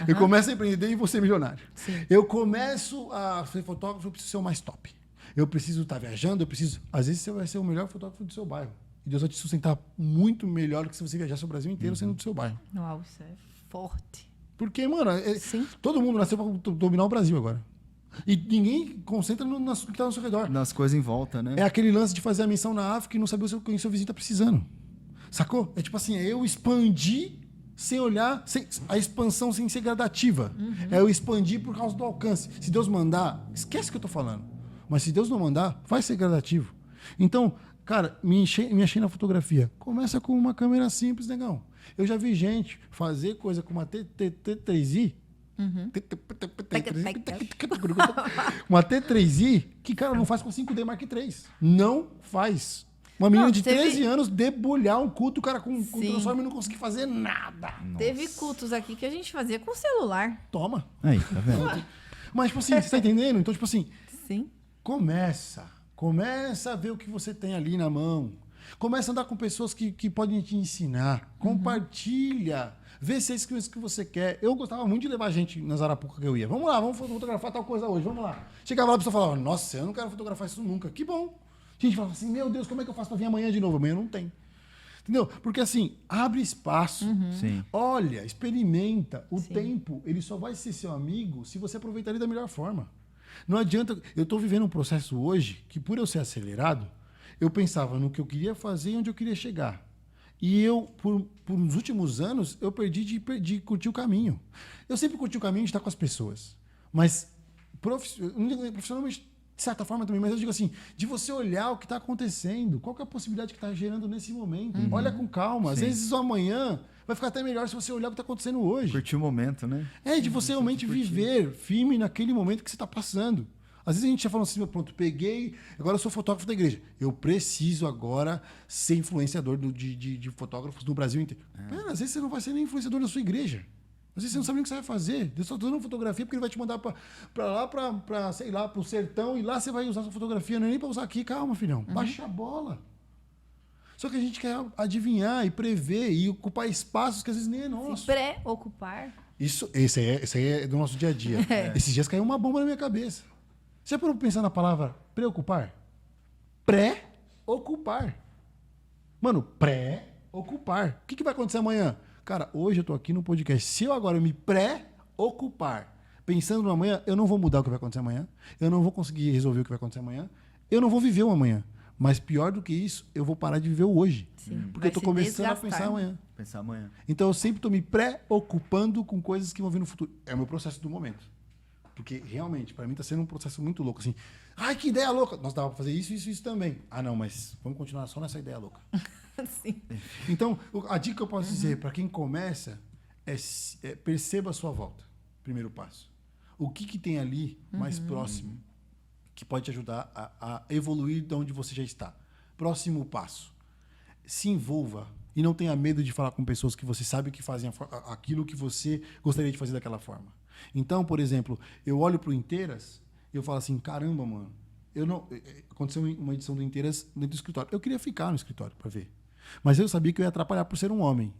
eu começo a empreender e vou ser milionário. Sim. Eu começo a ser fotógrafo, eu preciso ser o mais top. Eu preciso estar viajando, eu preciso... Às vezes você vai ser o melhor fotógrafo do seu bairro. E Deus vai te sustentar muito melhor do que se você viajasse o Brasil inteiro sendo do seu bairro. Uau, isso é forte. Porque, mano, Sim. todo mundo nasceu para dominar o Brasil agora. E ninguém concentra no que está ao seu redor. Nas coisas em volta, né? É aquele lance de fazer a missão na África e não saber o que o seu vizinho está precisando. Sacou? É tipo assim, é eu expandir sem olhar, a expansão sem ser gradativa. É eu expandir por causa do alcance. Se Deus mandar, esquece o que eu estou falando. Mas se Deus não mandar, vai ser gradativo. Então, cara, me achei na fotografia. Começa com uma câmera simples, negão. Eu já vi gente fazer coisa com uma T3i. Uma T3i que, cara, não faz com 5D Mark III. Não faz. Uma menina de 13 anos debulhar um culto, o cara com transforma e não conseguir fazer nada. Teve cultos aqui que a gente fazia com celular. Toma. Aí, tá vendo? Mas, tipo assim, você tá entendendo? Então, tipo assim, Sim. começa a ver o que você tem ali na mão. Começa a andar com pessoas que podem te ensinar. Compartilha. Vê se é isso que você quer. Eu gostava muito de levar gente nas Arapuca que eu ia. Vamos lá, vamos fotografar tal coisa hoje, vamos lá. Chegava lá, a pessoa falava, nossa, eu não quero fotografar isso nunca. Que bom. A gente falava assim, meu Deus, como é que eu faço para vir amanhã de novo? Amanhã não tem. Entendeu? Porque assim, abre espaço. Sim. Olha, experimenta. O tempo, ele só vai ser seu amigo se você aproveitar ele da melhor forma. Não adianta... Eu estou vivendo um processo hoje que, por eu ser acelerado, eu pensava no que eu queria fazer e onde eu queria chegar. E eu, por uns últimos anos, eu perdi de curtir o caminho. Eu sempre curti o caminho de estar com as pessoas. Mas, profissionalmente, de certa forma também, mas eu digo assim, de você olhar o que está acontecendo, qual que é a possibilidade que está gerando nesse momento. Olha com calma. Às vezes, o amanhã vai ficar até melhor se você olhar o que está acontecendo hoje. Curtir o momento, né? É, de você realmente viver firme naquele momento que você está passando. Às vezes a gente já fala assim, pronto, peguei, agora eu sou fotógrafo da igreja. Eu preciso agora ser influenciador de fotógrafos no Brasil inteiro. Mano, às vezes você não vai ser nem influenciador da sua igreja. Às vezes você não sabe nem o que você vai fazer. Deus só está dando fotografia porque ele vai te mandar para lá, sei lá, para o sertão, e lá você vai usar sua fotografia. Não é nem para usar aqui. Calma, filhão. Baixa a bola. Só que a gente quer adivinhar e prever e ocupar espaços que às vezes nem é nosso. Se preocupar. Esse aí é do nosso dia a dia. Esses dias caiu uma bomba na minha cabeça. Você já parou para pensar na palavra preocupar? Pré-ocupar. Mano, pré-ocupar. O que vai acontecer amanhã? Cara, hoje eu tô aqui no podcast. Se eu agora me pré-ocupar, pensando no amanhã, eu não vou mudar o que vai acontecer amanhã. Eu não vou conseguir resolver o que vai acontecer amanhã. Eu não vou viver o amanhã. Mas pior do que isso, eu vou parar de viver o hoje. Sim, porque eu tô começando a pensar amanhã. Pensar amanhã. Então eu sempre tô me preocupando com coisas que vão vir no futuro. É o meu processo do momento. Porque, realmente, para mim tá sendo um processo muito louco, assim. Ai, que ideia louca! Nós dava pra fazer isso também. Ah, não, mas vamos continuar só nessa ideia louca. Sim. Então, a dica que eu posso dizer para quem começa é perceba a sua volta. Primeiro passo. O que tem ali mais próximo que pode te ajudar a evoluir de onde você já está. Próximo passo. Se envolva e não tenha medo de falar com pessoas que você sabe que fazem aquilo que você gostaria de fazer daquela forma. Então, por exemplo, eu olho para o Inteiras e eu falo assim, caramba, mano, aconteceu uma edição do Inteiras dentro do escritório. Eu queria ficar no escritório para ver. Mas eu sabia que eu ia atrapalhar por ser um homem.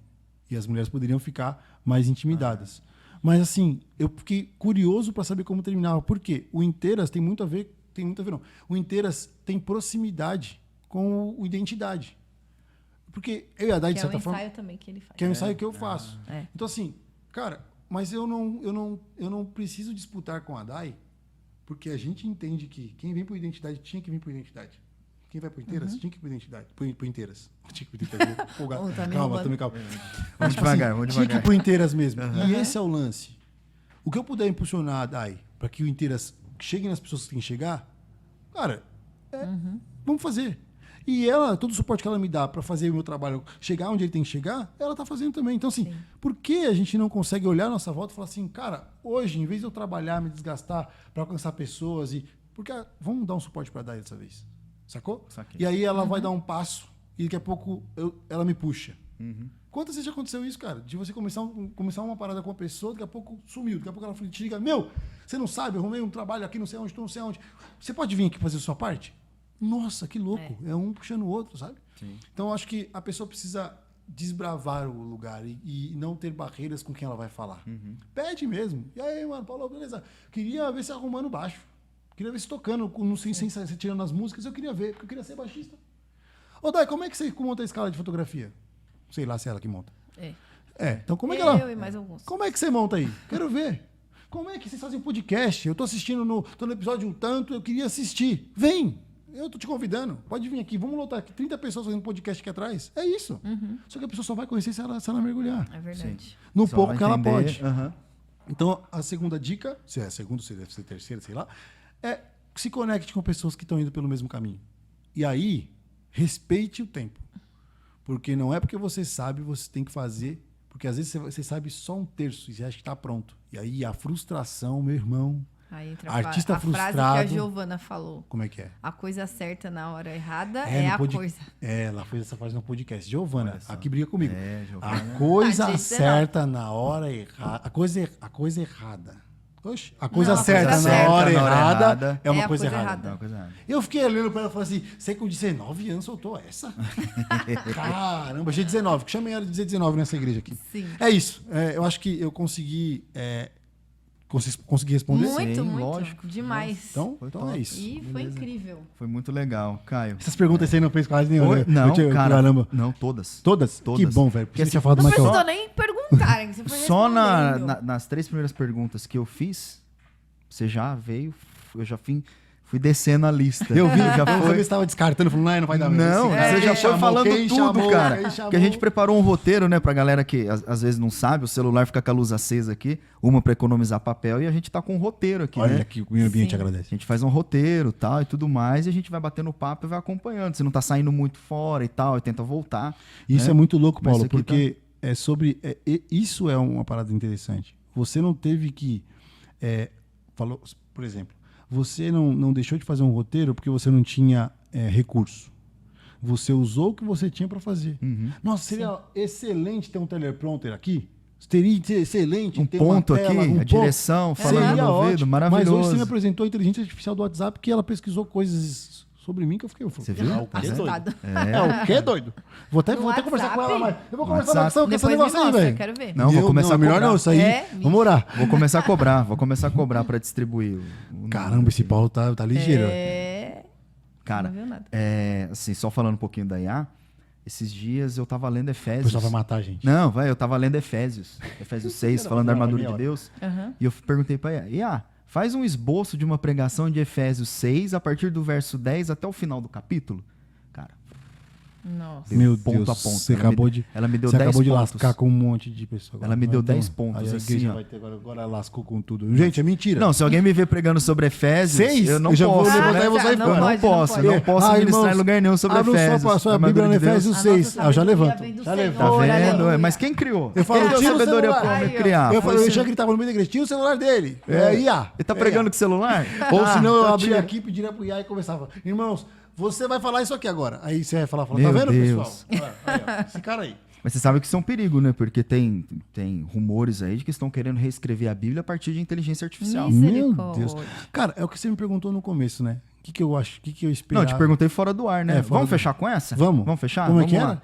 E as mulheres poderiam ficar mais intimidadas. Mas, assim, eu fiquei curioso para saber como terminava. Por quê? O Inteiras tem muito a ver não. O Inteiras tem proximidade com o Identidade. Porque eu e a Dai, de certa forma... Que é um ensaio também que ele faz. Que é um ensaio que eu faço. É. Então, assim, cara, mas eu não preciso disputar com a Dai, porque a gente entende que quem vem por Identidade tinha que vir por Identidade. Quem vai por Inteiras tinha que ir por Identidade. Por Inteiras. Tinha que ir por Inteiras. Calma. Vamos devagar. Tinha que ir por Inteiras mesmo. E esse é o lance. O que eu puder impulsionar a Dai para que o Inteiras chegue nas pessoas que tem que chegar, cara, vamos fazer. E ela, todo o suporte que ela me dá para fazer o meu trabalho chegar onde ele tem que chegar, ela tá fazendo também. Então, assim, por que a gente não consegue olhar a nossa volta e falar assim, cara, hoje, em vez de eu trabalhar, me desgastar para alcançar pessoas, porque vamos dar um suporte para a Dai dessa vez. Sacou? Saquei. E aí ela vai dar um passo e daqui a pouco ela me puxa. Quantas vezes já aconteceu isso, cara? De você começar uma parada com uma pessoa, daqui a pouco sumiu. Daqui a pouco ela te liga, você não sabe, eu arrumei um trabalho aqui, não sei onde. Você pode vir aqui fazer a sua parte? Nossa, que louco. É um puxando o outro, sabe? Sim. Então, eu acho que a pessoa precisa desbravar o lugar e não ter barreiras com quem ela vai falar. Pede mesmo. E aí, mano, Paulo, beleza. Queria ver você arrumando baixo. Queria ver você tocando, sem tirando as músicas. Eu queria ver, porque eu queria ser baixista. Ô, Dai, como é que você monta a escala de fotografia? Sei lá se é ela que monta. Então como é que ela... Eu e mais alguns. Como é que você monta aí? Quero ver. Como é que vocês fazem podcast? Eu tô assistindo tô no episódio um tanto, eu queria assistir. Vem! Eu tô te convidando. Pode vir aqui. Vamos lotar aqui 30 pessoas fazendo podcast aqui atrás. É isso. Só que a pessoa só vai conhecer se ela mergulhar. É verdade. Sim. No Só pouco vai que ela entender. pode. Então, a segunda dica, se é a segunda, se deve ser a terceira, sei lá, é se conecte com pessoas que estão indo pelo mesmo caminho. E aí, respeite o tempo. Porque não é porque você sabe, você tem que fazer. Porque às vezes você sabe só um terço e você acha que está pronto. E aí a frustração, meu irmão. Aí entra Artista a frase que frustrado. a Giovana falou. Como é que é? A coisa certa na hora errada É, é no a pod- coisa. Ela fez essa frase no podcast. Giovana, Olha só. aqui briga comigo. Giovana. A coisa Tadinha, certa na hora errada. A coisa errada. Oxe, a coisa Não, a certa coisa na certa hora na hora errada errada é uma é a coisa coisa errada. errada. Não, coisa errada. Eu fiquei olhando pra ela e falei assim: você com 19 anos soltou essa? Caramba, achei 19. Que chamei ela de 19 nessa igreja aqui. Sim. É isso. Eu acho que eu consegui responder. Muito, Sim, muito. lógico. Demais. Então Foi é top. isso. E foi incrível. Foi muito legal, Caio. Essas perguntas você não fez quase nenhuma. Oi? né? Não, cara. Caramba. Não, todas. Todas? Todas. Que bom, velho. Porque você tinha falado Não mais que eu. precisou nem perguntarem. Você foi Só respondendo. nas 3 primeiras perguntas que eu fiz, você já veio, eu já fui descendo a lista. Eu vi, já eu foi. sabia que você estava descartando, falando, não vai dar mesmo. Não, Esse cara, você já quem foi chamou, falando quem tudo, chamou, cara. quem chamou. Que a gente preparou um roteiro, né, pra galera que às vezes não sabe, o celular fica com a luz acesa aqui, uma pra economizar papel, e a gente tá com um roteiro aqui, Olha né? aqui, o meio ambiente Sim. agradece. A gente faz um roteiro tal e tudo mais, e a gente vai batendo papo e vai acompanhando. Você não tá saindo muito fora e tal, e tenta voltar. Isso né? é muito louco, Mas Paulo, isso aqui porque é sobre. Isso é uma parada interessante. Você não teve que. Falou, por exemplo, você não deixou de fazer um roteiro porque você não tinha recurso. Você usou o que você tinha para fazer. Nossa, seria excelente ter um teleprompter aqui. Seria excelente ter uma ponto tela, aqui, um a ponto. direção, falando Seria no ouvido, ótimo. maravilhoso. Mas hoje você me apresentou a inteligência artificial do WhatsApp que ela pesquisou coisas sobre mim que eu fiquei... Você viu? Ah, o quê, doido? Assustada. O quê, doido? Vou até No conversar com ela WhatsApp? mais. Eu vou No conversar mais WhatsApp. com essa Depois me negócio aí, mostra, velho. eu quero ver. Não, vou começar a melhor cobrar. não, isso aí. É, Vamos orar. Vou começar a cobrar pra distribuir. Caramba, esse Paulo tá ligeiro. Cara, Não viu nada. assim, só falando um pouquinho da IA, esses dias eu tava lendo O Efésios. pessoal vai matar a gente. Não, eu tava lendo Efésios 6, falando da armadura de Deus. Aham. E eu perguntei pra IA, faz um esboço de uma pregação de Efésios 6 a partir do verso 10 até o final do capítulo. Cara, Nossa. Meu ponto Deus, a ponto. você acabou de Você 10 acabou de pontos. lascar Com um monte de pessoas. Ela me deu Então, 10 pontos, aí a assim, igreja ó. vai ter agora lascou com tudo. Gente, é mentira. Não, se alguém me ver pregando sobre Efésios, 6? eu não Eu já vou posso. levantar e vou sair não fora. Eu não pode, posso, não não posso Ah, ministrar irmãos, em lugar nenhum sobre abra Efésios. sua Bíblia no Efésios A 6. nossa Eu já sabedoria levanto. vem do Já Senhor. levanto. Tá vendo? Aleluia. Mas quem criou? Eu falo, quem deu tira o sabedoria celular. pra me Aí, ó. criar? Eu já gritava no meio da igreja, tira o celular dele. IA. Ele tá pregando com o celular? Ou senão eu então abria tira. aqui, pediria pro IA e começava. Irmãos, você vai falar isso aqui agora. Aí você vai falar, tá Meu vendo, Deus. pessoal? Aí, ó, esse cara aí. Mas você sabe que isso é um perigo, né? Porque tem rumores aí de que estão querendo reescrever a Bíblia a partir de inteligência artificial. Misericórdia. Meu Deus. Cara, é o que você me perguntou no começo, né? O que eu acho? O que eu Não, esperava? eu te perguntei fora do ar, né? É, fora Vamos do- fechar com essa? Vamos. Vamos fechar? Como é Vamos que lá.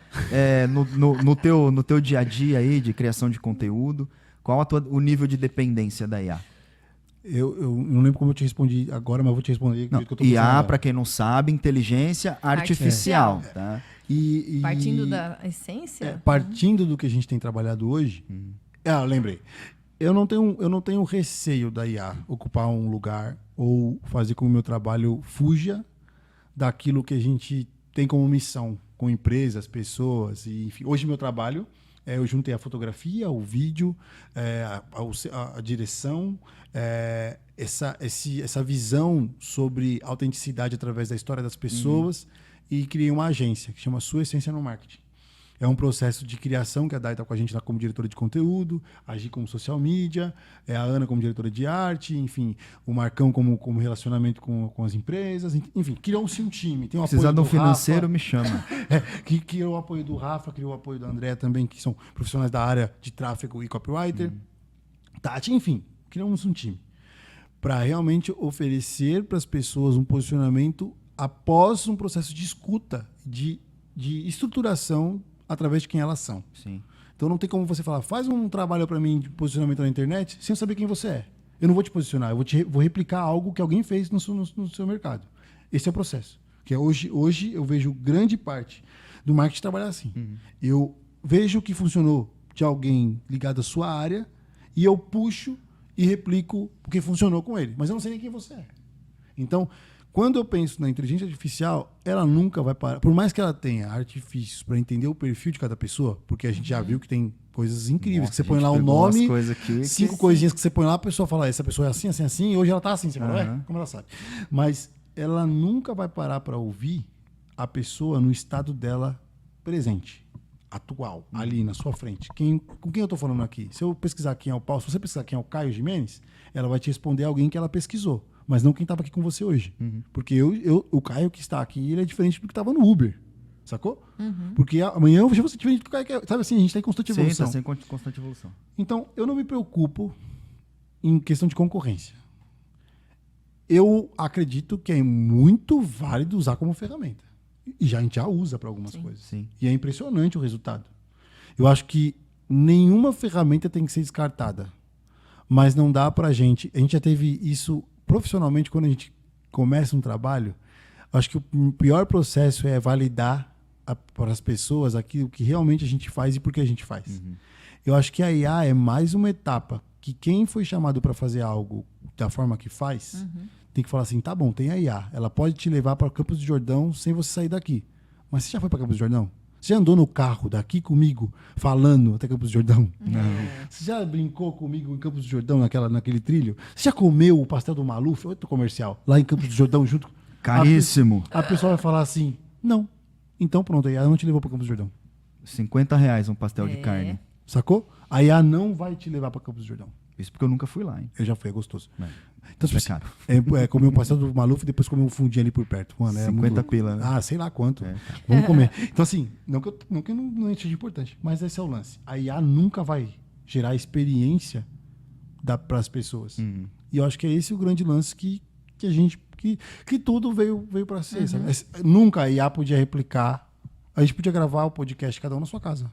No teu dia a dia aí de criação de conteúdo, qual o nível de dependência da IA? Eu não lembro como eu te respondi agora, mas eu vou te responder. do Não, jeito que eu tô pensando IA, agora. para quem não sabe, inteligência artificial, tá? Partindo da essência? Partindo do que a gente tem trabalhado hoje, lembrei. Eu não tenho receio da IA ocupar um lugar ou fazer com que o meu trabalho fuja daquilo que a gente tem como missão com empresas, pessoas, e enfim. Hoje meu trabalho, eu juntei a fotografia, o vídeo, a direção, essa visão sobre autenticidade através da história das pessoas e criei uma agência que chama Sua Essência no Marketing. É um processo de criação que a Dai está com a gente lá como diretora de conteúdo, a Gi como social media, a Ana como diretora de arte, enfim, o Marcão como relacionamento com as empresas, enfim, criou-se um time. Tem o Precisar apoio de um do financeiro, Rafa, me chama. que criou o apoio do Rafa, criou o apoio da André também, que são profissionais da área de tráfego e copywriter. Tati, enfim, criamos um time para realmente oferecer para as pessoas um posicionamento após um processo de escuta, de estruturação através de quem elas são. Sim. Então não tem como você falar, faz um trabalho para mim de posicionamento na internet sem eu saber quem você é. Eu não vou te posicionar, vou replicar algo que alguém fez no seu mercado. Esse é o processo. Que é hoje eu vejo grande parte do marketing trabalhar assim. Eu vejo o que funcionou de alguém ligado à sua área e eu puxo e replico o que funcionou com ele. Mas eu não sei nem quem você é. Então, quando eu penso na inteligência artificial, ela nunca vai parar. Por mais que ela tenha artifícios para entender o perfil de cada pessoa, porque a gente já viu que tem coisas incríveis. Nossa, que você a põe gente lá o pegou umas nome, coisas aqui 5 coisinhas que você põe lá, a pessoa fala, essa pessoa é assim, assim, assim, e hoje ela tá assim. Você fala, Uhum. como ela sabe? Mas ela nunca vai parar para ouvir a pessoa no estado dela presente, atual, ali na sua frente. Com quem eu tô falando aqui? Se eu pesquisar quem é o Paulo, se você pesquisar quem é o Caio Gimenez, ela vai te responder alguém que ela pesquisou. Mas não quem estava aqui com você hoje. Porque o Caio que está aqui, ele é diferente do que estava no Uber. Sacou? Porque amanhã eu vou ser diferente do que o Caio que é. Sabe assim, a gente está em constante evolução. Sim, tá sem constante evolução. Então, eu não me preocupo em questão de concorrência. Eu acredito que é muito válido usar como ferramenta. E a gente já usa para algumas coisas. Sim. E é impressionante o resultado. Eu acho que nenhuma ferramenta tem que ser descartada. Mas não dá pra gente. A gente já teve isso profissionalmente quando a gente começa um trabalho. Acho que o pior processo é validar para as pessoas aquilo que realmente a gente faz e por que a gente faz. Eu acho que a IA é mais uma etapa que quem foi chamado para fazer algo da forma que faz tem que falar assim, tá bom, tem a IA. Ela pode te levar para Campos do Jordão sem você sair daqui. Mas você já foi para Campos do Jordão? Você já andou no carro daqui comigo, falando até Campos do Jordão? Não. Você já brincou comigo em Campos do Jordão, naquele trilho? Você já comeu o pastel do Maluf, outro comercial, lá em Campos do Jordão, junto? Caríssimo. A pessoa vai falar assim, não. Então pronto, a IA não te levou para Campos do Jordão. R$50 um pastel de carne. Sacou? A IA não vai te levar para Campos do Jordão. Isso porque eu nunca fui lá, hein? Eu já fui, é gostoso. É Então, tipo assim, caro. comer o pastel do Maluf e depois comer um fundinho ali por perto. Mano, é 50 muito louco. pila, né? Sei lá quanto. Vamos comer. Então, assim, não que não seja importante, mas esse é o lance. A IA nunca vai gerar experiência para as pessoas. E eu acho que é esse o grande lance que a gente... Que tudo veio para ser, sabe? Nunca a IA podia replicar... A gente podia gravar o podcast cada um na sua casa.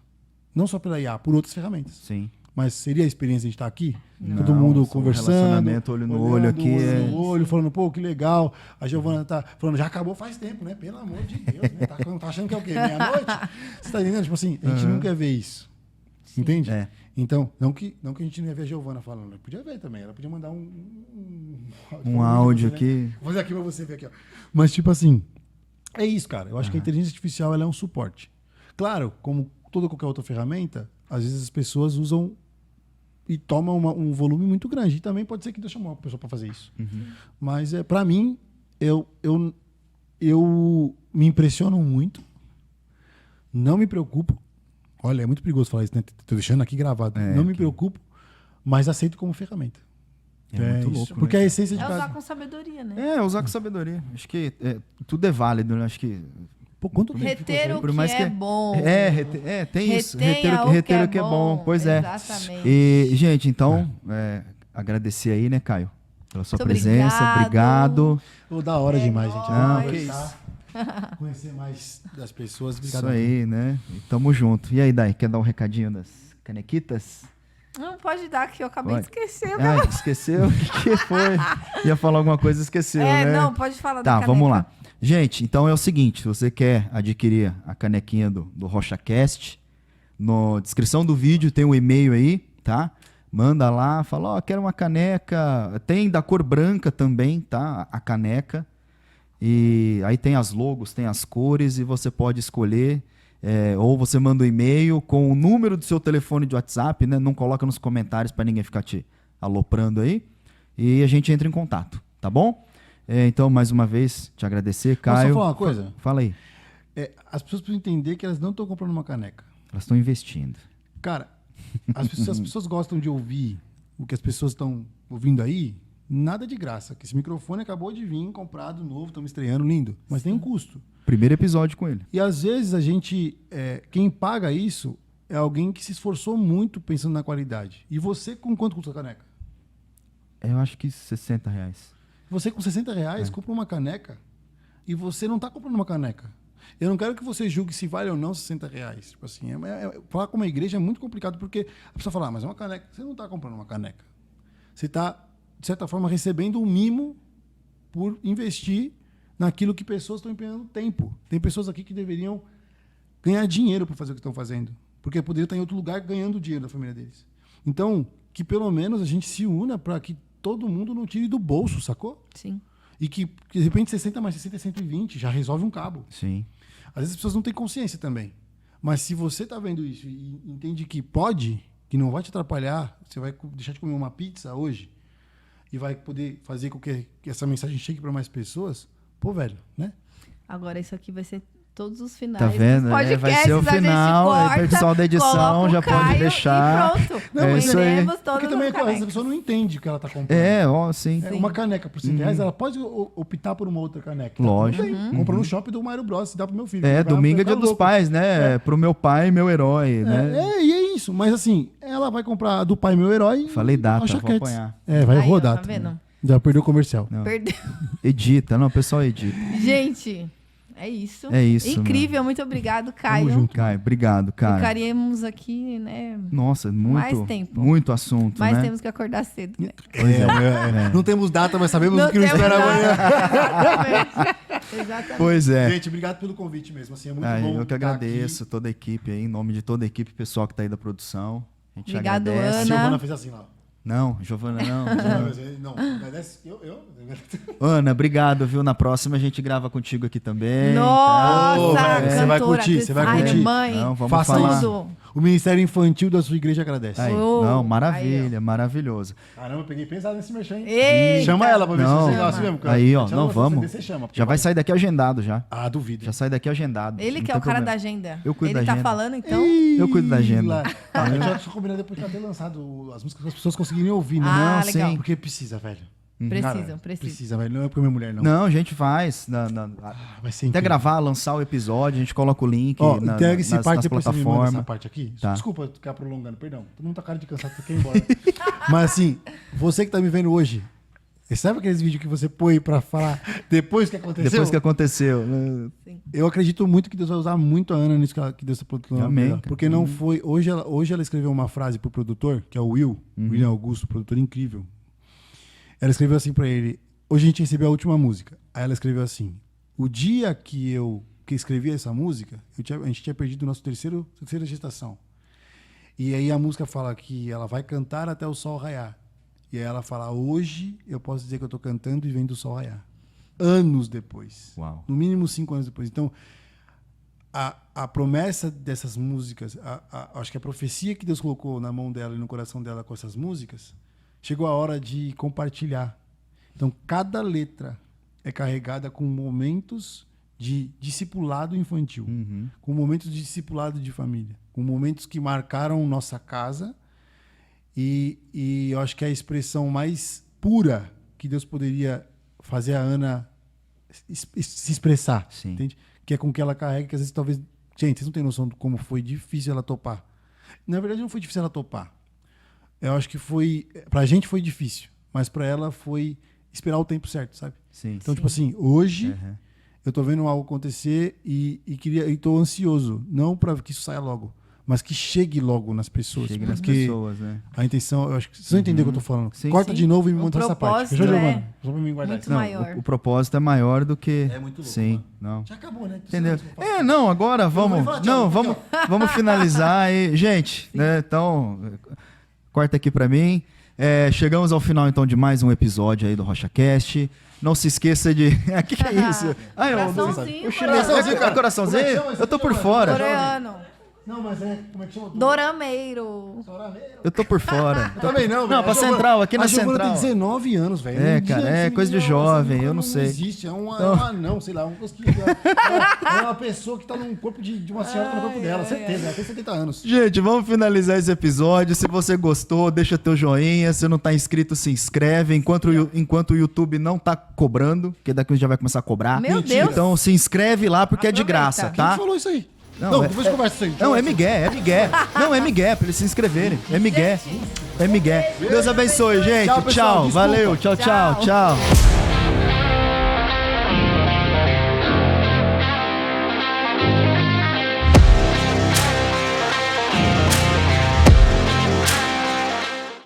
Não só pela IA, por outras ferramentas. Sim. Mas seria a experiência de estar aqui? Não, Todo mundo só um conversando. relacionamento olho no olho aqui Olho no olho, falando, pô, que legal. A Giovana tá falando, já acabou faz tempo, né? Pelo amor de Deus, né? Tá achando que é o quê? Meia-noite? Você tá entendendo? Tipo assim, a gente nunca vê isso. Entende? É. Então, não que a gente não ia ver a Giovana falando. Podia ver também. Ela podia mandar um áudio né? aqui. Vou fazer aqui pra você ver aqui, ó. Mas, tipo assim, É isso, cara. Eu acho que a inteligência artificial ela é um suporte. Claro, como toda qualquer outra ferramenta, às vezes as pessoas usam e tomam um volume muito grande. E também pode ser que deixe uma pessoa para fazer isso. Mas, para mim, eu me impressiono muito. Não me preocupo. Olha, é muito perigoso falar isso, né? Tô deixando aqui gravado. Não me preocupo, mas aceito como ferramenta. É muito louco, porque né? a essência de usar cada... com sabedoria, né? Usar com sabedoria. Acho que tudo é válido, né? Acho que... Pô, quanto tempo Reter o Por que mais é que- bom. Tem isso. Retenha Reter o que é bom. Pois é. Exatamente. E, gente, então, agradecer aí, né, Caio? Pela sua Muito presença. Obrigado. Pô, da hora demais, gente. Não, Vamos que conversar, conhecer mais das pessoas. Obrigado. Isso aí, né? E tamo junto. E aí, Dai, quer dar um recadinho das canequitas? Não, pode dar, que eu acabei de esquecer. Ah, esqueceu? O que foi? Ia falar alguma coisa e esqueceu, né? Não, pode falar Tá, da vamos caneca. lá. Gente, então é o seguinte, se você quer adquirir a canequinha do RochaCast, na descrição do vídeo tem um e-mail aí, tá? Manda lá, fala, quero uma caneca. Tem da cor branca também, tá? A caneca. E aí tem as logos, tem as cores e você pode escolher. Ou você manda um e-mail com o número do seu telefone de WhatsApp, né? Não coloca nos comentários para ninguém ficar te aloprando aí. E a gente entra em contato, tá bom? Então, mais uma vez, te agradecer, Caio. Posso só falar uma coisa? Fala aí. As pessoas precisam entender que elas não estão comprando uma caneca. Elas estão investindo. Cara, as pessoas gostam de ouvir o que as pessoas estão ouvindo aí, nada de graça. Que esse microfone acabou de vir, comprado, novo, estamos estreando, lindo. Mas tem um custo. Primeiro episódio com ele. E às vezes a gente, quem paga isso é alguém que se esforçou muito pensando na qualidade. E você, com quanto custa a caneca? Eu acho que R$60. Você com R$60 compra uma caneca e você não está comprando uma caneca. Eu não quero que você julgue se vale ou não R$60. Tipo assim, falar com uma igreja é muito complicado porque a pessoa fala, mas é uma caneca. Você não está comprando uma caneca. Você está, de certa forma, recebendo um mimo por investir naquilo que pessoas estão empenhando tempo. Tem pessoas aqui que deveriam ganhar dinheiro para fazer o que estão fazendo. Porque poderiam estar em outro lugar ganhando dinheiro da família deles. Então, que pelo menos a gente se una para que todo mundo não tire do bolso, sacou? Sim. E que, de repente, 60 mais 60 é 120, já resolve um cabo. Sim. Às vezes as pessoas não têm consciência também. Mas se você está vendo isso e entende que pode, que não vai te atrapalhar, você vai deixar de comer uma pizza hoje e vai poder fazer com que essa mensagem chegue para mais pessoas, pô, velho, né? Agora, isso aqui vai ser todos os finais Tá vendo? dos podcasts. Vai ser o final, a gente corta, o pessoal da edição coloca o já pode Caio deixar. E pronto. Não, isso aí. Vendemos Porque todas também as a canecas. pessoa não entende o que ela está comprando. Sim. Uma caneca por R$100, ela pode optar por uma outra caneca. Lógico. Tudo bem. Compra no shopping do Mario Bros. E dá pro meu filho. Domingo é dia dos pais, né? Pro meu pai, meu herói, né? E é isso. Mas assim, ela vai comprar a do pai, meu herói. Falei data, Rocha vou Cats. apanhar. Vai Aí, ó, rodar. tá vendo? Já perdeu o comercial. Não. Perdeu. Edita, não, o pessoal edita. Gente, é isso. É isso, Incrível, muito obrigado, Caio. Tamo junto. Caio, obrigado, cara. Ficaríamos aqui, né? Nossa, Mais muito, tempo. muito assunto, Mas né? temos que acordar cedo, né? Não temos data, mas sabemos Não o que nos temos espera nada. amanhã. Exatamente. Pois é. Gente, obrigado pelo convite mesmo. Assim, é muito bom. Eu que estar agradeço toda a equipe aí, em nome de toda a equipe, pessoal que tá aí da produção. A gente Obrigado, agradece. aqui. Ana. Giovana fez assim lá. Não, Giovana, não. Não, agradece. Eu. Ana, obrigado, viu? Na próxima a gente grava contigo aqui também. Nossa, Ô, velho, você vai cantora, curtir, você vai Ai, curtir. mãe, Não, vamos Faça falar. tudo. O Ministério Infantil da sua igreja agradece. Aí, Oh, não, aí, maravilha, maravilhoso. Caramba, eu peguei pesado nesse merchan, hein? Eita. Chama ela pra ver Não, se você gosta mesmo. cara. aí, ó, Chama não, você, vamos. Você chama, Já vai sair daqui agendado já. Ah, duvido. Já sai daqui agendado. Ele não que é tem o cara da problema. agenda. Eu cuido Ele da tá agenda. falando, então? Eu cuido da agenda. A gente já só combina depois de ter lançado as músicas para as pessoas conseguirem ouvir, né? Ah, Não, legal. sim. Porque precisa, velho. Precisam. Precisa, velho. Não é porque minha mulher, não. Não, a gente faz. Vai ser Até incrível. gravar, lançar o episódio, a gente coloca o link Ó, nas entrega esse parte, depois você me manda essa plataformas. parte aqui. Tá. Desculpa ficar prolongando, perdão. Todo mundo tá cara de cansado, você quer ir embora. Mas assim, você que tá me vendo hoje, sabe aqueles vídeos que você põe pra falar depois que aconteceu? Depois que aconteceu. Eu acredito muito que Deus vai usar muito a Ana nisso que Deus está produzindo. Amém, cara. Porque não foi... Hoje ela escreveu uma frase pro produtor, que é o William Augusto, produtor incrível. Ela escreveu assim pra ele: hoje a gente recebeu a última música. Aí ela escreveu assim: o dia que eu escrevi essa música, a gente tinha perdido nossa terceira gestação. E aí a música fala que ela vai cantar até o sol raiar. E aí ela fala: hoje eu posso dizer que eu tô cantando e vendo o sol raiar. anos depois. Uau. No mínimo 5 anos depois. Então, a promessa dessas músicas, acho que a profecia que Deus colocou na mão dela e no coração dela com essas músicas, chegou a hora de compartilhar. Então, cada letra é carregada com momentos de discipulado infantil, com momentos de discipulado de família, com momentos que marcaram nossa casa e eu acho que é a expressão mais pura que Deus poderia fazer a Ana se expressar, entende? Que é com que ela carrega, que às vezes talvez... Gente, vocês não têm noção de como foi difícil ela topar. Na verdade, não foi difícil ela topar. Eu acho que foi... Pra gente foi difícil, mas pra ela foi esperar o tempo certo, sabe? Sim. Então, tipo assim, hoje eu tô vendo algo acontecer e tô ansioso. Não pra que isso saia logo, mas que chegue logo nas pessoas. Chegue nas pessoas, né? A intenção, eu acho que vocês vão entender o que eu tô falando. Sim, Corta sim. de novo e me monta essa parte. propósito Só pra mim guardar muito isso. maior. O propósito é maior do que... É muito louco, Sim, mano. não. Já acabou, né? Entendeu? Não, agora vamos... Vamos finalizar aí. Gente, né, então, corta aqui pra mim. Chegamos ao final, então, de mais um episódio aí do RochaCast. Não se esqueça de... que é isso? Coraçãozinho. O chinês... Coraçãozinho? Eu tô por fora. Coreano. Não, mas como é que chama? Dorameiro. Eu tô por fora. Também não, velho. Não, pra central, aqui na A Giovana central. tem 19 anos, velho. Cara, é coisa de jovem, eu não sei. Não existe, é um anão, sei lá, um cosquinho. É uma pessoa que tá num corpo de uma senhora no corpo dela, certeza, ela tem 70 anos. Gente, vamos finalizar esse episódio. Se você gostou, deixa teu joinha. Se não tá inscrito, se inscreve. Enquanto o YouTube não tá cobrando, porque daqui a gente já vai começar a cobrar. Meu Deus. Então se inscreve lá, porque é de graça, Aproveita. tá? Quem falou isso aí? Não, depois conversa isso aí. Não, é migué. Não, é migué, pra eles se inscreverem. É migué. Deus abençoe, gente. Tchau, pessoal, Tchau. desculpa. Valeu. Tchau.